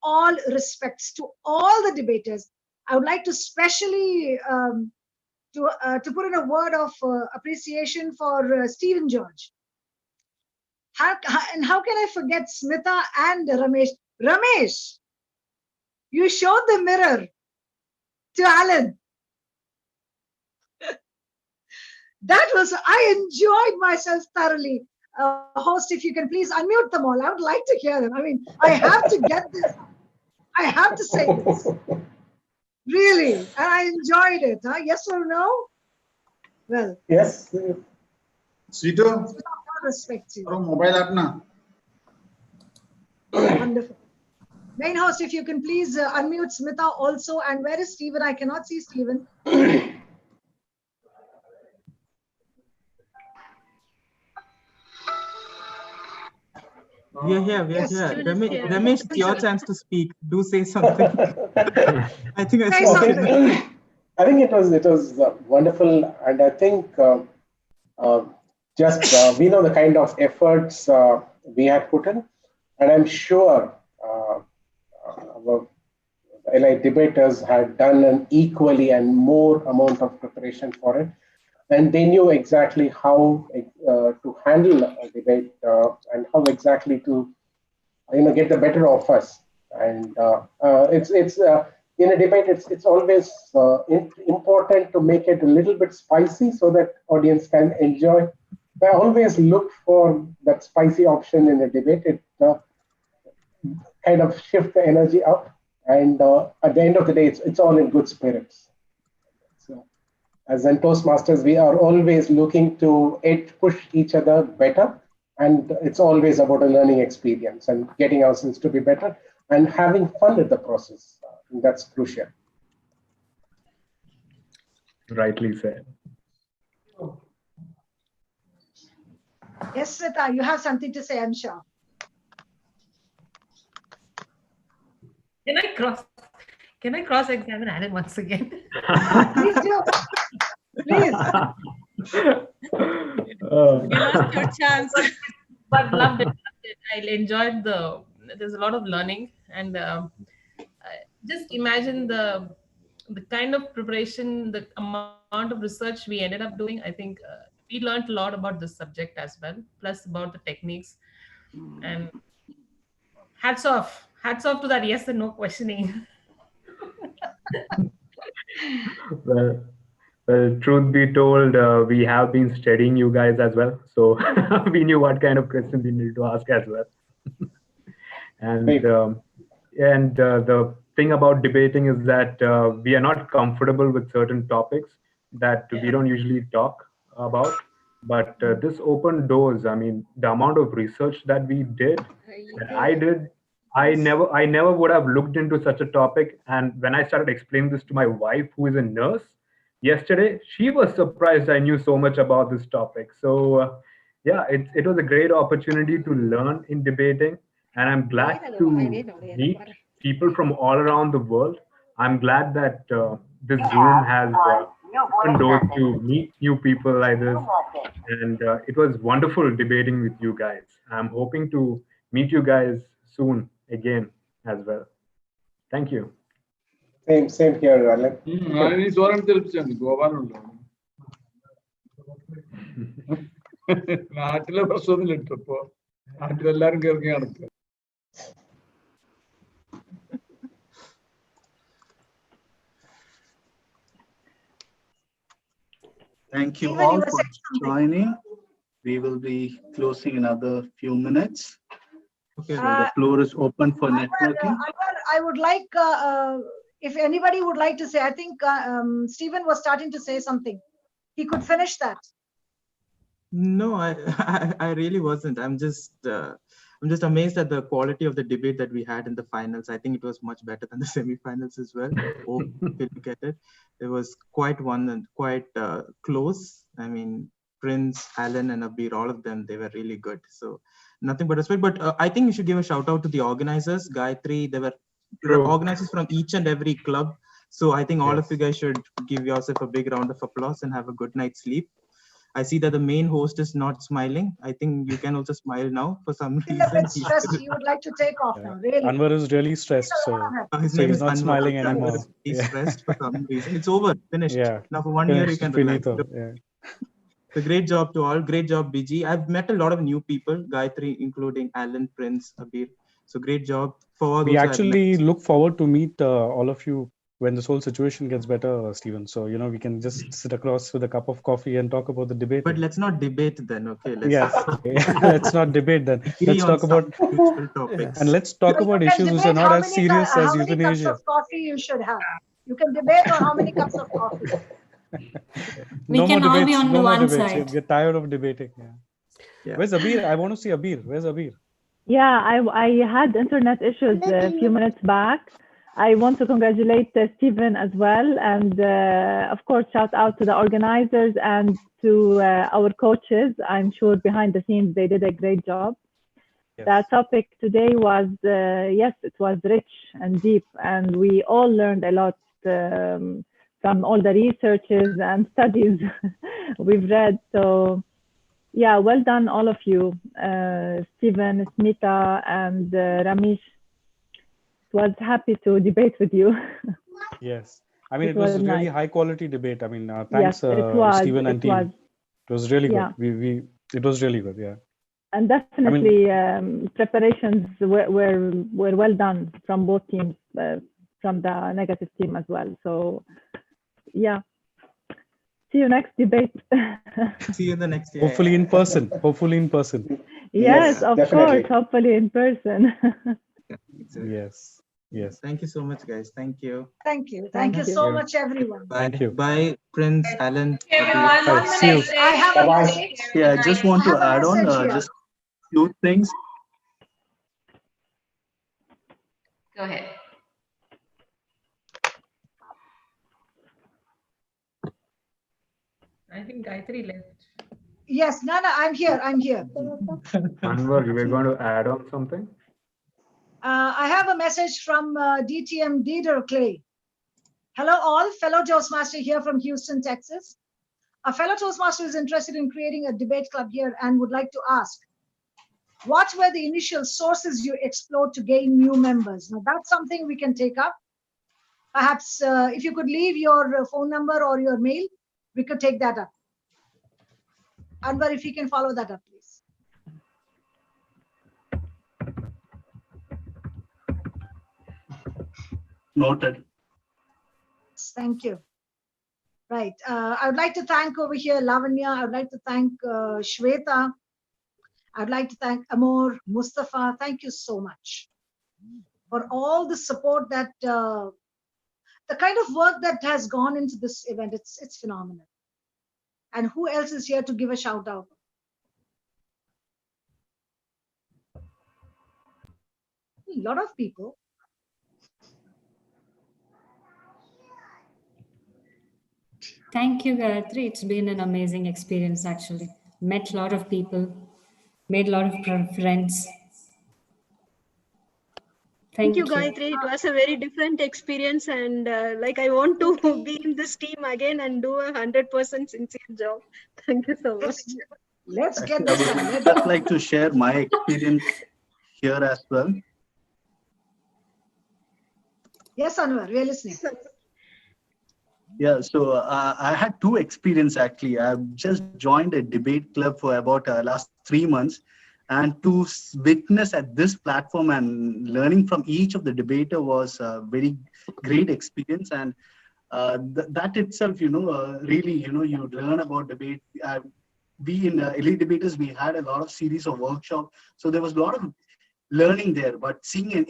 to all the debaters. I would like to specially to put in a word of appreciation for Stephen George. And how can I forget Smita and Ramesh? Ramesh, you showed the mirror to Alan. That was, I enjoyed myself thoroughly. Host, if you can please unmute them all. I would like to hear them. I mean, I have to get this. I have to say this. Really, and I enjoyed it. Huh? Yes or no? Well. Yes. Sito. Respect you. Mobile app na. Wonderful. Main host, if you can please unmute Smita also. And where is Stephen? I cannot see Stephen. We are here. We are here. Ramesh, it's your chance to speak. Do say something. I think I saw it. I think it was wonderful, and I think we know the kind of efforts we had put in, and I'm sure our allied debaters had done an equally and more amount of preparation for it, and they knew exactly how to handle a debate and how exactly to get the better of us. And it's in a debate, it's always important to make it a little bit spicy so that audience can enjoy. I always look for that spicy option in a debate. It kind of shift the energy up, and at the end of the day, it's all in good spirits. So As in Toastmasters, we are always looking to push each other better. And it's always about a learning experience and getting ourselves to be better and having fun with the process. That's crucial. Rightly said. Yes, Sweta, you have something to say, I'm sure. Can I cross-examine Alan once again? Please do. Please. You lost your chance. But loved it. I enjoyed there's a lot of learning, and just imagine the kind of preparation, the amount of research we ended up doing. I think we learned a lot about this subject as well, plus about the techniques. And hats off to that yes and no questioning. Well, truth be told, we have been studying you guys as well, so we knew what kind of questions we needed to ask as well. And the thing about debating is that we are not comfortable with certain topics that we don't usually talk about. But this opened doors. I mean, the amount of research that we did, that I did, I never would have looked into such a topic. And when I started explaining this to my wife, who is a nurse, yesterday, she was surprised I knew so much about this topic. So yeah, it was a great opportunity to learn in debating, and I'm glad to meet people from all around the world. I'm glad that this Zoom has opened doors to meet new people like this, and it was wonderful debating with you guys. I'm hoping to meet you guys soon again as well. Thank you. Same here, Alan. നാട്ടിലെ പ്രശ്നമൊന്നുമില്ല ഇട്ടപ്പോ നാട്ടിലെല്ലാരും കേറി നടക്കുക. Thank you all for joining. We will be closing another few minutes. Okay. So the floor is open for networking. I would like, if anybody would like to say, I think Stephen was starting to say something. He could finish that. No, I really wasn't. I'm just amazed at the quality of the debate that we had in the finals. I think it was much better than the semi-finals as well. Oh, look at it. It was quite close. I mean, Prince, Alan, and Abir, all of them, they were really good. So nothing but respect. But I think we should give a shout out to the organizers. Gayatri, there were organizers from each and every club. So I think all of you guys should give yourself a big round of applause and have a good night's sleep. I see that the main host is not smiling. I think you can also smile now for some reason. A bit stressed. You would like to take off now, really. Anwar is really stressed, so he's not smiling anymore. He's stressed for some reason. It's over, finished. Yeah. Now for 1 year you can relax. Yeah. So great job to all. Great job, BG. I've met a lot of new people, Gayatri, including Alan, Prince, Abir. So great job. We actually look forward to meet all of you when this whole situation gets better, Stephen. So, we can just sit across with a cup of coffee and talk about the debate. But let's not debate then, okay? Let's not debate then. Let's talk about topics. And let's talk about issues which are not as serious as euthanasia. How many cups of coffee you should have? You can debate on how many cups of coffee. We can all be on the one side. You get tired of debating. Yeah. Where's Abir? I want to see Abir. Where's Abir? Yeah, I had internet issues a few minutes back. I want to congratulate Stephen as well, and of course shout out to the organizers and to our coaches. I'm sure behind the scenes they did a great job. Yes. The topic today was yes, it was rich and deep, and we all learned a lot from all the researches and studies we've read. So yeah, well done all of you, Stephen, Smita, and Ramesh. Was happy to debate with you. Yes, I mean it was a really high quality debate. I mean thanks Stephen and team. It was really good. It was really good. Yeah. And definitely preparations were well done from both teams, from the negative team as well. So yeah. See you next debate. See you the next year. Hopefully in person. Yes, of course. Hopefully in person. Yes. Yes. Thank you so much, guys. Thank you. Thank you. Thank you so much, everyone. Bye. Thank you. Bye, Prince, Alan. Everyone, Bye. have a See you. nice day. I have a Bye-bye. message. Yeah, I just want I have to a add on message here. just few things. Go ahead. I think Gayatri left. Yes, Nana, I'm here. I'm here. Anwar, you were going to add on something? I have a message from DTM Dieter Clay. Hello, all. Fellow Toastmaster here from Houston, Texas. A fellow Toastmaster is interested in creating a debate club here and would like to ask, what were the initial sources you explored to gain new members? Now, that's something we can take up. Perhaps if you could leave your phone number or your mail, we could take that up. Anwar, if you can follow that up, please. Noted. Thank you. Right. I would like to thank over here Lavanya. I would like to thank Shweta. I'd like to thank Amor, Mustafa. Thank you so much for all the support that, the kind of work that has gone into this event. It's phenomenal. And who else is here to give a shout out? A lot of people. Thank you, Gayatri. It's been an amazing experience, actually. Met a lot of people, made a lot of friends. Thank you, Gayatri. It was a very different experience, and like I want to be in this team again and do 100% sincere job. Thank you so much. Let's get I this done. would just like to share my experience here as well. Yes, Anwar, we are listening. Yeah, so I had two experiences actually. I've just joined a debate club for about last 3 months, and to witness at this platform and learning from each of the debater was a very great experience. And that itself, really, you learn about debate. We in Elite Debaters, we had a lot of series of workshops, so there was a lot of learning there. But seeing an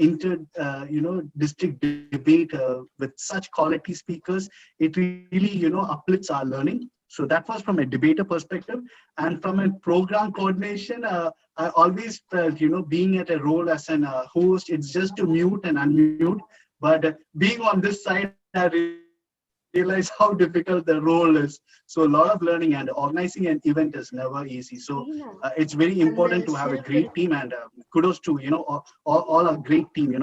district debate with such quality speakers, it really uplifts our learning. So that was from a debater perspective. And from a program coordination, I always felt being at a role as an host, it's just to mute and unmute. But being on this side, I realize how difficult the role is. So a lot of learning, and organizing an event is never easy. So it's very important to have a great team, and kudos to all our great team.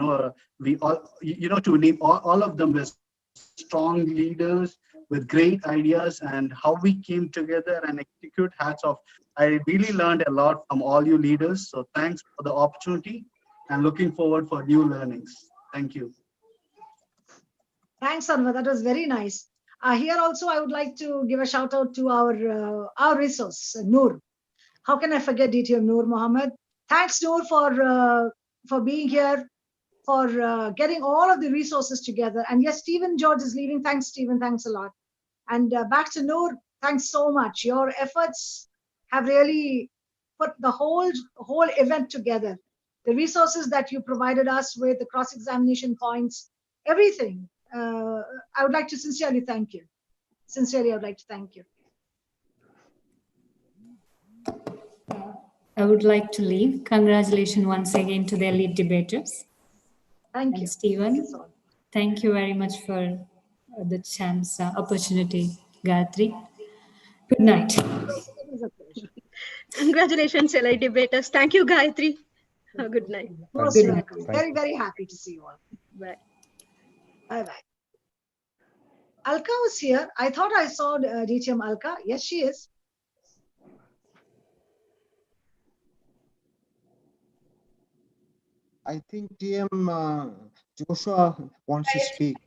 We all to name all of them as strong leaders with great ideas, and how we came together and execute. Hats off. I really learned a lot from all you leaders. So thanks for the opportunity, and looking forward for new learnings. Thank you. Thanks, Anwar. That was very nice. Here also, I would like to give a shout out to our resource, Noor. How can I forget DTM Noor Mohammed? Thanks, Noor, for being here, for getting all of the resources together. And yes, Stephen George is leaving. Thanks, Stephen. Thanks a lot. And back to Noor. Thanks so much. Your efforts have really put the whole event together. The resources that you provided us with, the cross-examination points, everything. I would like to sincerely thank you. Sincerely, I would like to thank you. I would like to leave. Congratulations once again to the elite debaters. Thank you. Stephen, thank you very much for the chance, opportunity, Gayatri. Good night. Congratulations, LI debaters. Thank you, Gayatri. Good night. Most welcome. Very, very happy to see you all. Bye. Bye-bye. Alka was here. I thought I saw DTM Alka. Yes, she is. I think TM Joshua wants to speak.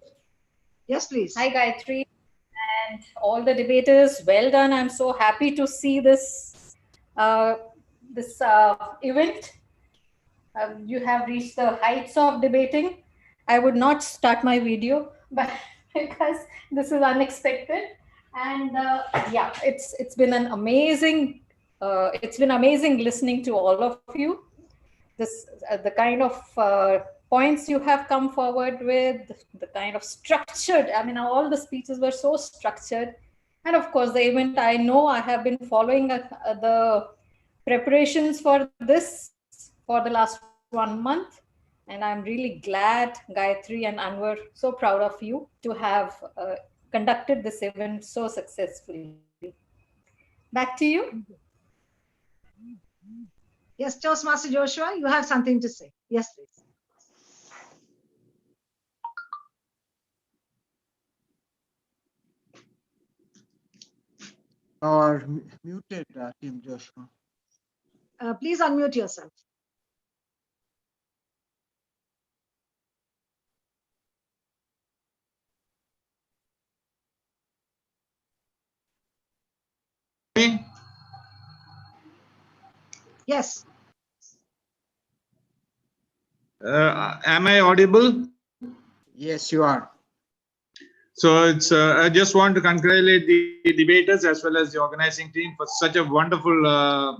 Yes, please. Hi, Gayatri, and all the debaters. Well done. I'm so happy to see this event. You have reached the heights of debating. I would not start my video, but because this is unexpected, and yeah, it's been an amazing. It's been amazing listening to all of you. This the kind of points you have come forward with, the kind of structured, I mean, all the speeches were so structured. And of course, the event, I know I have been following the preparations for this for the last 1 month. And I'm really glad, Gayatri and Anwar, so proud of you to have conducted this event so successfully. Back to you. Yes, Toastmaster Joshua, you have something to say. Yes, please. Or muted, Team Joshua. Please unmute yourself. Yes. Am I audible? Yes, you are. So it's I just want to congratulate the debaters as well as the organizing team for such a wonderful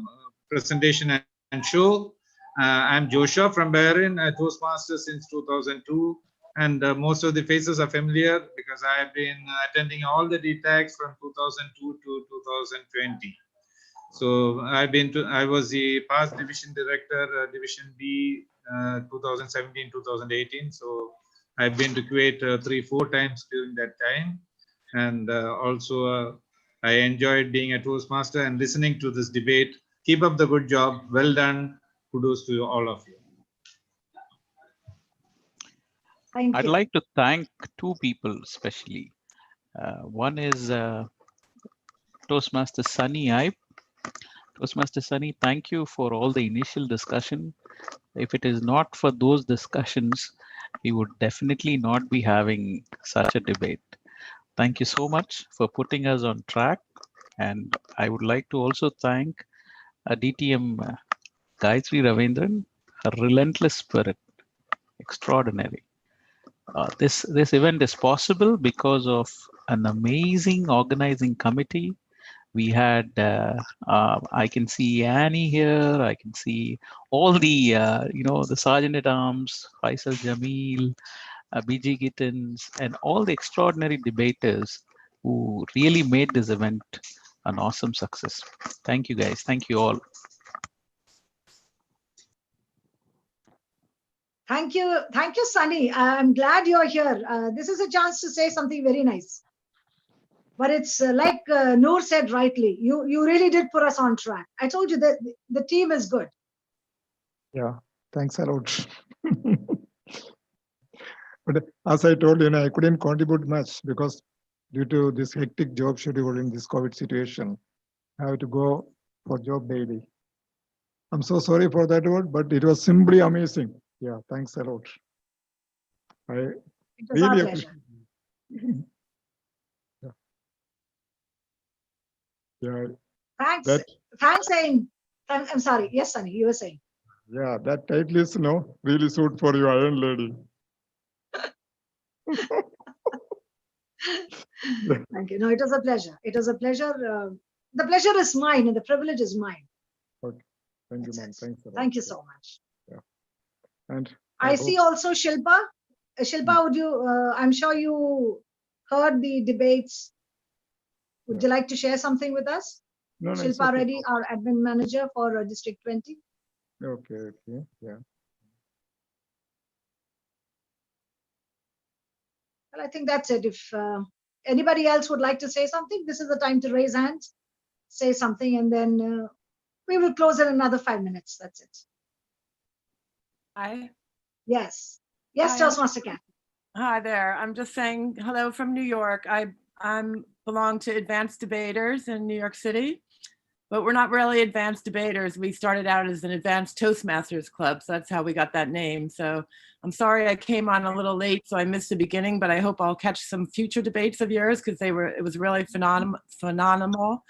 presentation and show. I'm Joshua from Bahrain, a Toastmaster since 2002, and most of the faces are familiar because I have been attending all the DTACs from 2002 to 2020. So I was the past division director, Division B, 2017-2018. So I've been to Kuwait 3-4 times during that time, and also I enjoyed being a Toastmaster and listening to this debate. Keep up the good job. Well done. Kudos to all of you. I'd like to thank two people especially. One is Toastmaster Sunny Ibe. Toastmaster Sunny, thank you for all the initial discussion. If it is not for those discussions, we would definitely not be having such a debate. Thank you so much for putting us on track. And I would like to also thank DTM Gayatri Ravindran, her relentless spirit, extraordinary. This event is possible because of an amazing organizing committee. We had, I can see Annie here. I can see all the, the Sergeant at Arms, Faisal Jameel, BG Gittins, and all the extraordinary debaters who really made this event an awesome success. Thank you, guys. Thank you all. Thank you, Sunny. I'm glad you're here. This is a chance to say something very nice. But it's like Noor said rightly, you really did put us on track. I told you that the team is good. Yeah, thanks a lot. But as I told you, I couldn't contribute much because due to this hectic job schedule in this COVID situation, I have to go for job daily. I'm so sorry for that word, but it was simply amazing. Yeah, thanks a lot. I really appreciate it. Yeah. Thanks, saying. I'm sorry. Yes, Sunny, you were saying. Yeah, that title is really suit for you, Iron Lady. Thank you. No, it was a pleasure. It was a pleasure. The pleasure is mine and the privilege is mine. Okay. Thank you, ma'am. Thanks a lot. Thank you so much. Yeah. And I see also Shilpa. Shilpa, would you, I'm sure you heard the debates. Would you like to share something with us? No, Shilpa okay. Reddy, our admin manager for District 20. Okay, yeah. Well, I think that's it. If anybody else would like to say something, this is the time to raise hands, say something, and then we will close in another 5 minutes. That's it. Hi. Yes. Yes, Toastmaster Cat. Hi there. I'm just saying hello from New York. I belong to Advanced Debaters in New York City, but we're not really advanced debaters. We started out as an Advanced Toastmasters Club, so that's how we got that name. So I'm sorry I came on a little late, so I missed the beginning, but I hope I'll catch some future debates of yours because it was really phenomenal.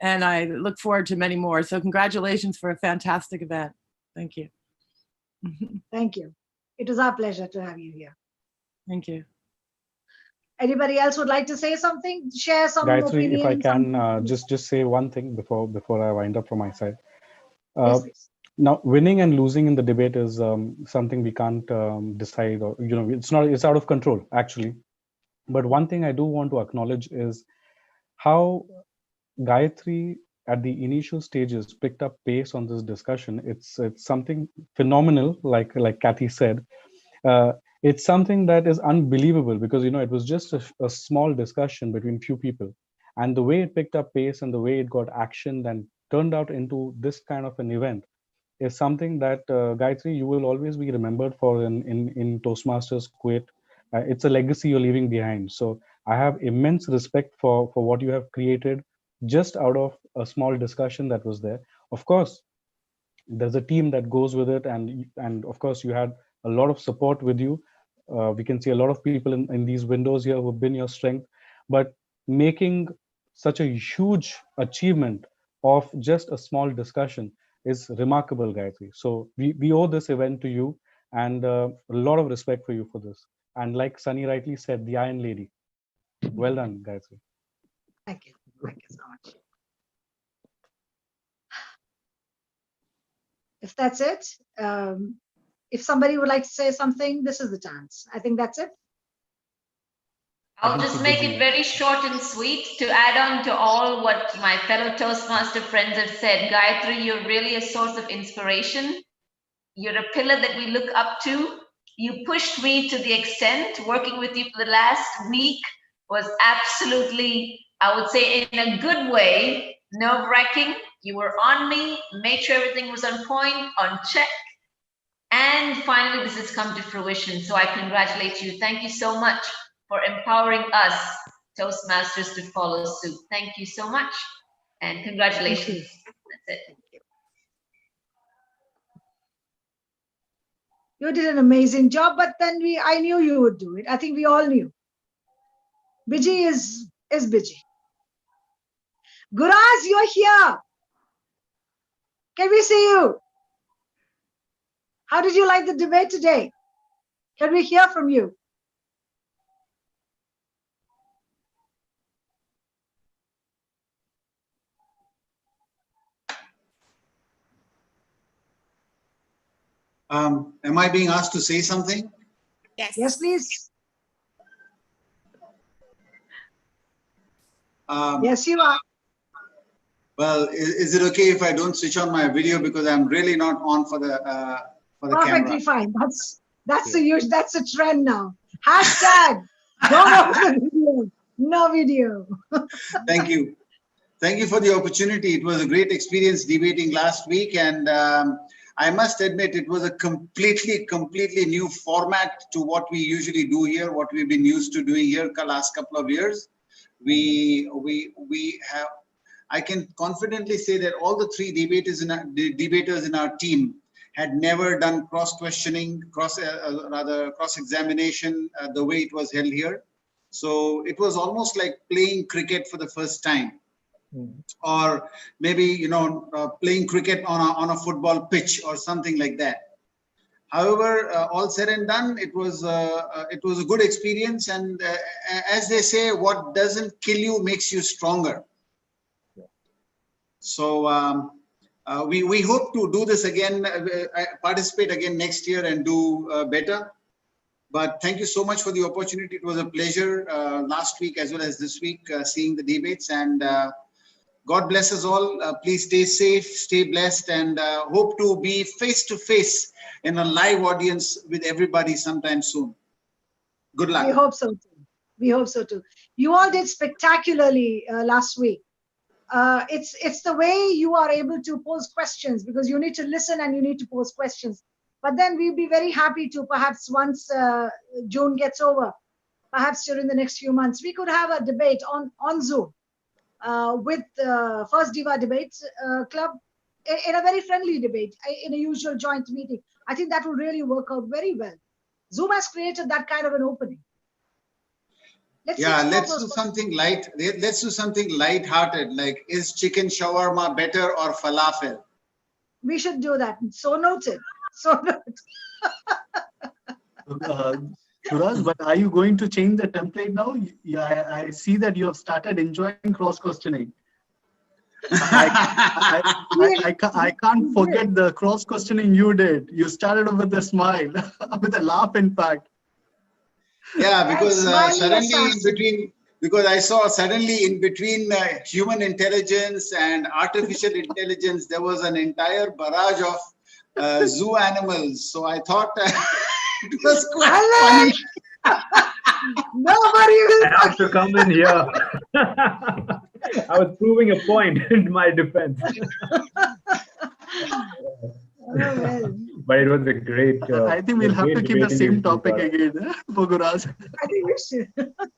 And I look forward to many more. So congratulations for a fantastic event. Thank you. Thank you. It was our pleasure to have you here. Thank you. Anybody else would like to say something? Share some Gayatri, opinions? if I can just say one thing before I wind up from my side. Yes, please. Now, winning and losing in the debate is something we can't decide, or it's out of control actually. But one thing I do want to acknowledge is how Gayatri at the initial stages picked up pace on this discussion. It's something phenomenal, like Kathy said. It's something that is unbelievable because it was just a small discussion between few people, and the way it picked up pace and the way it got actioned and turned out into this kind of an event is something that Gayatri, you will always be remembered for in Toastmasters Quit. It's a legacy you're leaving behind. So I have immense respect for what you have created just out of a small discussion that was there. Of course, there's a team that goes with it, and of course you had a lot of support with you. We can see a lot of people in these windows here who have been your strength, but making such a huge achievement of just a small discussion is remarkable, Gayatri. So we owe this event to you, and a lot of respect for you for this. And like Sunny rightly said, the Iron Lady. Well done, Gayatri. Thank you. Thank you so much. If that's it, if somebody would like to say something, this is the chance. I think that's it. I'll just make it very short and sweet to add on to all what my fellow Toastmaster friends have said. Gayatri, you're really a source of inspiration. You're a pillar that we look up to. You pushed me to the extent working with you for the last week was absolutely, I would say in a good way, nerve-wracking. You were on me, made sure everything was on point, on check. And finally, this has come to fruition. So I congratulate you. Thank you so much for empowering us Toastmasters to follow suit. Thank you so much. And congratulations. That's it. You did an amazing job, but then I knew you would do it. I think we all knew. Biji is Biji. Guraz, you're here. Can we see you? How did you like the debate today? Can we hear from you? Am I being asked to say something? Yes. Yes, please. Yes, you are. Well, is it okay if I don't switch on my video because I'm really not on for the Perfectly camera? fine. That's a trend now. Hashtag don't open the video. No video. Thank you. Thank you for the opportunity. It was a great experience debating last week, and I must admit it was a completely new format to what we usually do here, what we've been used to doing here the last couple of years. We have. I can confidently say that all the three debaters in our team had never done cross-questioning, cross-examination the way it was held here. So it was almost like playing cricket for the first time, or maybe playing cricket on a football pitch or something like that. However, all said and done, it was a good experience, and as they say, what doesn't kill you makes you stronger. So we hope to do this again, participate again next year and do better. But thank you so much for the opportunity. It was a pleasure last week as well as this week seeing the debates, and God bless us all. Please stay safe, stay blessed, and hope to be face to face in a live audience with everybody sometime soon. Good luck. We hope so too. We hope so too. You all did spectacularly last week. It's the way you are able to pose questions, because you need to listen and you need to pose questions. But then we'll be very happy to, perhaps once June gets over, perhaps during the next few months, we could have a debate on Zoom with First Diva Debates Club in a very friendly debate, in a usual joint meeting. I think that will really work out very well. Zoom has created that kind of an opening. Let's do something light. Let's do something light-hearted, like, is chicken shawarma better or falafel? We should do that. So noted. So noted. Suraj, but are you going to change the template now? Yeah, I see that you have started enjoying cross-questioning. I can't forget the cross questioning you did. You started off with a smile, with a laugh, in fact. Yeah, because smiley suddenly in assassin. between, because I saw suddenly in between human intelligence and artificial intelligence, there was an entire barrage of zoo animals. So I thought it was quite funny. Nobody will. I have to come in here. I was proving a point in my defense. But it was a great. I think we'll have to keep the same topic again, Boguraj. I think we should.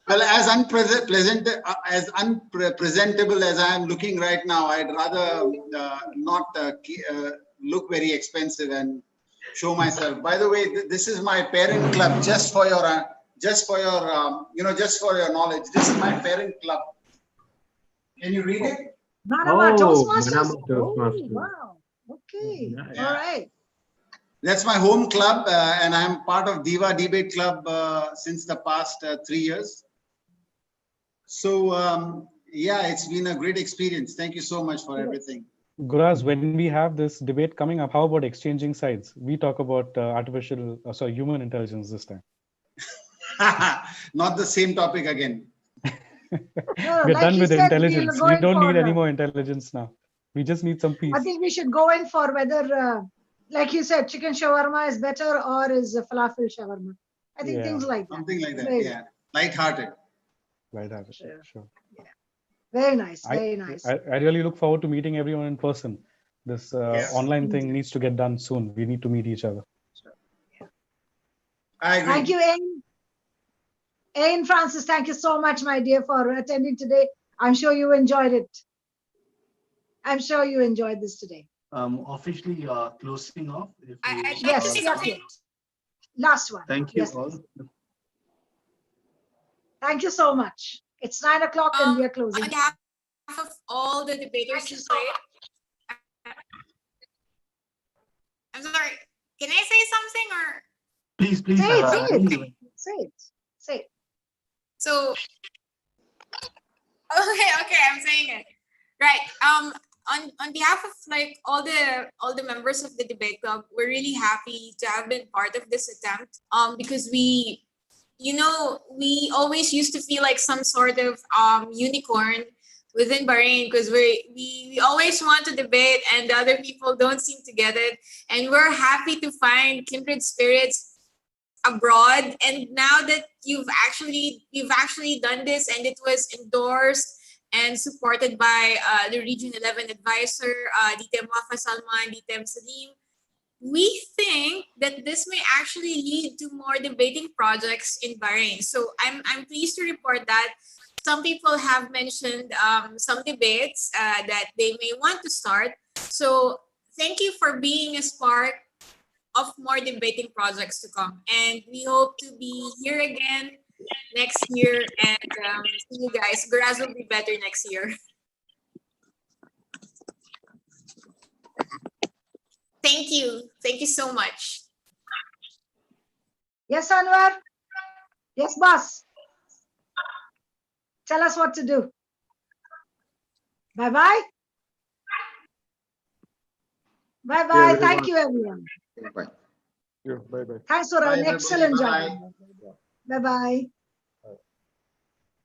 Well, as unpresentable as I am looking right now, I'd rather not look very expensive and show myself. By the way, this is my parent club. Just for your knowledge, this is my parent club. Can you read it? Manama Toastmasters. Manama Toastmasters. Oh, wow. Okay. Nice. All right. That's my home club, and I'm part of Diva Debate Club since the past 3 years. So, yeah, it's been a great experience. Thank you so much for everything. Guraz, when we have this debate coming up, how about exchanging sides? We talk about human intelligence this time. Not the same topic again. We're like done he with said, intelligence. we'll We go don't in need for, any more intelligence now. We just need some peace. I think we should go in for whether, like you said, chicken shawarma is better or is falafel shawarma. I think things like that. Something like that, Very yeah. Light-hearted. Light-hearted, sure. Yeah. Very nice, very nice. I really look forward to meeting everyone in person. This online thing needs to get done soon. We need to meet each other. I agree. Thank you, Ain Francis. Thank you so much, my dear, for attending today. I'm sure you enjoyed it. I'm sure you enjoyed this today. Officially closing off. Yes. Last one. Thank you Yes, all. Thank you so much. It's 9 o'clock and we are closing. On behalf of all the debaters who played, I'm sorry, can I say something or? Please. Say it. So, okay, I'm saying it. Right. On behalf of like all the members of the debate club, we're really happy to have been part of this attempt. Because we always used to feel like some sort of unicorn within Bahrain, because we always want to debate and the other people don't seem to get it. And we're happy to find kindred spirits abroad. And now that you've actually done this and it was endorsed and supported by the Region 11 advisor, Ditem Wafa Salman, Ditem Salim, we think that this may actually lead to more debating projects in Bahrain. So I'm pleased to report that some people have mentioned some debates that they may want to start. So thank you for being a spark of more debating projects to come. And we hope to be here again next year and see you guys. Guraz will be better next year. Thank you. Thank you so much. Yes, Anwar. Yes, boss. Tell us what to do. Bye-bye. Bye-bye. Thank you, everyone. Bye. Bye-bye. Thanks for an excellent job. Bye-bye.